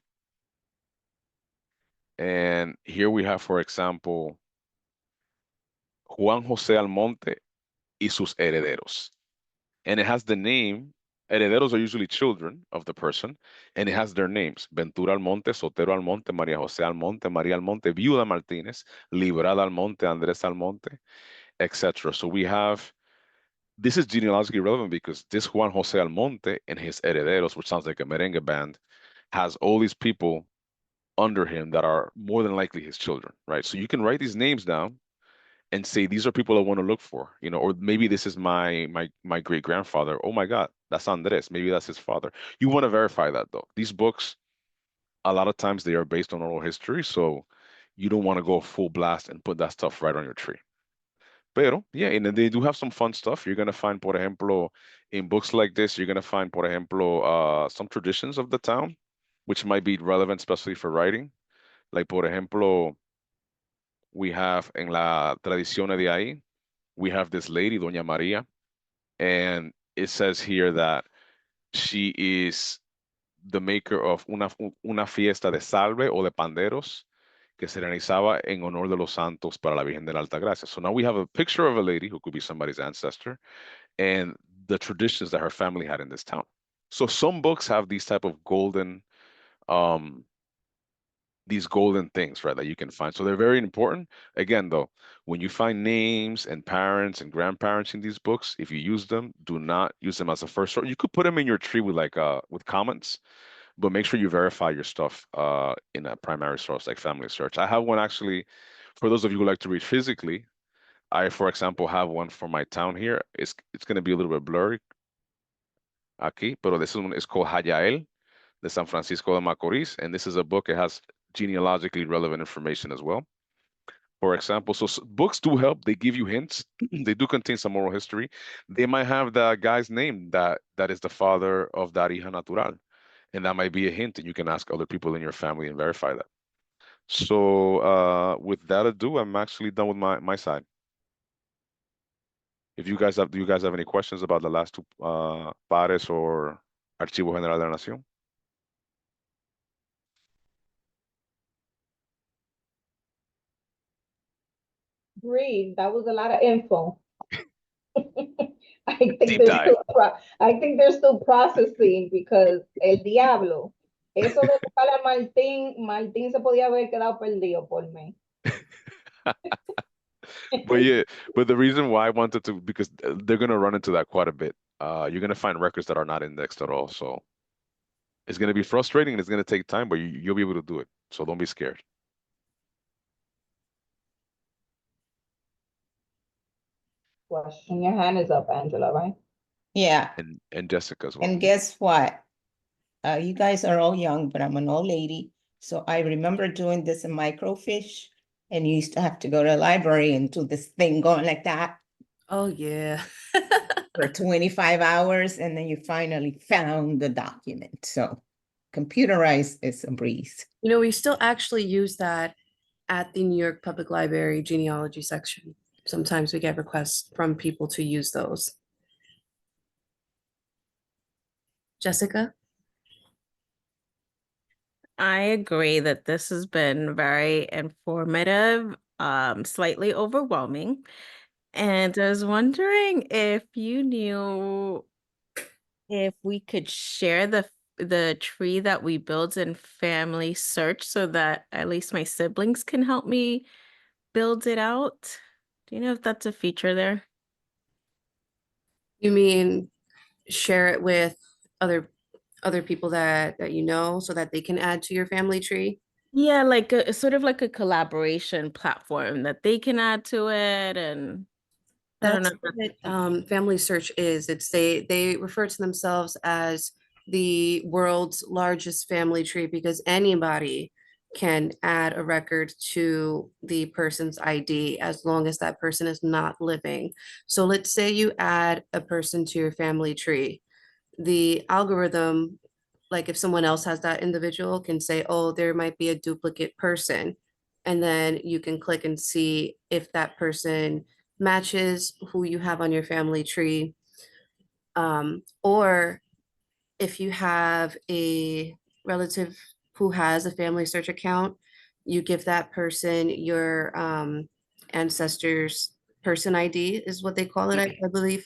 And here we have, for example, Juan José Almonte y sus herederos. And it has the name, herederos are usually children of the person, and it has their names, Ventura Almonte, Sotero Almonte, María José Almonte, María Almonte, Viuda Martínez, Librada Almonte, Andrés Almonte, etc. So we have, this is genealogically relevant because this Juan José Almonte and his herederos, which sounds like a merengue band, has all these people under him that are more than likely his children, right? So you can write these names down and say these are people I want to look for, you know, or maybe this is my great grandfather. Oh my God, that's Andres. Maybe that's his father. You want to verify that though. These books, a lot of times they are based on oral history, so you don't want to go full blast and put that stuff right on your tree. Pero yeah, and then they do have some fun stuff. You're gonna find, por ejemplo, in books like this, you're gonna find, por ejemplo, some traditions of the town, which might be relevant, especially for writing. Like, por ejemplo, we have en la tradición de ahí, we have this lady, Doña María, and it says here that she is the maker of una fiesta de salve o de panderos que se realizaba en honor de los santos para la Virgen de la Alta Gracia. So now we have a picture of a lady who could be somebody's ancestor and the traditions that her family had in this town. So some books have these type of golden things, right, that you can find. So they're very important. Again, though, when you find names and parents and grandparents in these books, if you use them, do not use them as a first source. You could put them in your tree with comments, but make sure you verify your stuff in a primary source like Family Search. I have one actually, for those of you who like to read physically, I, for example, have one for my town here. It's going to be a little bit blurry aquí, but this one is called Hayael de San Francisco de Macorís, and this is a book. It has genealogically relevant information as well. For example, so books do help. They give you hints. They do contain some oral history. They might have the guy's name that is the father of that hija natural, and that might be a hint, and you can ask other people in your family and verify that. So with that ado, I'm actually done with my side. If you guys do you guys have any questions about the last two pares or Archivo General de la Nación? Breathe. That was a lot of info. I think Deep they're dive. they're still processing because el diablo. Eso de buscar a Martín se podía haber quedado perdido por mí. But yeah, but the reason why I wanted to, because they're gonna run into that quite a bit. You're gonna find records that are not indexed at all. So It's going to be frustrating and it's going to take time, but you'll be able to do it. So don't be scared. Question, your hand is up, Angela, right? Yeah. And Jessica as well. And guess what? You guys are all young, but I'm an old lady. So I remember doing this in microfiche, and you used to have to go to the library and do this thing going like that Oh yeah. for 25 hours, and then you finally found the document. So computerized is a breeze. You know, we still actually use that at the New York Public Library genealogy section. Sometimes we get requests from people to use those. Jessica? I agree that this has been very informative, slightly overwhelming. And I was wondering if you knew if we could share the tree that we build in Family Search so that at least my siblings can help me build it out. Do you know if that's a feature there? You mean share it with other people that you know so that they can add to your family tree? Yeah, like a sort of like a collaboration platform that they can add to it, and I don't know. That's what Family Search is. It's they refer to themselves as the world's largest family tree because anybody can add a record to the person's ID as long as that person is not living. So let's say you add a person to your family tree. The algorithm, like if someone else has that individual, can say, oh, there might be a duplicate person. And then you can click and see if that person matches who you have on your family tree. Or if you have a relative who has a family search account, you give that person your ancestors person ID is what they call it, I believe.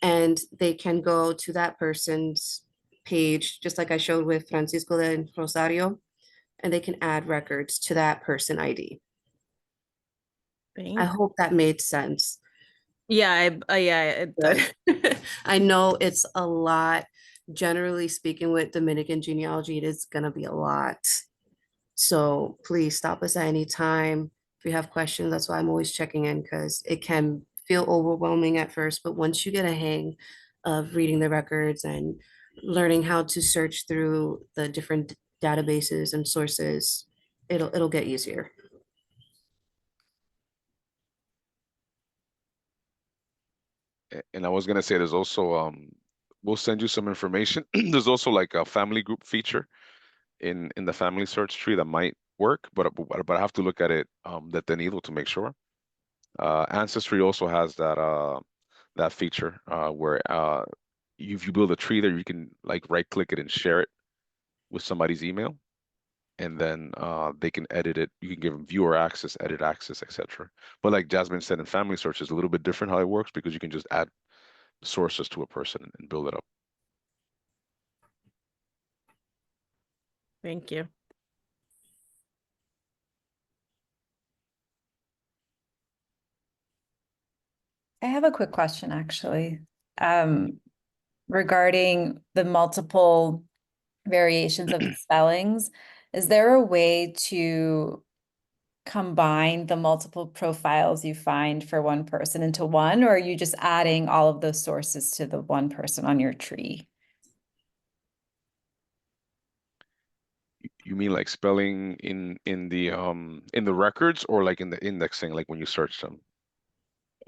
And they can go to that person's page, just like I showed with Francisco de Rosario, and they can add records to that person ID. I Thanks. hope that made sense. Yeah, yeah, it does. I know it's a lot. Generally speaking, with Dominican genealogy, it is going to be a lot. So please stop us at any time. If you have questions, that's why I'm always checking in because it can feel overwhelming at first. But once you get a hang of reading the records and learning how to search through the different databases and sources, it'll get easier. And I was gonna say there's also we'll send you some information. There's also like a family group feature in the family search tree that might work, but I have to look at it detenido to make sure. Ancestry also has that feature where if you build a tree there, you can like right click it and share it with somebody's email, and then they can edit it. You can give them viewer access, edit access, etc. But like Jasmine said, in family search is a little bit different how it works because you can just add sources to a person and build it up. Thank you. I have a quick question, actually, regarding the multiple variations of the spellings. Is there a way to combine the multiple profiles you find for one person into one, or are you just adding all of those sources to the one person on your tree? You mean like spelling in the records or like in the indexing, like when you search them?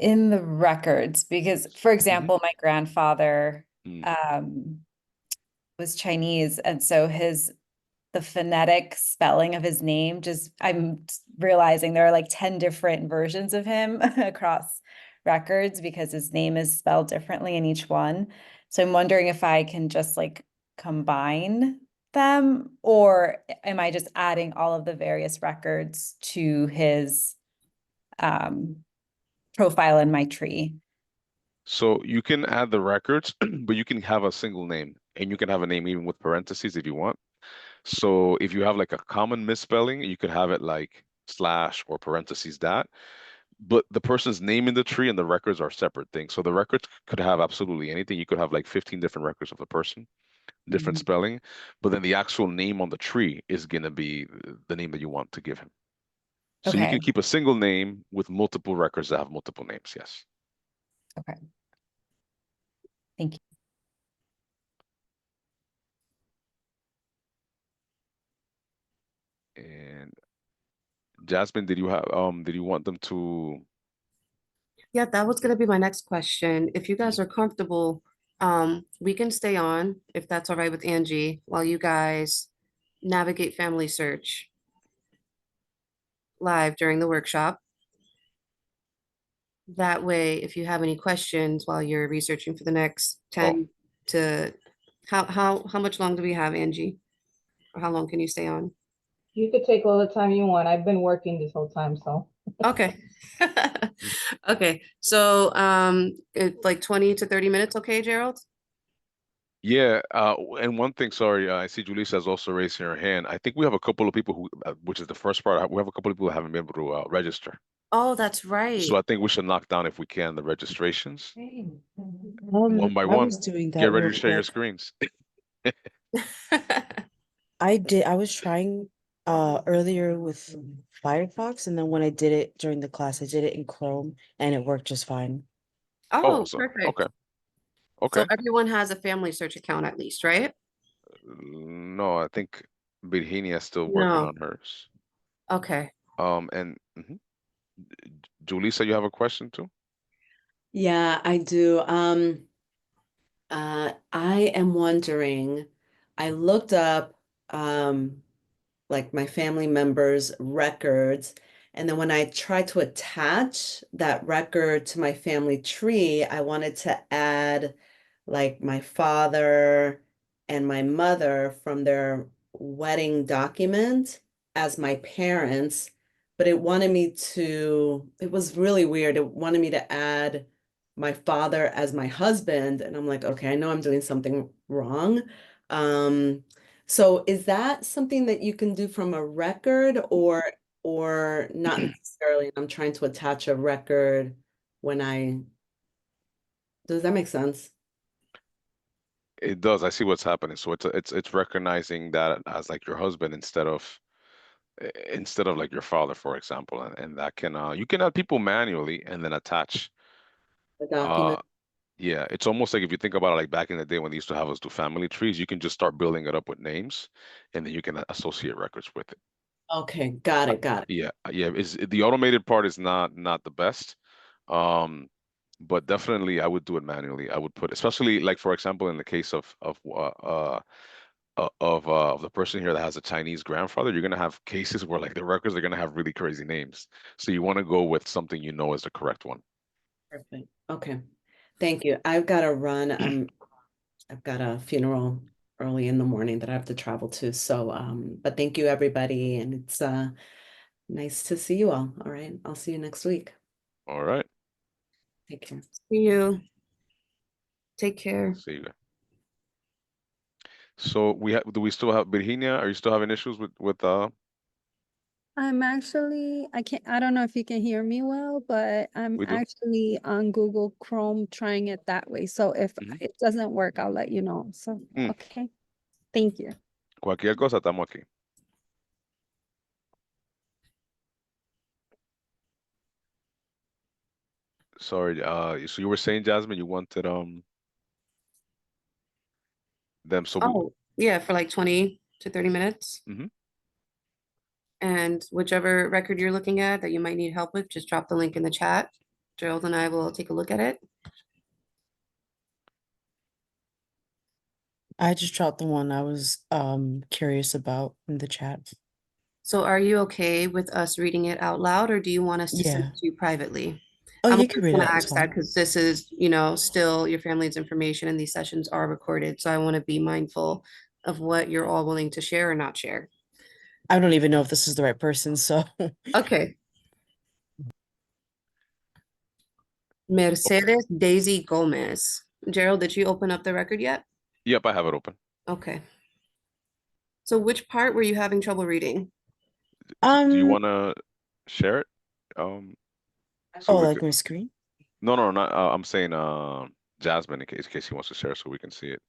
In the records, because, for example, my grandfather was Chinese, and so the phonetic spelling of his name, just I'm realizing there are like 10 different versions of him across records because his name is spelled differently in each one. So I'm wondering if I can just like combine them, or am I just adding all of the various records to his profile in my tree? So you can add the records, but you can have a single name, and you can have a name even with parentheses if you want. So if you have like a common misspelling, you could have it like slash or parentheses that. But the person's name in the tree and the records are separate things. So the records could have absolutely anything. You could have like 15 different records of the person. different spelling, but then the actual name on the tree is going to be the name that you want to give him. So you can Okay. keep a single name with multiple records that have multiple names. Yes. Okay. Thank you. And Jasmine, did you want them to? Yeah, that was gonna be my next question. If you guys are comfortable, we can stay on if that's all right with Angie while you guys navigate family search live during the workshop. That way, if you have any questions while you're researching for the next 10 to how much long do we have, Angie? Or how long can you stay on? You could take all the time you want. I've been working this whole time, so. Okay. Okay, so it's like 20 to 30 minutes, okay, Gerald? Yeah, and one thing, sorry, I see Julissa has also raised her hand. I think we have a couple of people who, which is the first part, we have a couple of people who haven't been able to register. Oh, that's right. So I think we should knock down, if we can, the registrations one by I one. was doing Get that ready real to share your quick. screens. I was trying earlier with Firefox, and then when I did it during the class, I did it in Chrome and it worked just fine. Oh, Awesome. perfect. Okay. So Okay. everyone has a family search account at least, right? No, I think Virginia's still working No. on hers. Okay. And Julissa, you have a question too? Yeah, I do. I am wondering, I looked up like my family members' records, and then when I tried to attach that record to my family tree, I wanted to add like my father and my mother from their wedding document as my parents, but it wanted me to, it was really weird. It wanted me to add my father as my husband, and I'm like, okay, I know I'm doing something wrong. So is that something that you can do from a record or not necessarily? I'm trying to attach a record when does that make sense? It does. I see what's happening. So it's recognizing that as like your husband instead of like your father, for example, and that can you can add people manually and then attach. The document. Yeah, it's almost like if you think about it, like back in the day when they used to have us do family trees, you can just start building it up with names, and then you can associate records with it. Okay, got it, got it. Yeah, yeah. Is the automated part is not the best, but definitely I would do it manually. I would put, especially like for example, in the case of the person here that has a Chinese grandfather, you're gonna have cases where like the records are gonna have really crazy names. So you want to go with something you know is the correct one. Perfect. Okay. Thank you. I've got to run. I've got a funeral early in the morning that I have to travel to. So, but thank you everybody, and it's nice to see you all. All right. I'll see you next week. All right. Take care. See you. Take care. See you. So do we still have Virginia? Are you still having issues with I'm actually, I don't know if you can hear me well, but I'm we do? actually on Google Chrome trying it that way. So if it doesn't work, I'll let you know. So, okay. Thank you. Cualquier cosa, estamos aquí. Sorry, so you were saying, Jasmine, you wanted them Oh, yeah, for like 20 to 30 minutes. And whichever record you're looking at that you might need help with, just drop the link in the chat. Gerald and I will take a look at it. I just dropped the one I was curious about in the chat. So are you okay with us reading it out loud, or do you want us to send Yeah. it to you privately? Oh, I'm you can read it gonna out, ask that because this is, still your family's information and these sessions are recorded. So I want to be mindful of what you're all willing to share or not share. I don't even know if this is the right person, so. Okay. Mercedes Daisy Gomez. Gerald, did you open up the record yet? Yep, I have it open. Okay. So which part were you having trouble reading? Do you want to share it? So like my screen? No, not. I'm saying Jasmine in case he wants to share so we can see it.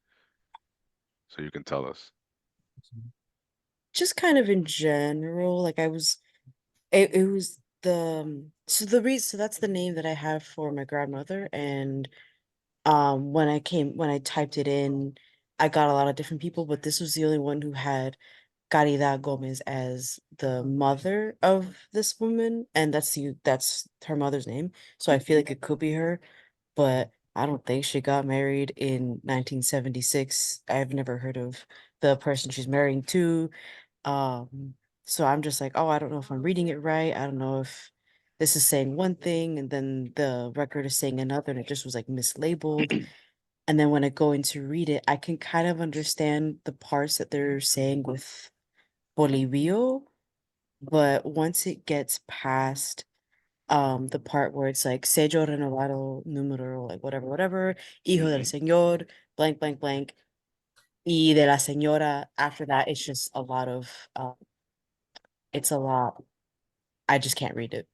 So you can tell us. Just kind of in general, like it was so that's the name that I have for my grandmother. And when I typed it in, I got a lot of different people, but this was the only one who had Caridad Gomez as the mother of this woman, and that's her mother's name. So I feel like it could be her, but I don't think she got married in 1976. I've never heard of the person she's marrying to. So I'm just like, oh, I don't know if I'm reading it right. I don't know if this is saying one thing and then the record is saying another, and it just was like mislabeled. And then when I go in to read it, I can kind of understand the parts that they're saying with Bolivio, but once it gets past the part where it's like sello renovado número, like whatever, hijo del señor, blank, blank, blank, y de la señora, after that, it's just a lot of it's a lot. I just can't read it.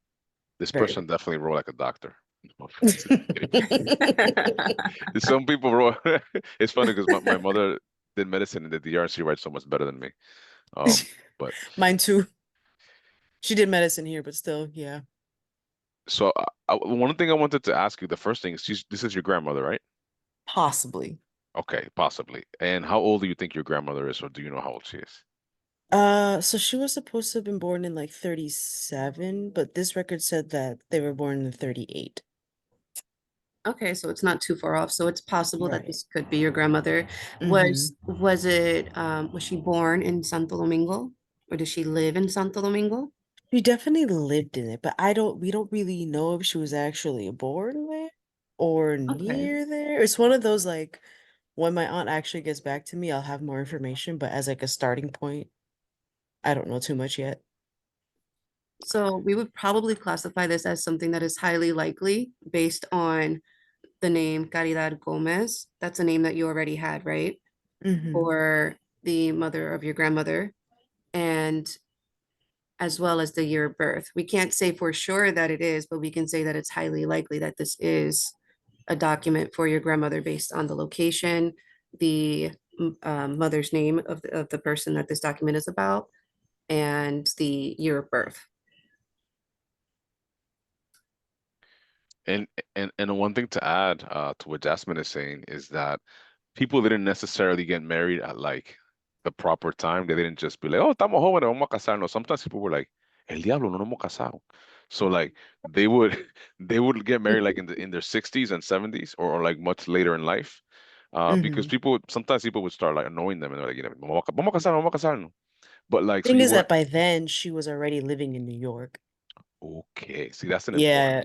This Very person definitely wrote like a doctor. Some people wrote. It's funny because my mother did medicine in the DR. She writes so much better than me. But Mine too. She did medicine here, but still, yeah. so one thing I wanted to ask you, the first thing is, this is your grandmother, right? Possibly. Okay, possibly. And how old do you think your grandmother is, or do you know how old she is? So she was supposed to have been born in like 37, but this record said that they were born in 38. Okay, so it's not too far off. So it's possible that Right. this could be your grandmother. Was she born in Santo Domingo, or does she live in Santo Domingo? She definitely lived in it, but we don't really know if she was actually born there or Okay. near there. It's one of those like when my aunt actually gets back to me, I'll have more information, but as like a starting point, I don't know too much yet. So we would probably classify this as something that is highly likely based on the name Caridad Gomez. That's a name that you already had, right? For the mother of your grandmother, and as well as the year of birth. We can't say for sure that it is, but we can say that it's highly likely that this is a document for your grandmother based on the location, the mother's name of the person that this document is about, and the year of birth. And one thing to add to what Jasmine is saying is that people didn't necessarily get married at like the proper time. They didn't just be like, oh, estamos jóvenes, vamos a casarnos. Sometimes people were like, el diablo, no nos hemos casado. So like they would they would get married like in their 60s and 70s, or like much later in life. Because sometimes people would start like annoying them, and they're like, you know, vamos a casarnos. But like, so Thing you is were that by then she was already living in New York. okay. See, that's an Yeah,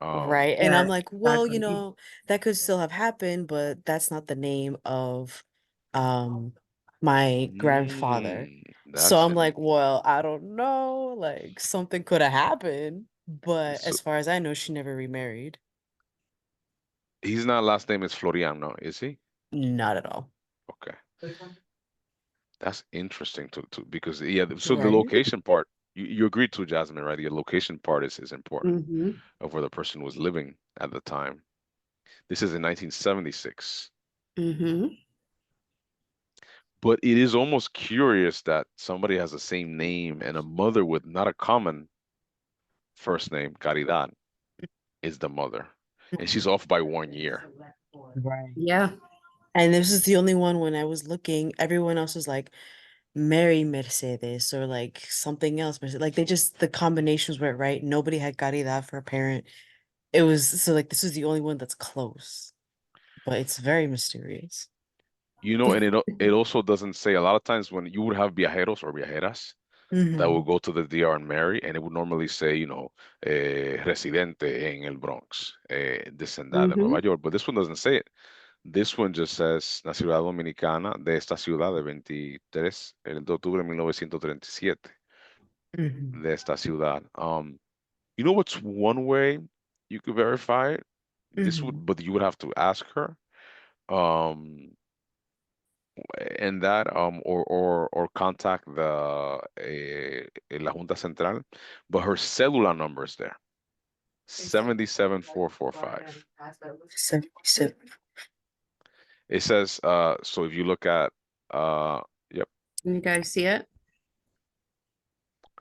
important. right. And I'm Yeah, like, well, exactly. that could still have happened, but that's not the name of my grandfather. So That's I'm an like, well, I don't know, like something could have happened, but so as far as I know, she never remarried. he's not last name is Florian, no, is he? Not at all. Okay. That's interesting to because yeah, so the Right. location part, you agreed to, Jasmine, right? The location part is important Mm-hmm. of where the person was living at the time. This is in 1976. Mm-hmm. But it is almost curious that somebody has the same name and a mother with not a common first name, Caridad, is the mother. And she's off by 1 year. Right. Yeah. And this is the only one when I was looking, everyone else was like Mary Mercedes or like something else. Like the combinations weren't right. Nobody had Caridad for a parent. It was so like this is the only one that's close, but it's very mysterious. You know, and it also doesn't say a lot of times when you would have viajeros or viajeras that will go to the DR and marry, and it would normally say, you know, residente en el Bronx, descendada de Mm-hmm. Nueva York, but this one doesn't say it. This one just says Nacionalidad Dominicana de esta ciudad de 23 de octubre de 1937 de esta ciudad. You know what's one way you could verify it? This would, but you would have to ask her. Um, and that or contact the la Junta Central, but her cellular number is there. 77445. 77. It says so if you look at Yep. Can you guys see it?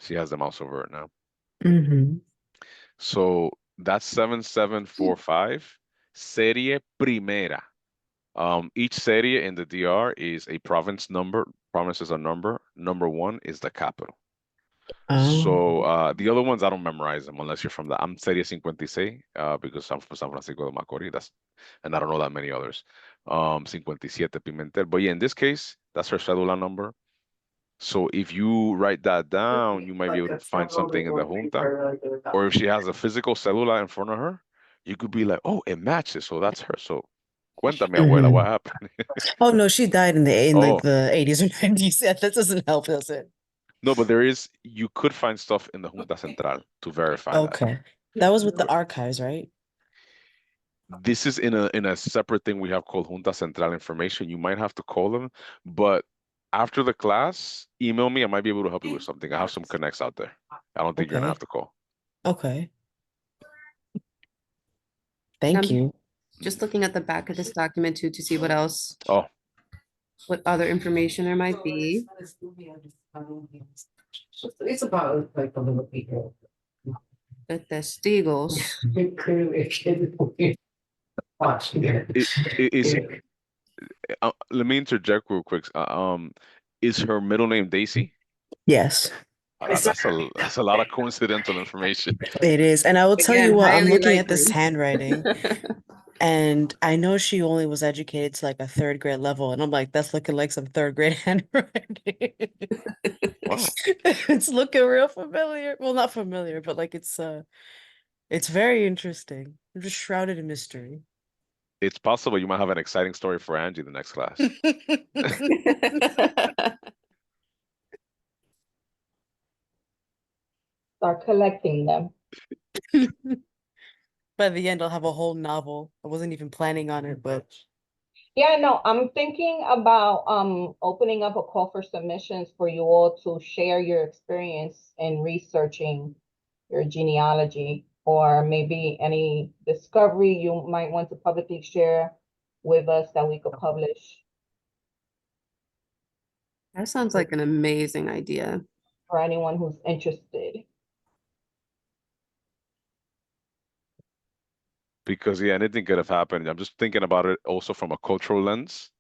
She has the mouse over it now. Mm-hmm. So that's 7745. Serie Primera. Each serie in the DR is a province number. Province is a number. Number one is the capital. So the other ones I don't memorize them unless you're from I'm Serie 56, because I'm from San Francisco de Macorís. And I don't know that many others. 57 Pimentel. But yeah, in this case, that's her cedula number. So if you write that down, you might be able to find something in the junta. Or if she has a physical cedula in front of her, you could be like, oh, it matches. So that's her. So cuéntame, abuela, what happened? Oh no, she died in like Oh, the 80s or 90s. Yeah, that doesn't help, does it? no, but you could find stuff in the Junta Central to verify that. Okay. That was with the archives, right? This is in a separate thing we have called Junta Central information. You might have to call them, but after the class, email me. I might be able to help you with something. I have some connects out there. I don't think you're gonna Okay. have to call. Okay. Thank you. Just looking at the back of this document too to see what else, Oh, what other information there might be. It's about like a little people. The testigos. is let me interject real quick. Is her middle name Daisy? Yes. That's a lot of coincidental information. It is. And I will tell Again, you what, I'm highly looking at this likely. handwriting, and I know she only was educated to like a third grade level. And I'm like, that's looking like some third grade handwriting. Wow. It's looking real familiar. Well, not familiar, but like it's very interesting. I'm just shrouded in mystery. It's possible you might have an exciting story for Angie the next class. Start collecting them. By the end, I'll have a whole novel. I wasn't even planning on it, but Yeah, no, I'm thinking about opening up a call for submissions for you all to share your experience in researching your genealogy, or maybe any discovery you might want to publicly share with us that we could publish That sounds like an amazing idea. for anyone who's interested. Because yeah, anything could have happened. I'm just thinking about it also from a cultural lens.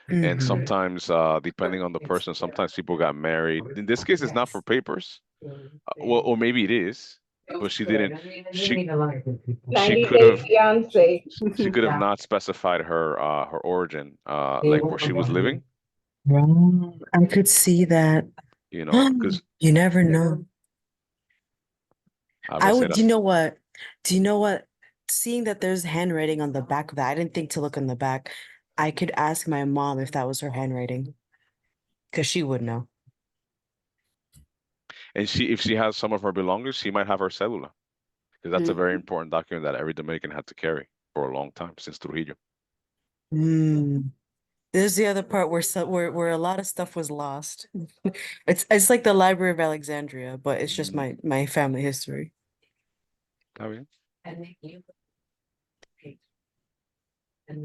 And sometimes, depending on the person, sometimes people got married. In this case, it's not for papers. Well, or maybe it is, but she didn't. She 90 could Day have Fiance. she could have not specified her her origin, like where she was living. I could see that. You know, because You never know. I I would say would, that's you know what? Do you know what? Seeing that there's handwriting on the back of that, I didn't think to look on the back. I could ask my mom if that was her handwriting, because she would know. and if she has some of her belongings, she might have her cedula, because that's a very important document that every Dominican had to carry for a long time since Trujillo. There's the other part where a lot of stuff was lost. It's like the Library of Alexandria, but it's just my family history. Oh, yeah.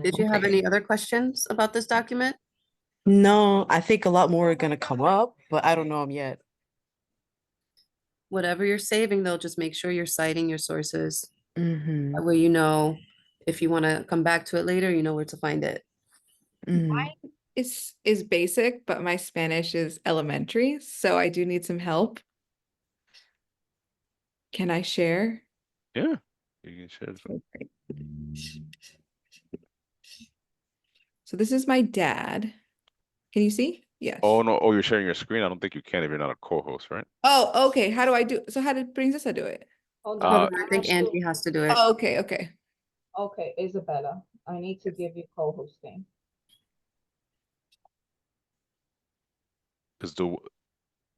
Did you have any other questions about this document? No, I think a lot more are gonna come up, but I don't know them yet. Whatever you're saving, though, just make sure you're citing your sources. Mm-hmm. That way you know if you want to come back to it later, you know where to find it. Mm-hmm. Is basic, but my Spanish is elementary, so I do need some help. Can I share? Yeah, you can share. So this is my dad. Can you see? Yes. Oh no! Oh, you're sharing your screen. I don't think you can if you're not a co-host, right? Oh, okay. How do I do? So how did Princessa do it? Hold Uh, on. I think Angie has to do it. Oh, okay, okay. Okay, Isabella, I need to give you co-hosting. Because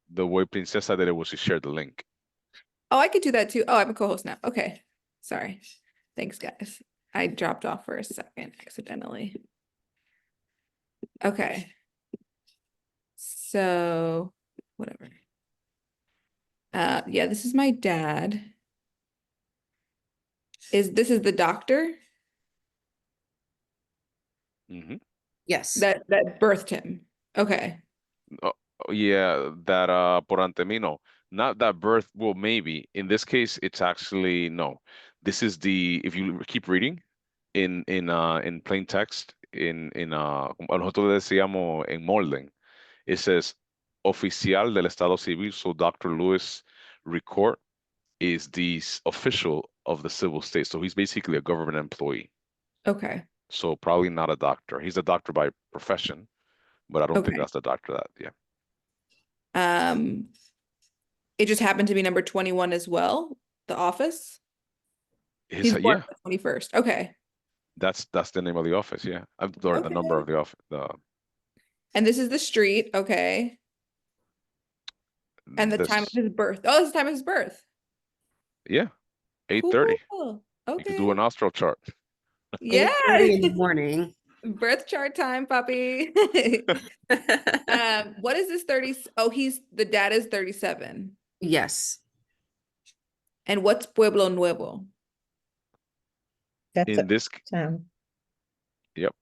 the way Princesa did it was she shared the link. Oh, I could do that too. Oh, I'm a co-host now. Okay. Sorry. Thanks, guys. I dropped off for a second accidentally. Okay. So, whatever. Yeah, this is my dad. This is the doctor Mm-hmm. Yes. that birthed him. Okay. Yeah, that por antemino, not that birth. Well, maybe in this case, it's actually no. This is the if you keep reading in plain text como nosotros decíamos en Molden, it says oficial del Estado Civil. So Dr. Lewis Ricord is the official of the civil state. So he's basically a government employee. Okay. So probably not a doctor. He's a doctor by profession, but I don't think Okay. that's the doctor that, yeah. It just happened to be number 21 as well, the office. He's born Yeah, on the 21st. Okay. that's the name of the office, yeah. Or the number Okay. of the office. And this is the street. Okay. And the time of This, his birth. Oh, this is the time of his birth. yeah, 8:30. Cool. You could do an Okay. astral chart. Yeah. 8:30 in the morning. Birth chart time, puppy. What is this 30? Oh, the dad is 37. Yes. And what's Pueblo Nuevo? That's In a this, town. yep.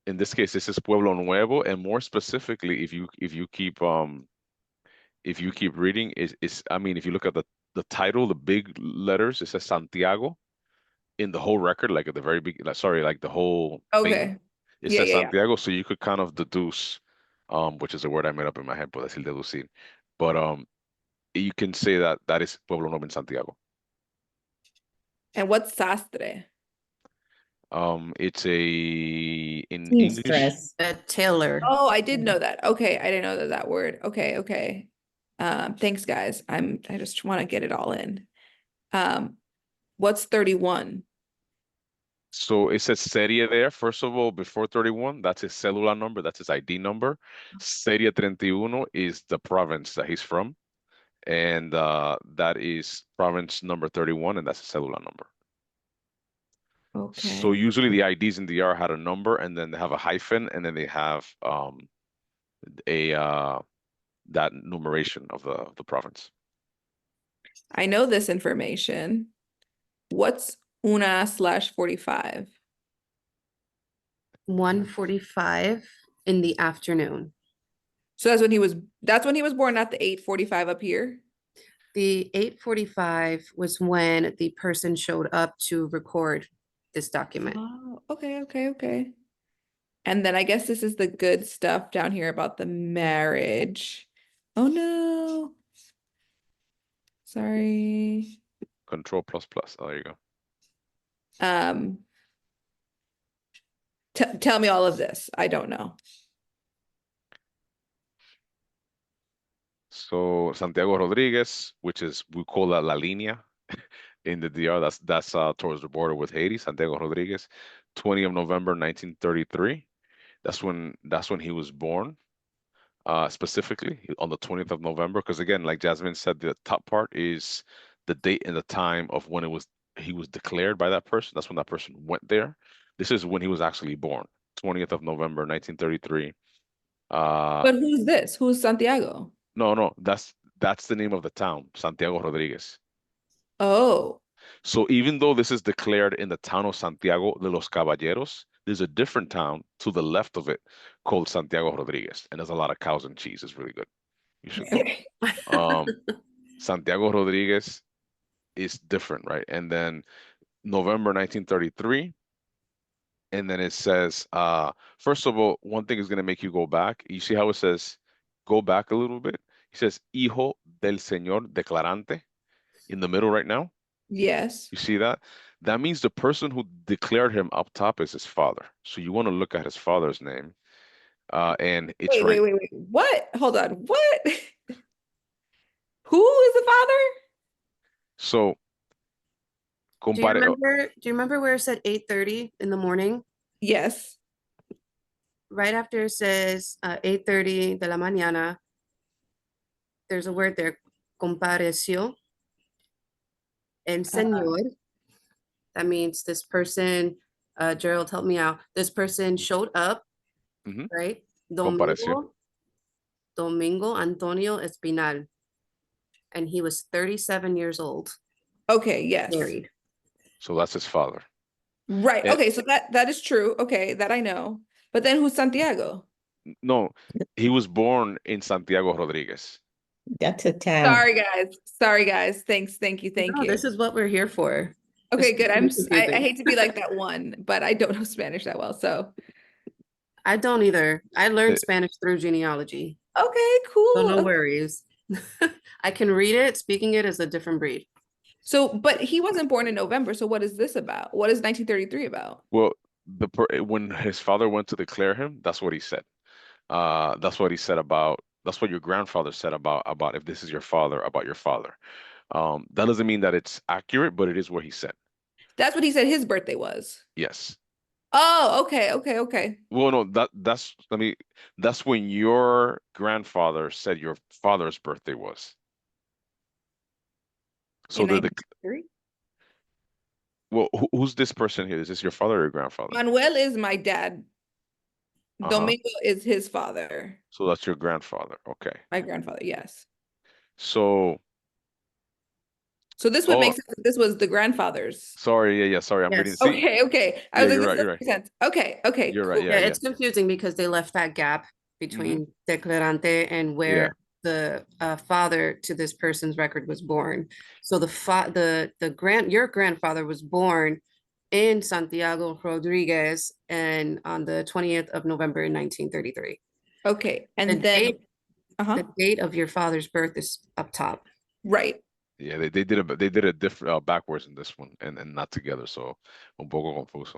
In this case, this is Pueblo Nuevo, and more specifically, if you keep reading, is I mean, if you look at the title, the big letters, it says Santiago in the whole record, like at the very big, sorry, like the whole thing, Okay. it Yeah, says yeah, yeah. Santiago, so you could kind of deduce, which is a word I made up in my head, but decir deducir. But you can say that is Pueblo Nuevo in Santiago. And what's sastre? It's in English. Seamstress. A tailor. Oh, I did know that. Okay, I didn't know that word. Okay, okay. Thanks, guys. I just want to get it all in. What's 31? So it says serie there. First of all, before 31, that's his cellular number. That's his ID number. Serie 31 is the province that he's from. And that is province number 31, and that's a cellular number. So Okay. usually the IDs in DR had a number, and then they have a hyphen, and then they have that numeration of the province. I know this information. What's una/45? 1:45 in the afternoon. So that's when he was born, not the 8:45 up here. The 8:45 was when the person showed up to record this document. Oh, okay, okay, okay. And then I guess this is the good stuff down here about the marriage. Oh no. Sorry. Control plus plus. Oh, there you go. Tell me all of this. I don't know. So Santiago Rodriguez, which is, we call that La Línea in the DR. That's towards the border with Haiti. Santiago Rodriguez, 20 of November 1933. That's when he was born. Specifically on the 20th of November, because again, like Jasmine said, the top part is the date and the time of when he was declared by that person. That's when that person went there. This is when he was actually born, 20th of November 1933. But who's this? Who's Santiago? No, that's the name of the town, Santiago Rodriguez. Oh. So even though this is declared in the town of Santiago de los Caballeros, there's a different town to the left of it called Santiago Rodriguez, and there's a lot of cows and cheese. It's really good. You should go. Santiago Rodriguez is different, right? And then November 1933, and then it says, first of all, one thing is going to make you go back. You see how it says, go back a little bit? It says, hijo del señor declarante in the middle right now. Yes. You see that? That means the person who declared him up top is his father. So you want to look at his father's name. And it's Wait. What? Hold on. What? Who is the father? So Do you remember where it said 8:30 in the morning? Yes. Right after it says 8:30 de la mañana, there's a word there, compareció. And señor, that means this person, Gerald, help me out. This person showed up, right? Domingo Antonio Espinal. And he was 37 years old. Okay, yes. Married. So that's his father. Right. Okay, so that is true. Okay, that I know. But then who's Santiago? No, he was born in Santiago Rodriguez. That's a town. Sorry, guys. Sorry, guys. Thanks. Thank you. Thank No, you. this is what we're here for. Okay, This good. is I confusing. hate to be like that one, but I don't know Spanish that well. So, I don't either. I learned Spanish through genealogy, okay, cool. so no Okay. worries. I can read it. Speaking it is a different breed. So, but he wasn't born in November. So what is this about? What is 1933 about? Well, when his father went to declare him, that's what he said. That's what he said about. That's what your grandfather said about if this is your father, about your father. That doesn't mean that it's accurate, but it is what he said. That's what he said his birthday was. Yes. Oh, okay, okay, okay. Well, no, that's when your grandfather said your father's birthday was. So In the 1933? well, who's this person here? Is this your father or your grandfather? Manuel is my dad. Domingo is his father. So that's your grandfather. Okay. My grandfather, yes. So this would make sense if this was the grandfather's. sorry, yeah, sorry. I'm reading. Yes. See, Okay, okay. I yeah, was like, you're this right. You're doesn't right. make sense. Okay, okay, You're cool. right. Yeah, Yeah, it's confusing because they left that gap between declarante and where the father to this person's record was born. So your grandfather was born in Santiago Rodriguez and on the 20th of November in 1933. Okay, The and then date, the date of your father's birth is up top. right. Yeah, they did it different backwards in this one and not together. So un poco confuso.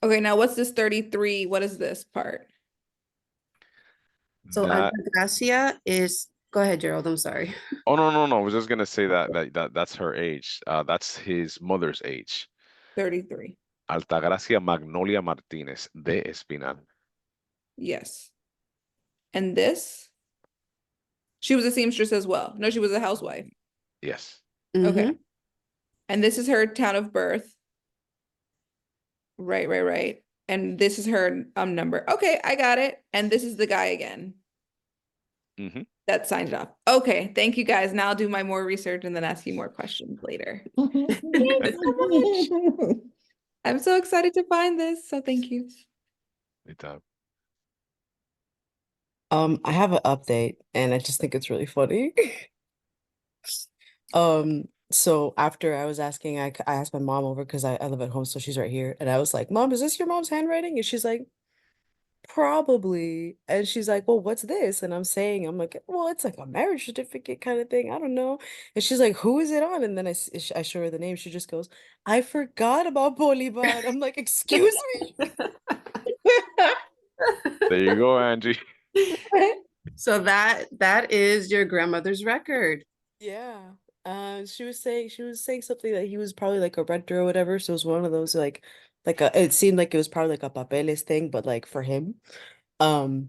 Okay, now what's this 33? What is this part? So That, Altagracia is, go ahead, Gerald, I'm sorry. oh no. I was just gonna say that's her age. That's his mother's age. 33. Altagracia Magnolia Martinez de Espinal. Yes. And this? She was a seamstress as well. No, she was a housewife. Yes. Okay. And this is her town of birth. Right. And this is her number. Okay, I got it. And this is the guy again. That signed it off. Okay, thank you guys. Now I'll do my more research and then ask you more questions later. Thanks so much. I'm so excited to find this. So thank you. Anytime. I have an update and I just think it's really funny. So after I was asking, I asked my mom over because I live at home, so she's right here. And I was like, Mom, is this your mom's handwriting? And she's like, probably. And she's like, well, what's this? And I'm like, well, it's like a marriage certificate kind of thing. I don't know. And she's like, who is it on? And then I show her the name. She just goes, I forgot about Bolivar. I'm like, excuse me? There you go, Angie. So that is your grandmother's record. Yeah. She was saying something that he was probably like a renter or whatever. So it was one of those it seemed like it was probably like a papeles thing, but like for him. But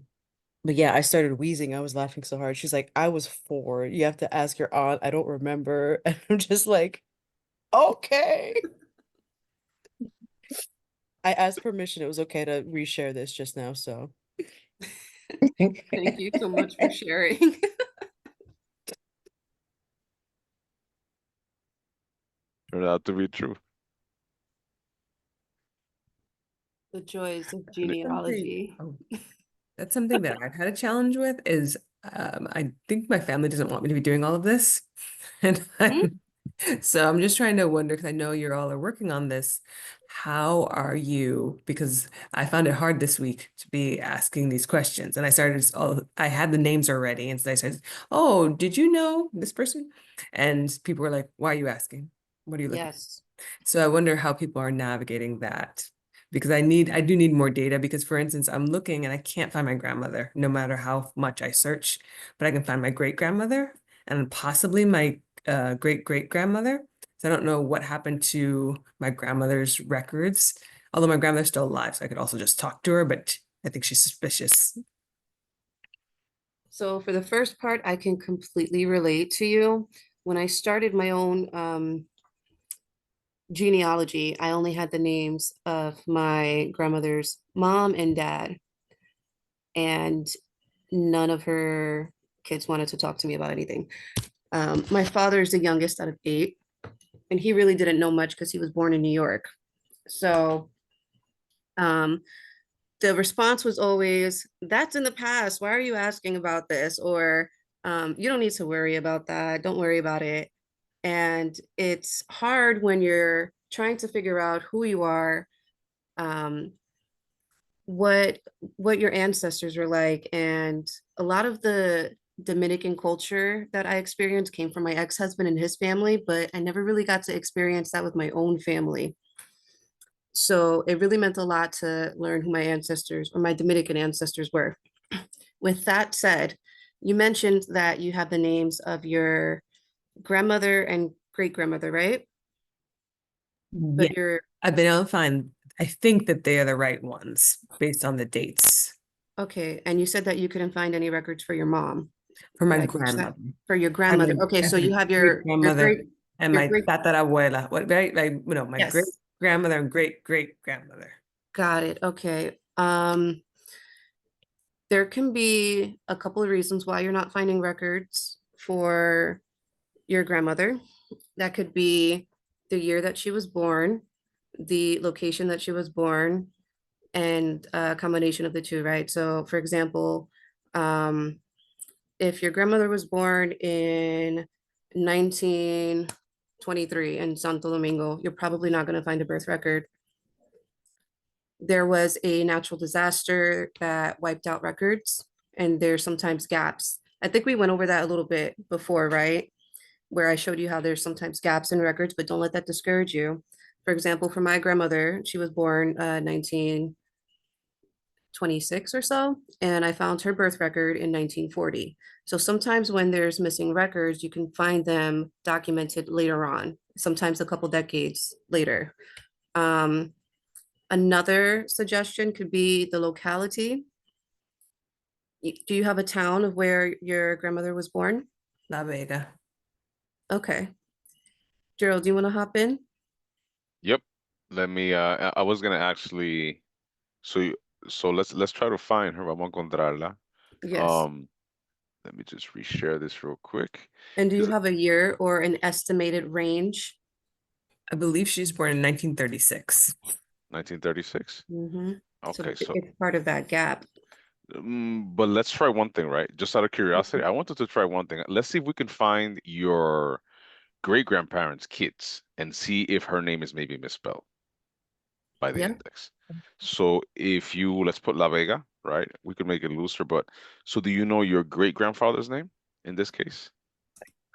yeah, I started wheezing. I was laughing so hard. She's like, I was 4. You have to ask your aunt. I don't remember. And I'm just like, okay. I asked permission. It was okay to reshare this just now, so. Thank you so much for sharing. Turned out to be true. The joys of genealogy. That's something that I've had a challenge with is I think my family doesn't want me to be doing all of this. And so I'm just trying to wonder, because I know you all are working on this. How are you? Because I found it hard this week to be asking these questions. And I had the names already. And so I said, oh, did you know this person? And people were like, why are you asking? What are you looking? Yes. So I wonder how people are navigating that. Because I do need more data, because for instance, I'm looking and I can't find my grandmother, no matter how much I search, but I can find my great grandmother and possibly my great great grandmother. So I don't know what happened to my grandmother's records, although my grandmother's still alive, so I could also just talk to her, but I think she's suspicious. So for the first part, I can completely relate to you. When I started my own genealogy, I only had the names of my grandmother's mom and dad, and none of her kids wanted to talk to me about anything. My father is the youngest out of 8, and he really didn't know much because he was born in New York. So the response was always, that's in the past. Why are you asking about this? Or you don't need to worry about that. Don't worry about it. And it's hard when you're trying to figure out who you are, um, what your ancestors were like. And a lot of the Dominican culture that I experienced came from my ex-husband and his family, but I never really got to experience that with my own family. So it really meant a lot to learn who my ancestors or my Dominican ancestors were. With that said, you mentioned that you have the names of your grandmother and great grandmother, right? But Yeah, I've been able to find, I think that they are the right ones based on the dates. Okay, and you said that you couldn't find any records for your mom. For my Did I catch that? grandmother. For your I have grandmother. a- Okay, I so have a you have your grandmother great and your my great. tatarabuela. What, right? Like, you know, my great Yes, grandmother and great great grandmother. got it. Okay. There can be a couple of reasons why you're not finding records for your grandmother. That could be the year that she was born, the location that she was born, and a combination of the two, right? So, for example, if your grandmother was born in 1923 in Santo Domingo, you're probably not going to find a birth record. There was a natural disaster that wiped out records, and there's sometimes gaps. I think we went over that a little bit before, right? Where I showed you how there's sometimes gaps in records, but don't let that discourage you. For example, for my grandmother, she was born 1926 or so, and I found her birth record in 1940. So sometimes when there's missing records, you can find them documented later on, sometimes a couple decades later. Another suggestion could be the locality. Do you have a town of where your grandmother was born? La Vega. Okay. Gerald, do you want to hop in? Yep. Let me. I was gonna actually. So let's try to find her. Vamos a encontrarla. Yes. Let me just reshare this real quick. And do you have a year or an estimated range? I believe she's born in 1936. 1936. Mm-hmm. Okay, so it's part of that gap. but let's try one thing, right? Just out of curiosity, I wanted to try one thing. Let's see if we can find your great grandparents' kids and see if her name is maybe misspelled by the Yeah. index. So if you let's put La Vega, right? We could make it looser, but so do you know your great grandfather's name in this case?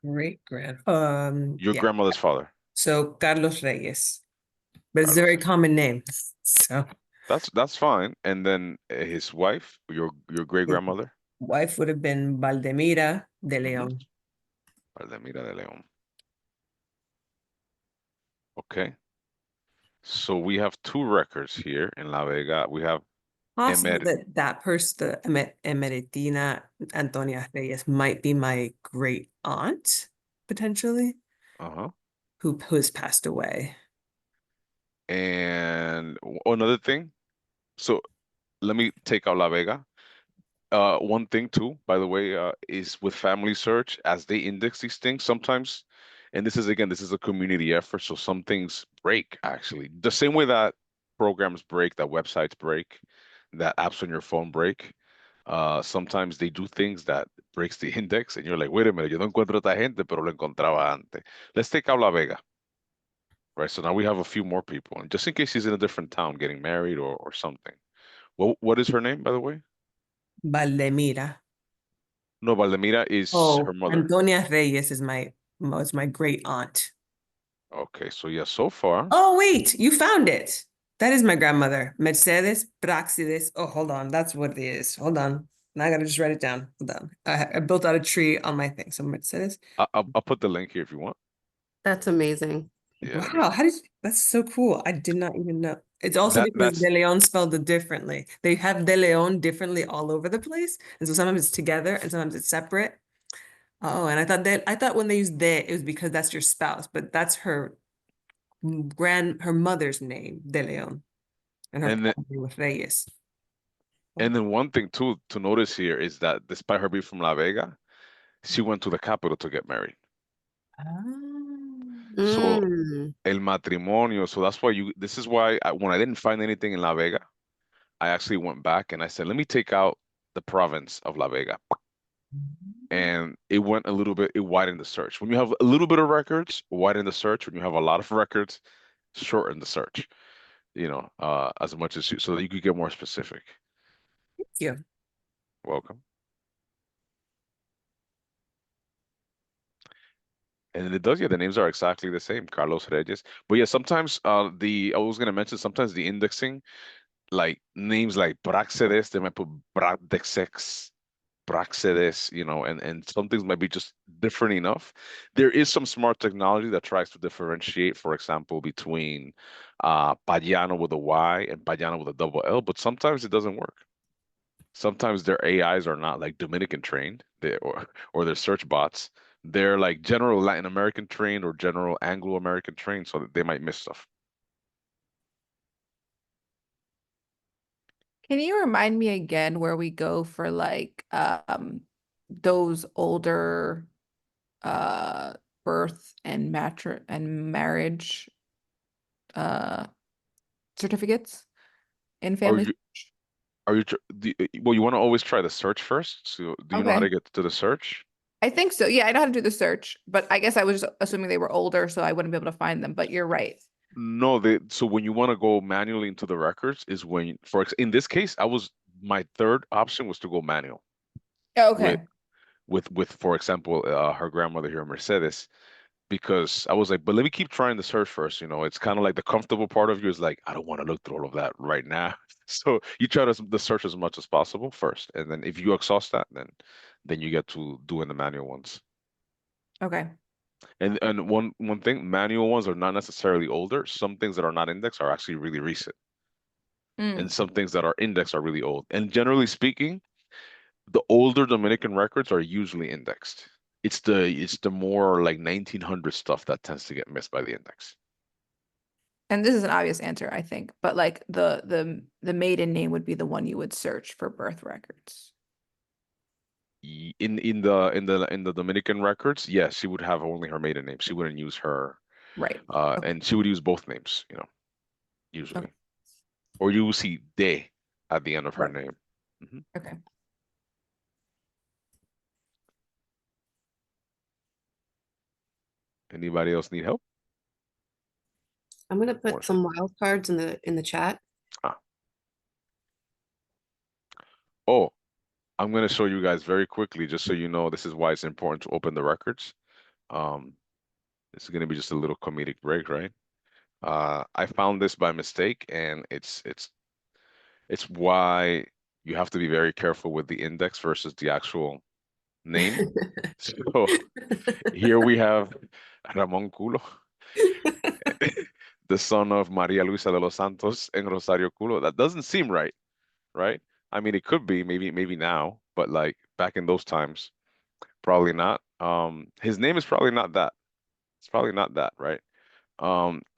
Great Your yeah. grandmother's father. So Carlos Reyes. But it's a very common name. So That's fine. And then his wife, your great his grandmother, wife would have been Valdemira de Leon. Valdemira de León. Okay. So we have two records here in La Vega. We have Possible Emer. that person, the Emeritina Antonia Reyes, might be my great aunt, potentially, Uh-huh. who has passed away. And another thing. So let me take out La Vega. One thing too, by the way, is with family search, as they index these things, sometimes, and this is again, this is a community effort, so some things break actually. The same way that programs break, that websites break, that apps on your phone break. Sometimes they do things that breaks the index, and you're like, wait a minute, yo no encuentro esta gente, pero lo encontraba antes. Let's take out La Vega, right? So now we have a few more people, and just in case she's in a different town getting married or something. What is her name, by the way? Valdemira. No, Valdemira is her Oh, mother. Antonia Reyes is my great aunt. Okay, so yeah, so far. Oh, wait, you found it. That is my grandmother, Mercedes Praxides. Oh, hold on. That's what it is. Hold on. Now I gotta just write it down. Hold on. I built out a tree on my thing. So Mercedes. I'll put the link here if you want. That's amazing. Yeah, let Wow, that's so cool. I did not even know. It's also because that's De Leon spelled it differently. They have De Leon differently all over the place. And so sometimes it's together and sometimes it's separate. Oh, and I thought when they used de, it was because that's your spouse, but that's her mother's name, De Leon, and her and then father name was Reyes. one thing too to notice here is that despite her being from La Vega, she went to the capital to get married. So Mm. el matrimonio, so that's why this is why when I didn't find anything in La Vega, I actually went back and I said, let me take out the province of La Vega. And it went a little bit, it widened the search. When you have a little bit of records, widen the search. When you have a lot of records, shorten the search, as much as so that you could get more specific. Thank you. Welcome. And it does, yeah, the names are exactly the same, Carlos Reyes. But yeah, sometimes I was gonna mention sometimes the indexing, like names like Praxedes, they might put Bradexex, Praxedes, and some things might be just different enough. There is some smart technology that tries to differentiate, for example, between Payano with a Y and Payano with a double L, but sometimes it doesn't work. Sometimes their AIs are not like Dominican trained, or their search bots. They're like general Latin American trained or general Anglo American trained, so that they might miss stuff. Can you remind me again where we go for like those older birth and marriage certificates in family? Well, you want to always try the search first. So do you know how to get to the search? I think so. Yeah, I know how to do the search, but I guess I was just assuming they were older, so I wouldn't be able to find them. But you're right. No, so when you want to go manually into the records is when, in this case, my third option was to go manual. Okay. With for example, her grandmother here, Mercedes, because I was like, but let me keep trying the search first. It's kind of like the comfortable part of you is like, I don't want to look through all of that right now. So you try the search as much as possible first, and then if you exhaust that, then you get to doing the manual ones. Okay. And one thing, manual ones are not necessarily older. Some things that are not indexed are actually really recent, and some things that are indexed are really old. And generally speaking, the older Dominican records are usually indexed. It's the more like 1900 stuff that tends to get missed by the index. And this is an obvious answer, I think, but like the maiden name would be the one you would search for birth records. In the Dominican records, yes, she would have only her maiden name. She wouldn't use her. Right. And she would use both names, usually. Or you will see de at the end of her name. Okay. Anybody else need help? I'm gonna put some wild cards in the chat. Oh, I'm going to show you guys very quickly, just so you know, this is why it's important to open the records. This is going to be just a little comedic break, right? I found this by mistake, and it's why you have to be very careful with the index versus the actual name. So here we have Ramon Culo, the son of Maria Luisa de los Santos and Rosario Culo. That doesn't seem right, right? I mean, it could be maybe now, but like back in those times, probably not. His name is probably not that. It's probably not that, right?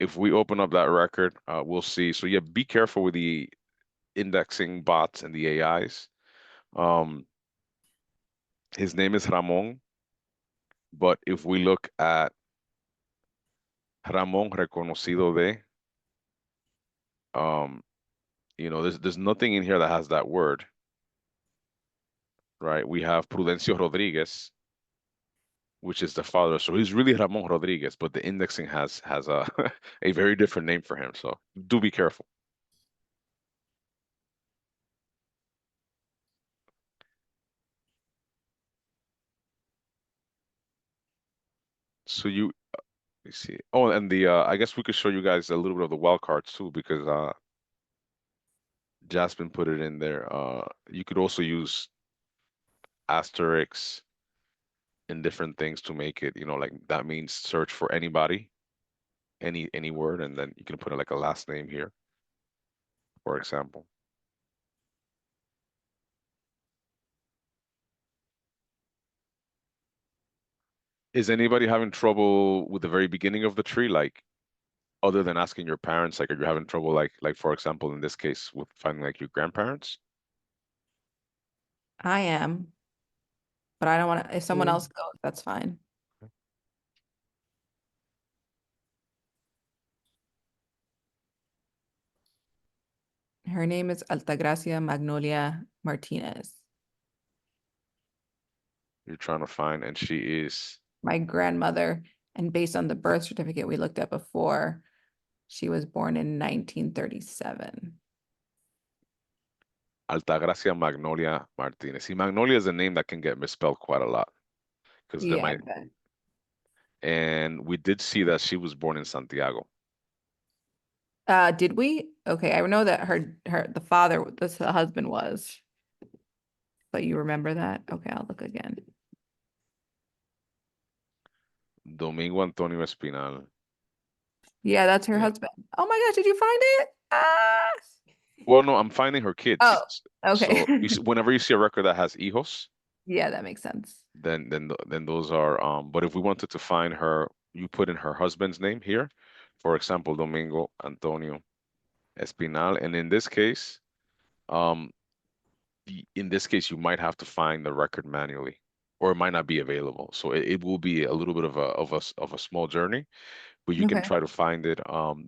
If we open up that record, we'll see. So yeah, be careful with the indexing bots and the AIs. His name is Ramon, but if we look at Ramon reconocido de, there's nothing in here that has that word, right? We have Prudencio Rodriguez, which is the father. So he's really Ramon Rodriguez, but the indexing has a a very different name for him. So do be careful. So let me see. Oh, and I guess we could show you guys a little bit of the wild cards too, because Jasmine put it in there. You could also use asterisks and different things to make it, like that means search for anybody, any word, and then you can put like a last name here, for example. Is anybody having trouble with the very beginning of the tree, like other than asking your parents, like are you having trouble like for example in this case with finding like your grandparents? I am, but I don't want to, if someone else goes, that's fine. Her name is Altagracia Magnolia Martinez. You're trying to find, and she is My grandmother. And based on the birth certificate we looked at before, she was born in 1937. Altagracia Magnolia Martinez. See, Magnolia is a name that can get misspelled quite a lot because they Yeah, I might. bet. And we did see that she was born in Santiago. Did we? Okay, I know that the father, the husband was. But you remember that? Okay, I'll look again. Domingo Antonio Espinal. Yeah, that's her Yeah. husband. Oh my gosh, did you find it? Ah! Well, no, I'm finding her kids. Oh, okay. So whenever you see a record that has hijos, Yeah, that makes sense. then those are but if we wanted to find her, you put in her husband's name here. For example, Domingo Antonio Espinal. And in this case, um you might have to find the record manually, or it might not be available. So it will be a little bit of a small journey, but you can Okay. try to find it.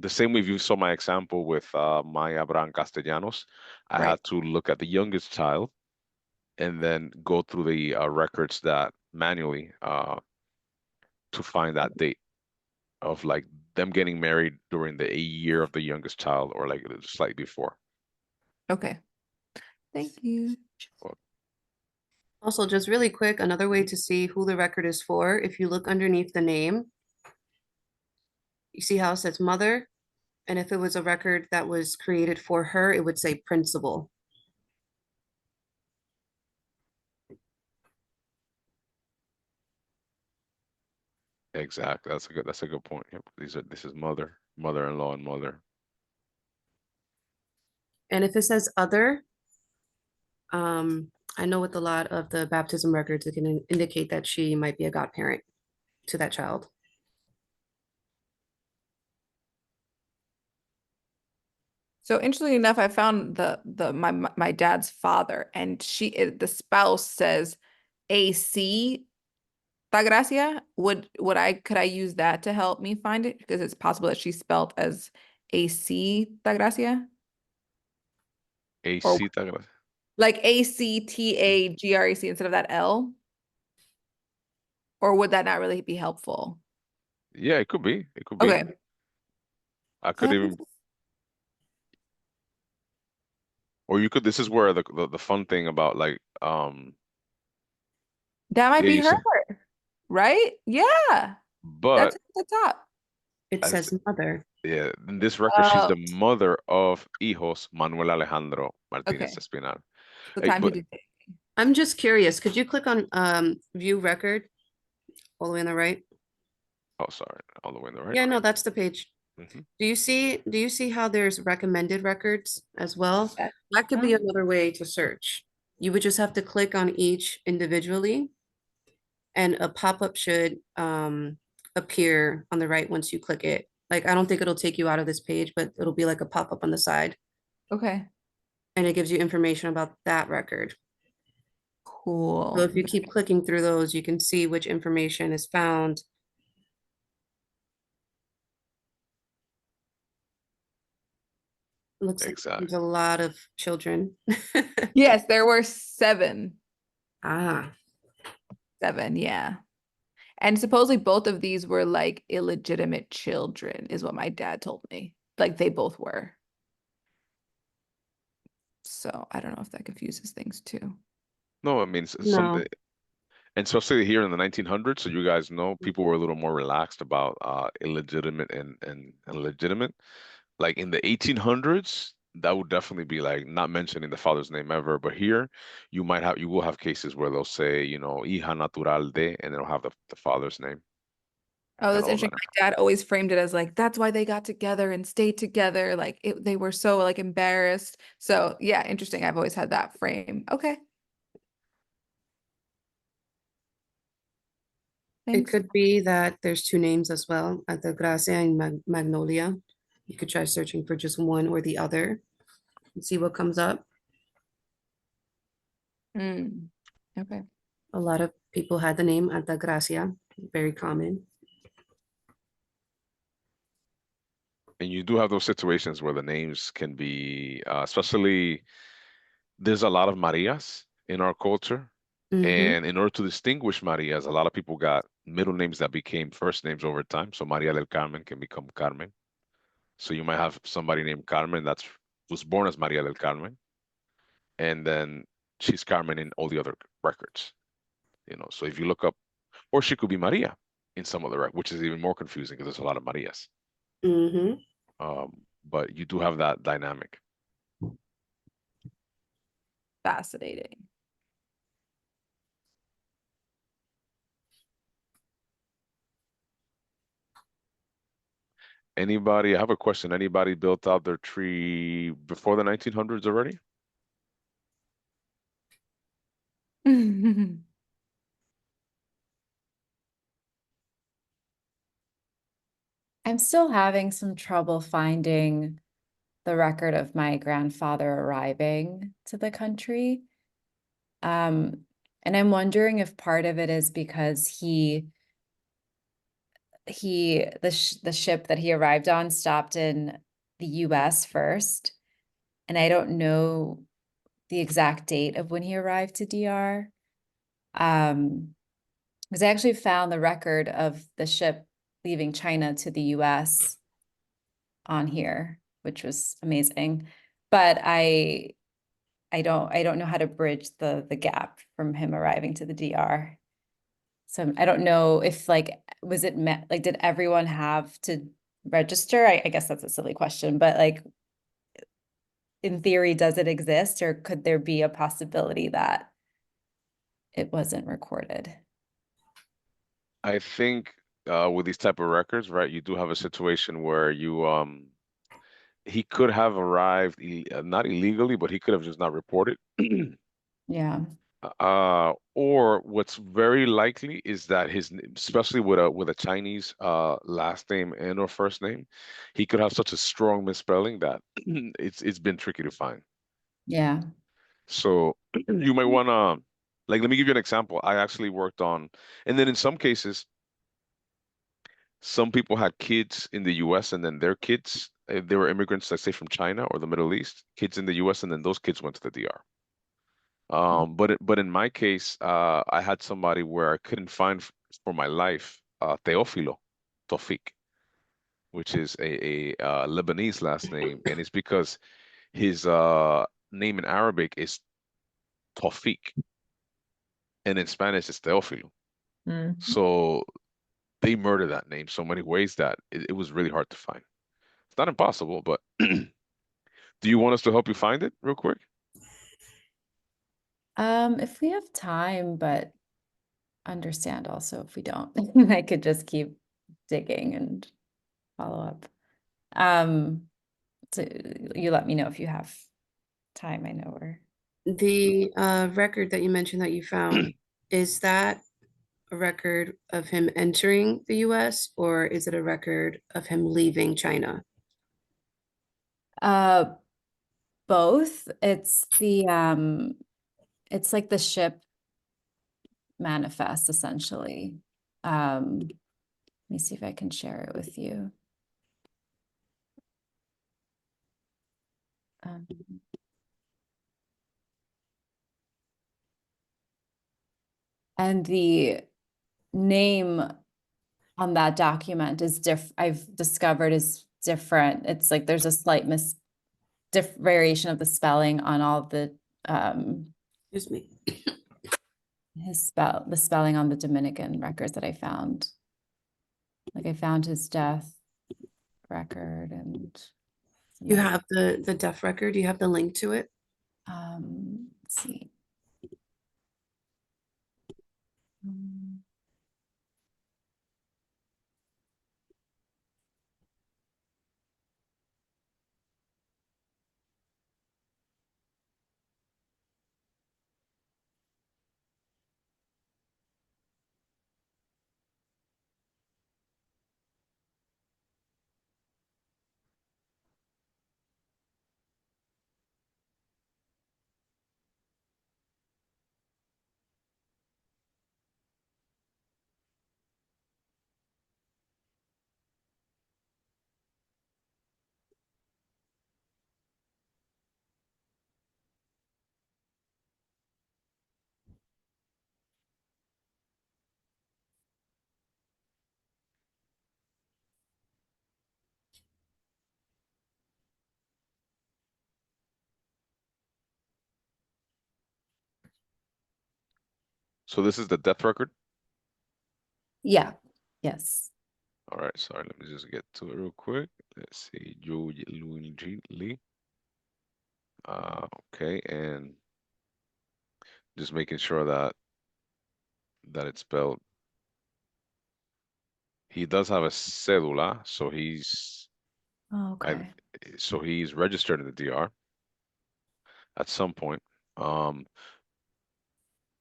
The same way you saw my example with Maya Abraham Castellanos, I Right. had to look at the youngest child and then go through the records that manually to find that date of like them getting married during the year of the youngest child or like slightly before. Okay. Thank you. Also, just really quick, another way to see who the record is for, if you look underneath the name, you see how it says mother? And if it was a record that was created for her, it would say principal. Exactly. That's a good point. Yep. This is mother, mother-in-law, and mother. And if it says other, I know with a lot of the baptism records, it can indicate that she might be a godparent to that child. So interestingly enough, I found my dad's father, and the spouse says AC Tagracia. Could I use that to help me find it? Because it's possible that she's spelled as AC Tagracia. Or AC Tagra. like ACTAGRAC instead of that L? Or would that not really be helpful? Yeah, it could be. It could be. Okay. I could even, or you could. This is where the fun thing about like That might yeah, be you her, see, right? Yeah. but That's at the top. It as says mother. yeah, in this record, she's Oh, the mother of hijos Manuel Alejandro Martinez okay. Espinal. The Hey, time he but did. I'm just curious, could you click on view record all the way on the right? oh, sorry, all the way on the right. Yeah, no, that's the page. Mhm. Do you see how there's recommended records as well? Yeah. That could be another way to search. You would just have to click on each individually, and a pop-up should appear on the right once you click it. Like, I don't think it'll take you out of this page, but it'll be like a pop-up on the side, Okay. and it gives you information about that record. Cool. So if you keep clicking through those, you can see which information is found. Looks like there's a lot of children. Yes, there were 7. Ah. 7, yeah. And supposedly both of these were like illegitimate children, is what my dad told me. Like they both were. So I don't know if that confuses things too. No, I mean No. and especially here in the 1900s, so you guys know, people were a little more relaxed about illegitimate and legitimate. Like in the 1800s, that would definitely be like not mentioning the father's name ever. But here, you will have cases where they'll say, hija natural de, and they'll have the father's name Oh, and that's all interesting. that. My dad always framed it as like, that's why they got together and stayed together. Like they were so like embarrassed. So yeah, interesting. I've always had that frame. Okay. It Thanks. could be that there's 2 names as well, Altagracia and Magnolia. You could try searching for just one or the other and see what comes up. Okay. A lot of people had the name Altagracia, very common. And you do have those situations where the names can be, especially there's a lot of Marias in our culture. And in order to distinguish Marias, a lot of people got middle names that became first names over time. So Maria del Carmen can become Carmen. So you might have somebody named Carmen that's was born as Maria del Carmen, and then she's Carmen in all the other records. So if you look up, or she could be Maria in some other record, which is even more confusing because there's a lot of Marias. But you do have that dynamic. Fascinating. Anybody, I have a question. Anybody built out their tree before the 1900s already? I'm still having some trouble finding the record of my grandfather arriving to the country. And I'm wondering if part of it is because the ship that he arrived on stopped in the US first, and I don't know the exact date of when he arrived to DR. Because I actually found the record of the ship leaving China to the US on here, which was amazing. But I don't know how to bridge the gap from him arriving to the DR. So I don't know if was it met, did everyone have to register? I guess that's a silly question, but in theory, does it exist, or could there be a possibility that it wasn't recorded? I think with these type of records, right, you do have a situation where he could have arrived not illegally, but he could have just not reported. Yeah. Or what's very likely is that especially with a Chinese last name and or first name, he could have such a strong misspelling that it's been tricky to find. Yeah. So you might wanna let me give you an example. I actually worked on, and then in some cases, some people had kids in the US and then their kids, they were immigrants, let's say from China or the Middle East, kids in the US, and then those kids went to the DR. But in my case, I had somebody where I couldn't find for my life Teófilo Tofik, which is a Lebanese last name, and it's because his name in Arabic is Tofik, and in Spanish it's Teófilo. So they murdered that name so many ways that it was really hard to find. It's not impossible, but do you want us to help you find it real quick? If we have time, but understand also if we don't, I could just keep digging and follow up. So you let me know if you have time. I know we're The record that you mentioned that you found, is that a record of him entering the US, or is it a record of him leaving China? both. It's it's like the ship manifest essentially. Let me see if I can share it with you. And the name on that document is I've discovered is different. It's like there's a slight variation of the spelling on all the Excuse me. the spelling on the Dominican records that I found. Like I found his death record and You have the death record, you have the link to it? Let's see. So this is the death record? Yeah. Yes. All right, sorry, let me just get to it real quick. Let's see, Luigi Lee. Okay, and just making sure that it's spelled. He does have a cédula, so he's Oh, okay. so he's registered in the DR at some point.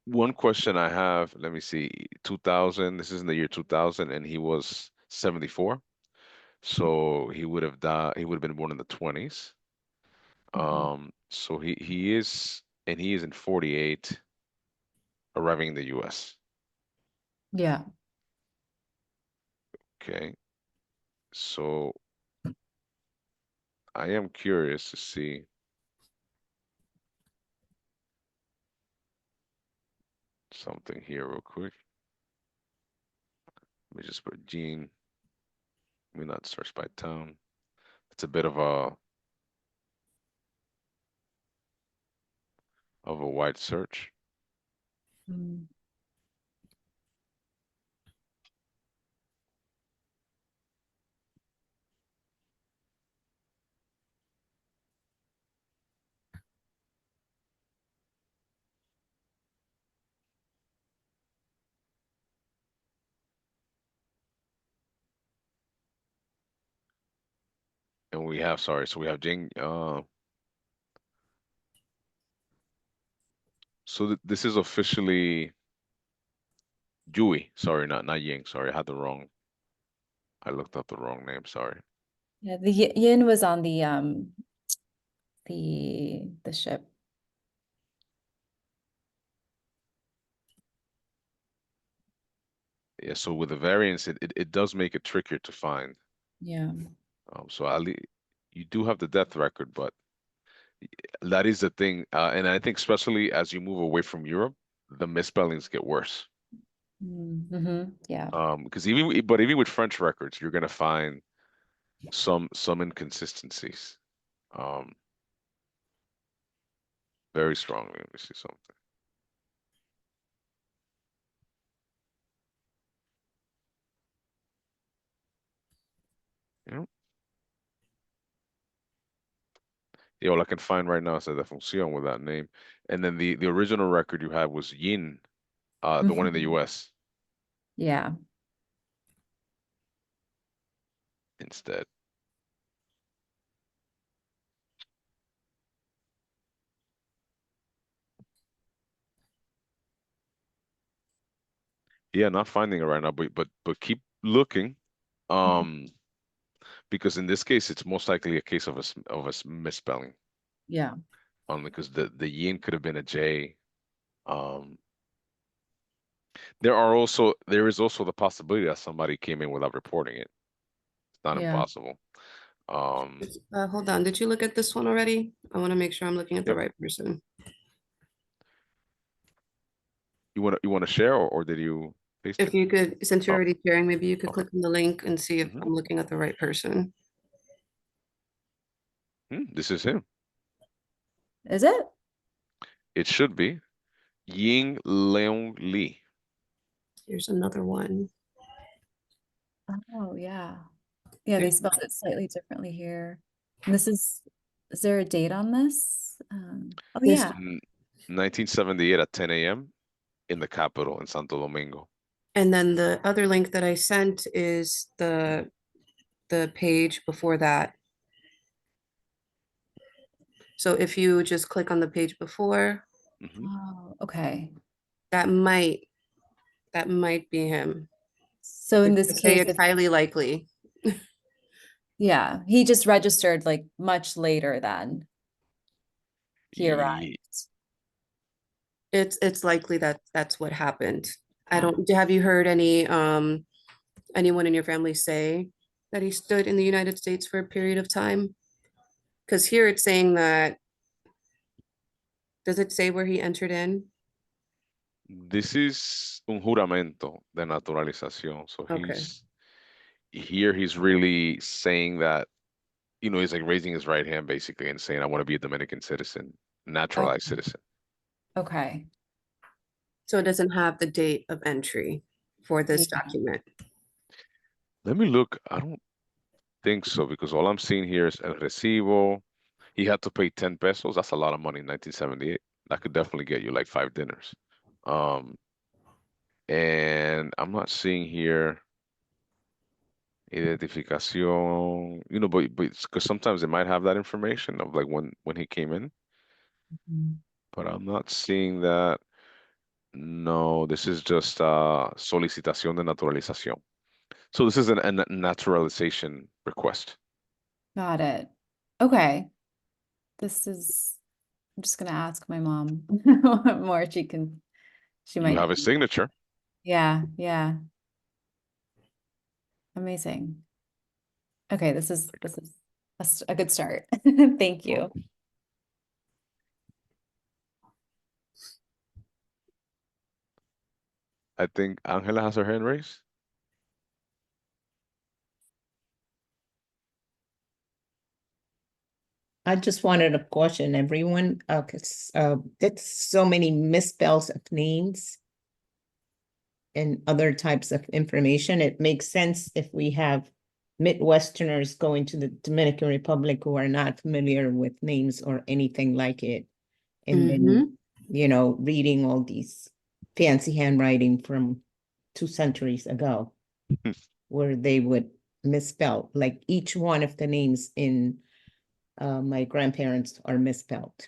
One question I have, let me see, 2000, this is in the year 2000, and he was 74. So he would have died, he would have been born in the 20s. So he is, and he is in 48, arriving in the US. Yeah. Okay. So I am curious to see something here real quick. Let me just put Gene. Let me not search by town. It's a bit of a wide search. Mm. And we have, sorry, so we have Jing. So this is officially Yui. Sorry, not Ying. Sorry, I had the wrong. I looked up the wrong name. Sorry. Yeah, the yin was on the ship. Yeah, so with the variance, it does make it trickier to find. Yeah. So Ali, you do have the death record, but that is the thing. And I think especially as you move away from Europe, the misspellings get worse. Mm-hmm. Yeah. Because even with French records, you're gonna find some inconsistencies. Very strongly. Let me see something. Yeah. Yeah, all I can find right now is a defunción with that name. And then the original record you had was Yin, the one in the US Yeah. instead. Yeah, not finding it right now, but keep looking. Because in this case, it's most likely a case of a misspelling. Yeah. Because the yin could have been a J. There is also the possibility that somebody came in without reporting it. It's not Yeah. impossible. Hold on. Did you look at this one already? I want to make sure I'm looking at the Yep. right person. You want to share, or did you paste If it? you could, since you're Oh, already sharing, maybe you could okay. click on the link and see if Mhm. I'm looking at the right person. This is him. Is it? It should be Ying Leong Lee. Here's another one. Oh, yeah. Yeah, they spelled it slightly differently here. And is there a date on this? Oh, This- yeah. 1978 at 10 a.m. in the capital in Santo Domingo. And then the other link that I sent is the page before that. So if you just click on the page before, Oh, okay. that might be him. So in this I'd say case, it's highly likely. yeah, he just registered like much later than he arrived. It's likely that that's what happened. Yeah. Have you heard anyone in your family say that he stood in the United States for a period of time? Because here it's saying that, does it say where he entered in? This is un juramento de naturalización. So Okay. he's really saying that, he's like raising his right hand basically and saying, I want to be a Dominican citizen, naturalized citizen. Okay. So it doesn't have the date of entry for this document. Let me look. I don't think so because all I'm seeing here is el recibo. He had to pay 10 pesos. That's a lot of money in 1978. That could definitely get you like 5 dinners. And I'm not seeing here identificación, but because sometimes they might have that information of like when he came in, but I'm not seeing that. No, this is just solicitación de naturalización. So this is a naturalization request. Got it. Okay. I'm just gonna ask my mom what more she You might have know. a signature. Yeah, yeah. Amazing. Okay, this is a good start. Thank you. I think Angela has her hand raised. I just wanted to caution everyone, because it's so many misspells of names and other types of information. It makes sense if we have Midwesterners going to the Dominican Republic who are not familiar with names or anything like it. And then, reading all these fancy handwriting from 2 centuries ago, where they would misspell, like each one of the names in my grandparents are misspelled.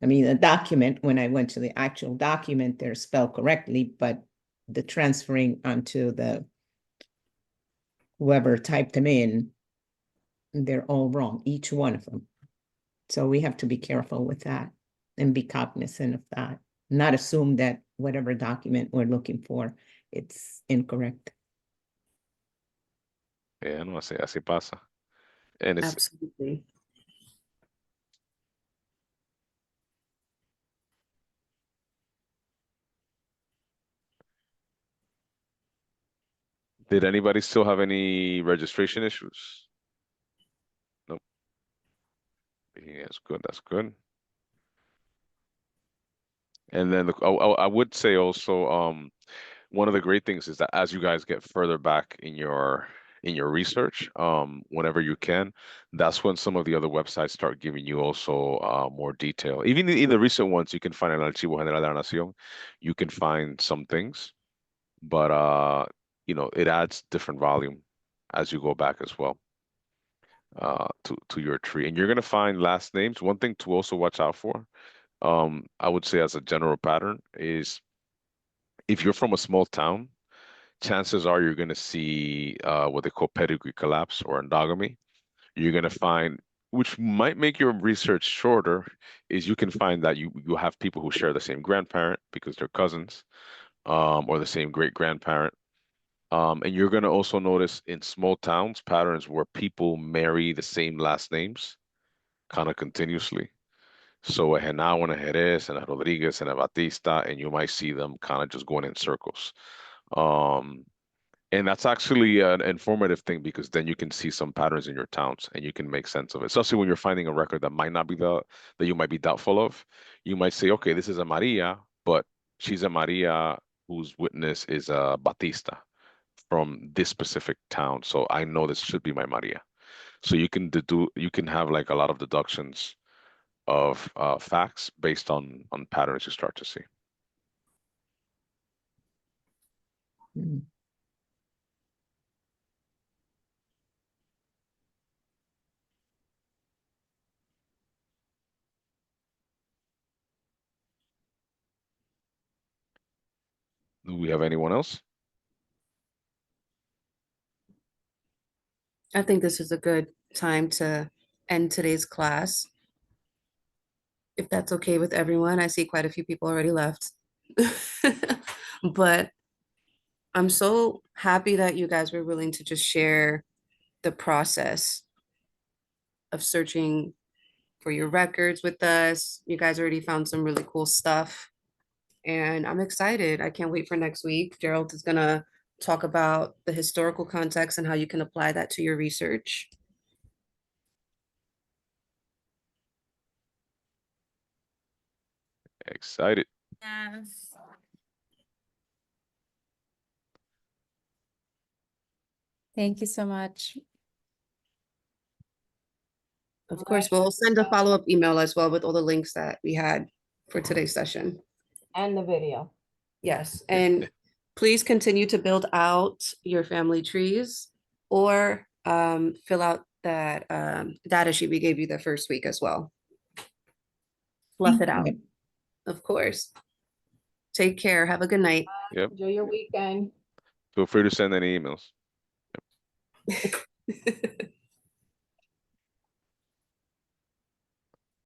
I mean, the document, when I went to the actual document, they're spelled correctly, but the transferring onto the whoever typed them in, they're all wrong, each one of them. So we have to be careful with that and be cognizant of that. Not assume that whatever document we're looking for, it's incorrect. Yeah, no, así pasa. And it's Absolutely. Did anybody still have any registration issues? Nope. Yeah, that's good. That's good. And then I would say also, one of the great things is that as you guys get further back in your research, whenever you can, that's when some of the other websites start giving you also more detail. Even in the recent ones, you can find in Archivo General de la Nación, you can find some things, but it adds different volume as you go back as well to your tree. And you're gonna find last names. One thing to also watch out for, I would say as a general pattern is if you're from a small town, chances are you're going to see what they call pedigree collapse or endogamy. You're going to find, which might make your research shorter, is you can find that you have people who share the same grandparent because they're cousins, or the same great grandparent. And you're going to also notice in small towns patterns where people marry the same last names kind of continuously. So a Henao and a Jerez and a Rodriguez and a Batista, and you might see them kind of just going in circles. Um, and that's actually an informative thing because then you can see some patterns in your towns and you can make sense of it. Especially when you're finding a record that might not be that you might be doubtful of. You might say, okay, this is a Maria, but she's a Maria whose witness is a Batista from this specific town. So I know this should be my Maria. So you can have like a lot of deductions of facts based on patterns you start to see. Do we have anyone else? I think this is a good time to end today's class. If that's okay with everyone, I see quite a few people already left. But I'm so happy that you guys were willing to just share the process of searching for your records with us. You guys already found some really cool stuff. And I'm excited. I can't wait for next week. Gerald is gonna talk about the historical context and how you can apply that to your research. Excited. Yes. Thank you so much. Of course, we'll send a follow-up email as well with all the links that we had for today's session. And the video. Yes, and please continue to build out your family trees or fill out that data sheet we gave you the first week as well. Fluff it out. Of course. Take care. Have a good night. Yep. Enjoy your weekend. Feel free to send any emails.